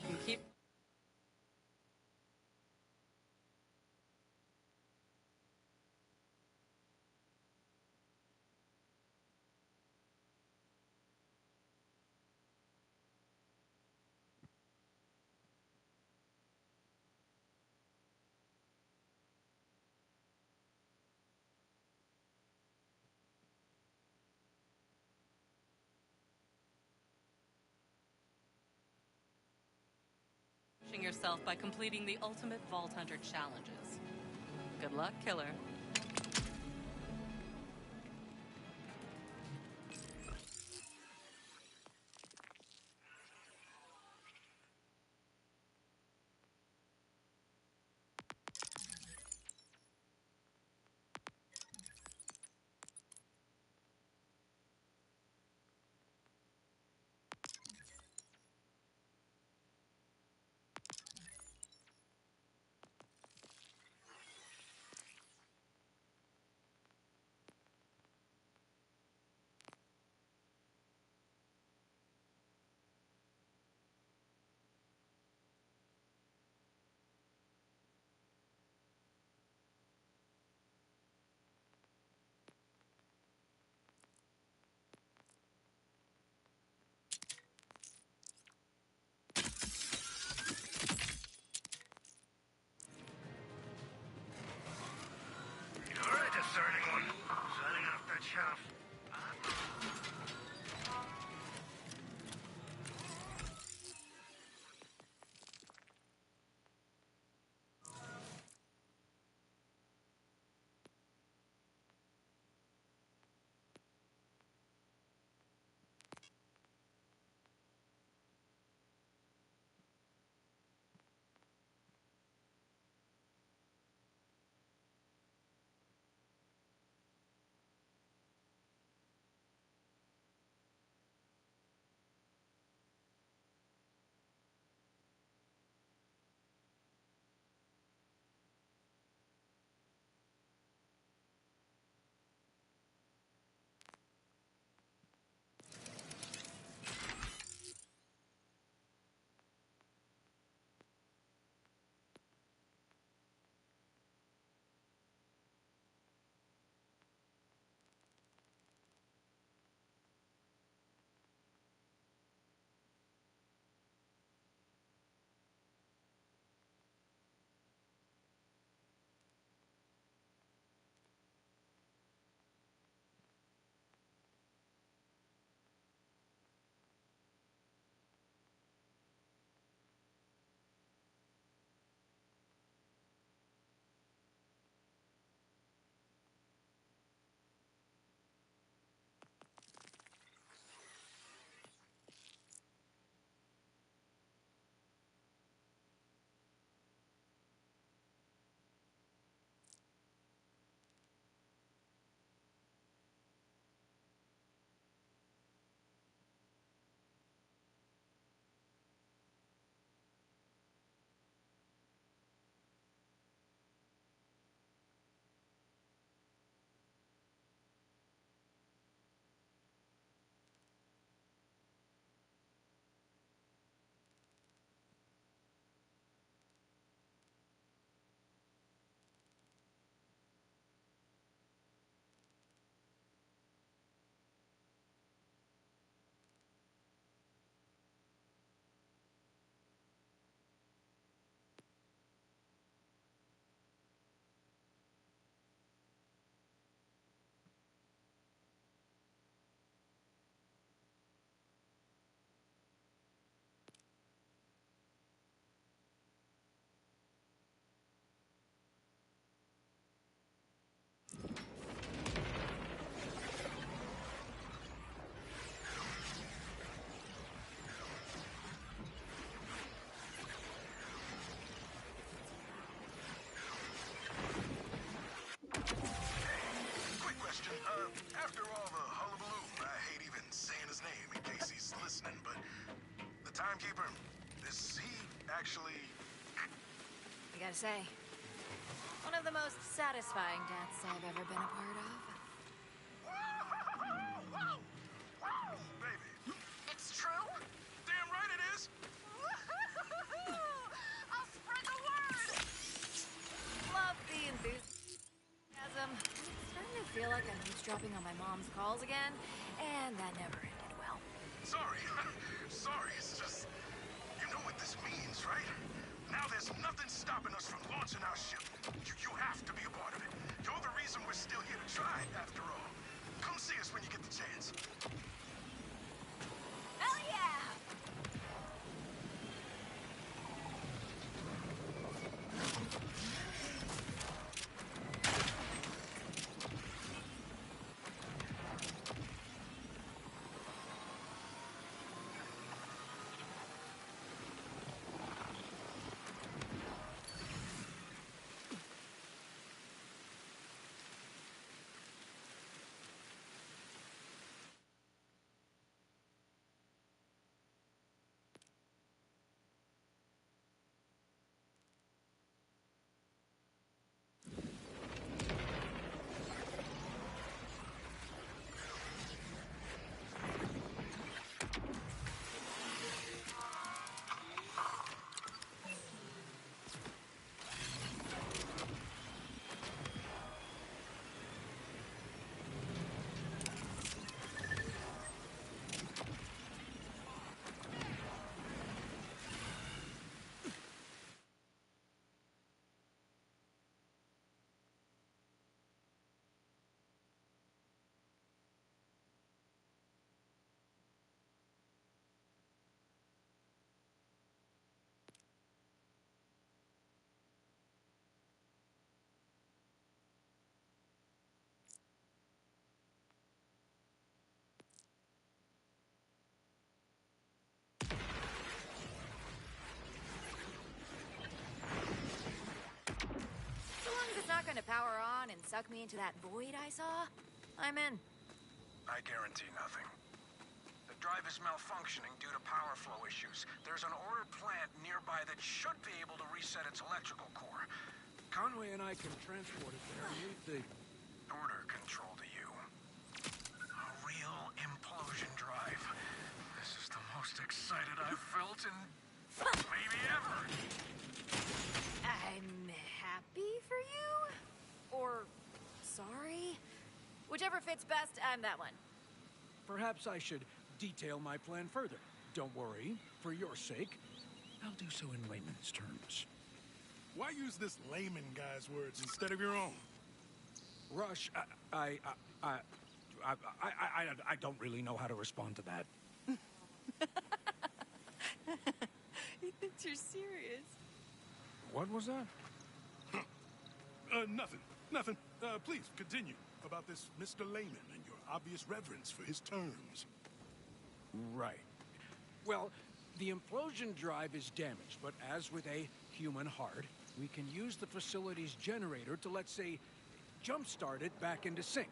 You keep. Yourself by completing the ultimate Vault Hunter challenges. Good luck, killer. After all the hullabaloo, I hate even saying his name in case he's listening, but the timekeeper, is he actually... I gotta say, one of the most satisfying deaths I've ever been a part of. Whoa! Whoa, baby! It's true? Damn right it is! I'll spread the word! Love the enthusiasm. It's starting to feel like I'm eavesdropping on my mom's calls again, and that never ended well. Sorry. Sorry, it's just... You know what this means, right? Now there's nothing stopping us from launching our ship. You have to be a part of it. You're the reason we're still here to try, after all. Come see us when you get the chance. Hell yeah! So long as it's not gonna power on and suck me into that void I saw, I'm in. I guarantee nothing. The drive is malfunctioning due to power flow issues. There's an ordered plant nearby that should be able to reset its electrical core. Conway and I can transport it there. Leave the Order control to you. A real implosion drive. This is the most excited I've felt in maybe ever. I'm happy for you? Or sorry? Whichever fits best, I'm that one. Perhaps I should detail my plan further. Don't worry, for your sake, I'll do so in layman's terms. Why use this layman guy's words instead of your own? Rush, I don't really know how to respond to that. He thinks you're serious. What was that? Nothing. Please, continue about this Mr. Layman and your obvious reverence for his terms. Right. Well, the implosion drive is damaged, but as with a human heart, we can use the facility's generator to, let's say, jumpstart it back into sync.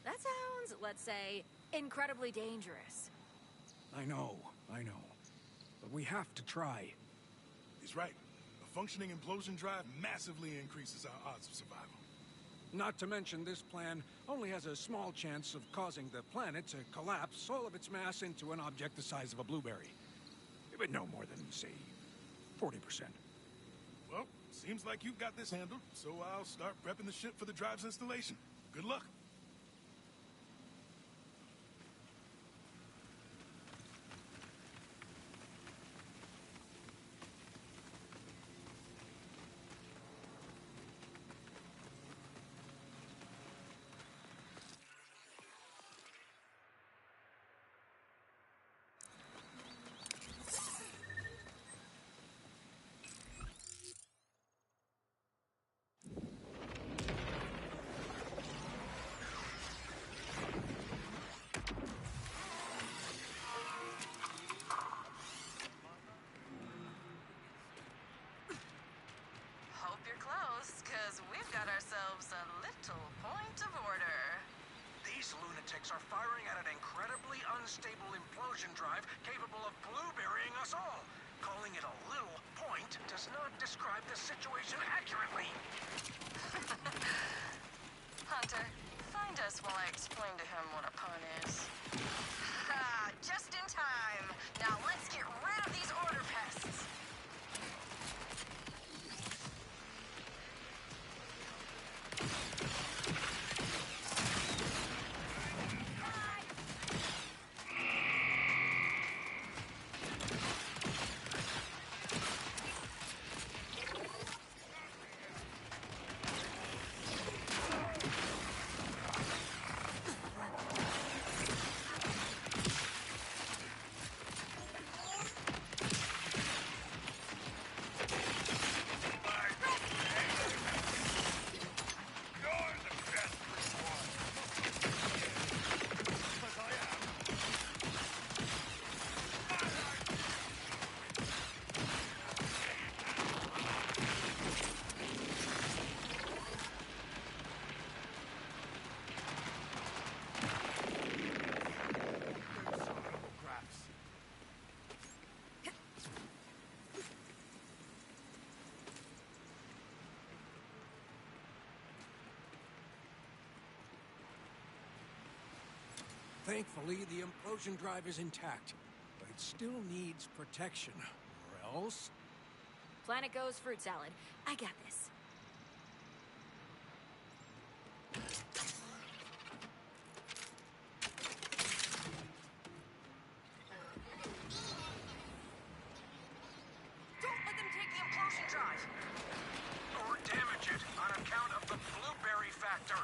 That sounds, let's say, incredibly dangerous. I know. But we have to try. He's right. A functioning implosion drive massively increases our odds of survival. Not to mention, this plan only has a small chance of causing the planet to collapse all of its mass into an object the size of a blueberry. But no more than, say, 40%. Well, seems like you've got this handled, so I'll start prepping the ship for the drive's installation. Good luck. lunatics are firing at an incredibly unstable implosion drive capable of blueberrying us all. Calling it a little point does not describe the situation accurately. Hunter, find us while I explain to him what a pun is. Ah, just in time. Now let's get rid of these order pests. Thankfully, the implosion drive is intact, but it still needs protection, or else... Planet goes fruit salad. I got this. Don't let them take the implosion drive. Or damage it on account of the blueberry factor.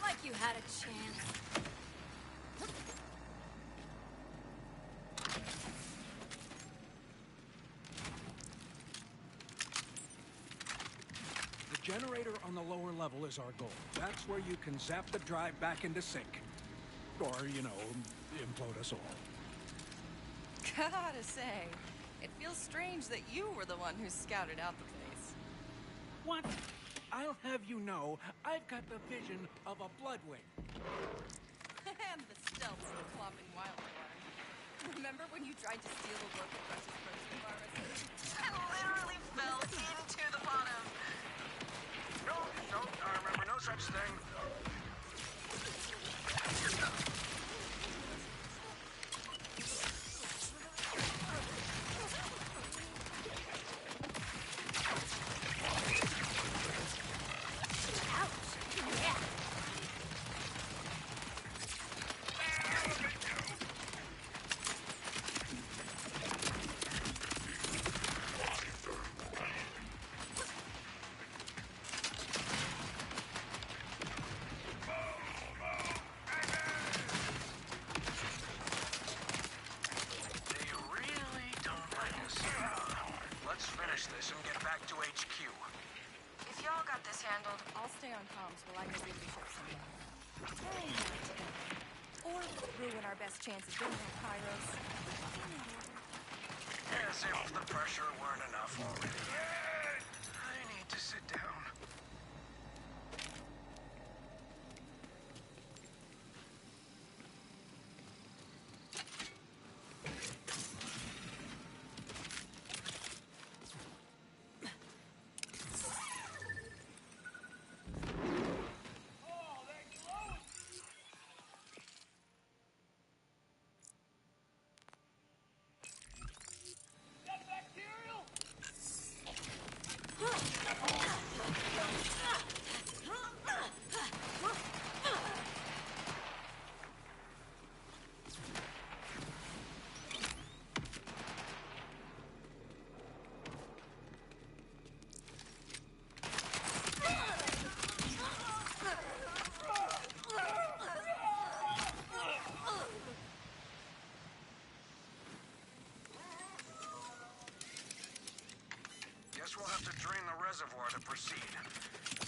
Like you had a chance. The generator on the lower level is our goal. That's where you can zap the drive back into sync. Or, you know, implode us all. Gotta say, it feels strange that you were the one who scouted out the place. What? I'll have you know, I've got the vision of a bloodwing. And the stealth of a clopping wildfire. Remember when you tried to steal a look at Rush's protein pharmacy? I literally fell into the bottom. No, I remember no such thing. comms while I go bring the ship somewhere. Or ruin our best chances getting on Kairos. As if the pressure weren't enough already. I need to sit down. Guess we'll have to drain the reservoir to proceed.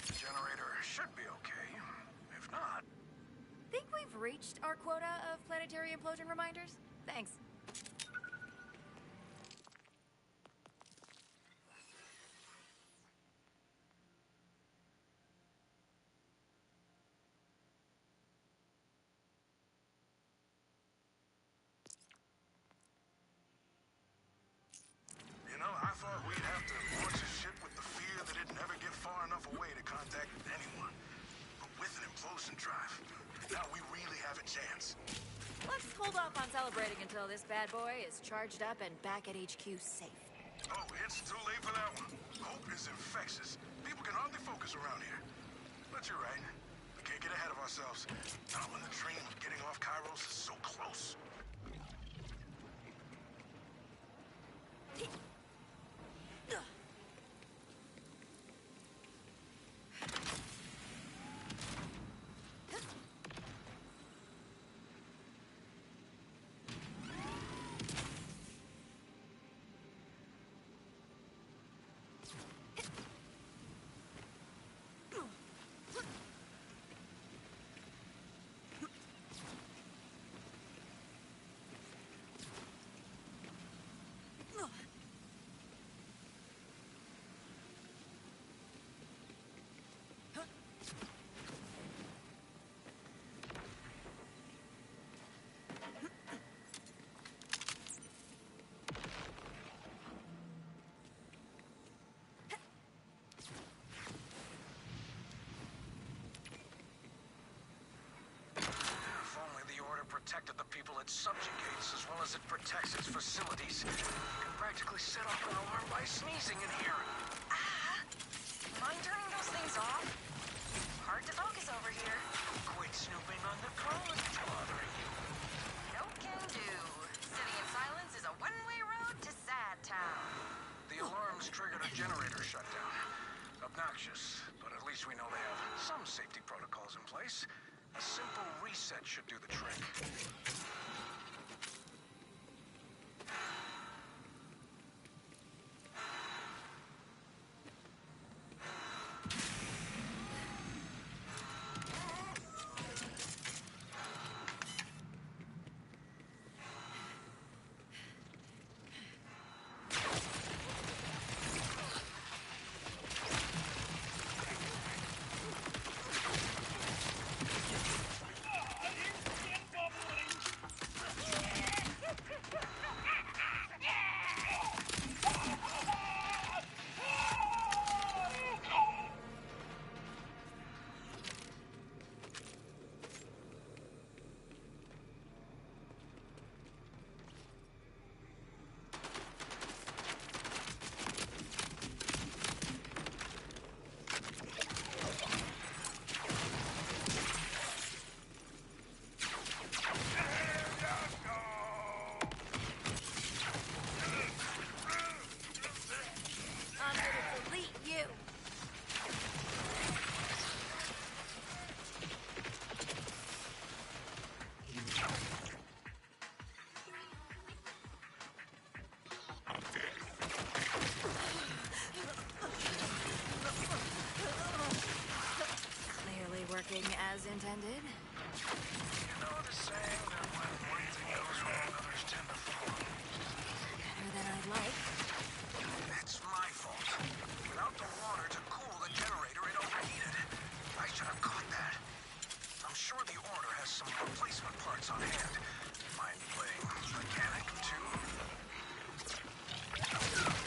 The generator should be okay. If not... Think we've reached our quota of planetary implosion reminders? Thanks. You know, I thought we'd have to launch a ship with the fear that it'd never get far enough away to contact anyone. But with an implosion drive, now we really have a chance. Let's hold off on celebrating until this bad boy is charged up and back at HQ safe. Oh, it's too late for that one. Hope is infectious. People can hardly focus around here. But you're right. We can't get ahead of ourselves. Not when the dream of getting off Kairos is so close. Protected the people it subjugates as well as it protects its facilities. You can practically set off an alarm by sneezing in here. Mind turning those things off? Hard to focus over here. Quit snooping on the code. It's bothering you. No can do. Sitting in silence is a one-way road to Sad Town. The alarms triggered a generator shutdown. Obnoxious, but at least we know they have some safety protocols in place. A simple reset should do the trick. as intended. You know the saying that when one thing goes wrong, others tend to follow. Better than I'd like. It's my fault. Without the water to cool the generator, it overheated. I should have caught that. I'm sure the Order has some replacement parts on hand. Mind playing mechanic, too?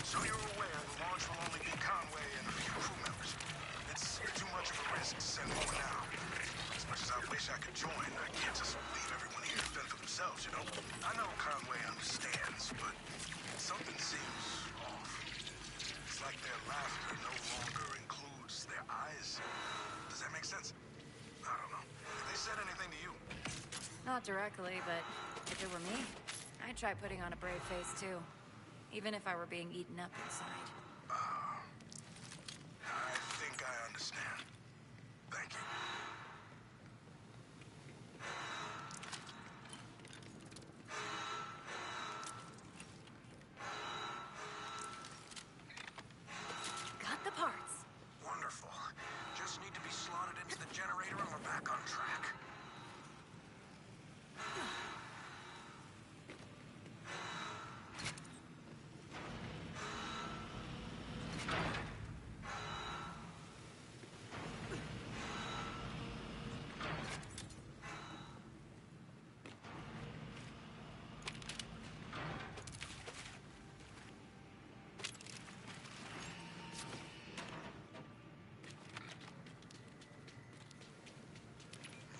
So you're aware the launch will only be Conway and a few crew members. It's too much of a risk to send more now. As much as I wish I could join, I can't just leave everyone here to fend for themselves, you know? I know Conway understands, but something seems off. It's like their laughter no longer includes their eyes. Does that make sense? I don't know. Have they said anything to you? Not directly, but if it were me, I'd try putting on a brave face too. Even if I were being eaten up inside. I think I understand. Thank you. Got the parts. Wonderful. Just need to be slotted into the generator and we're back on track.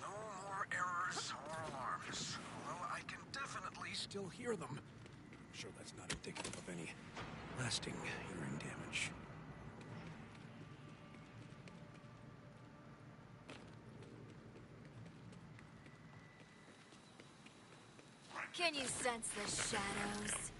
No more errors or alarms. Although I can definitely Still hear them. I'm sure that's not indicative of any lasting hearing damage. Can you sense the shadows?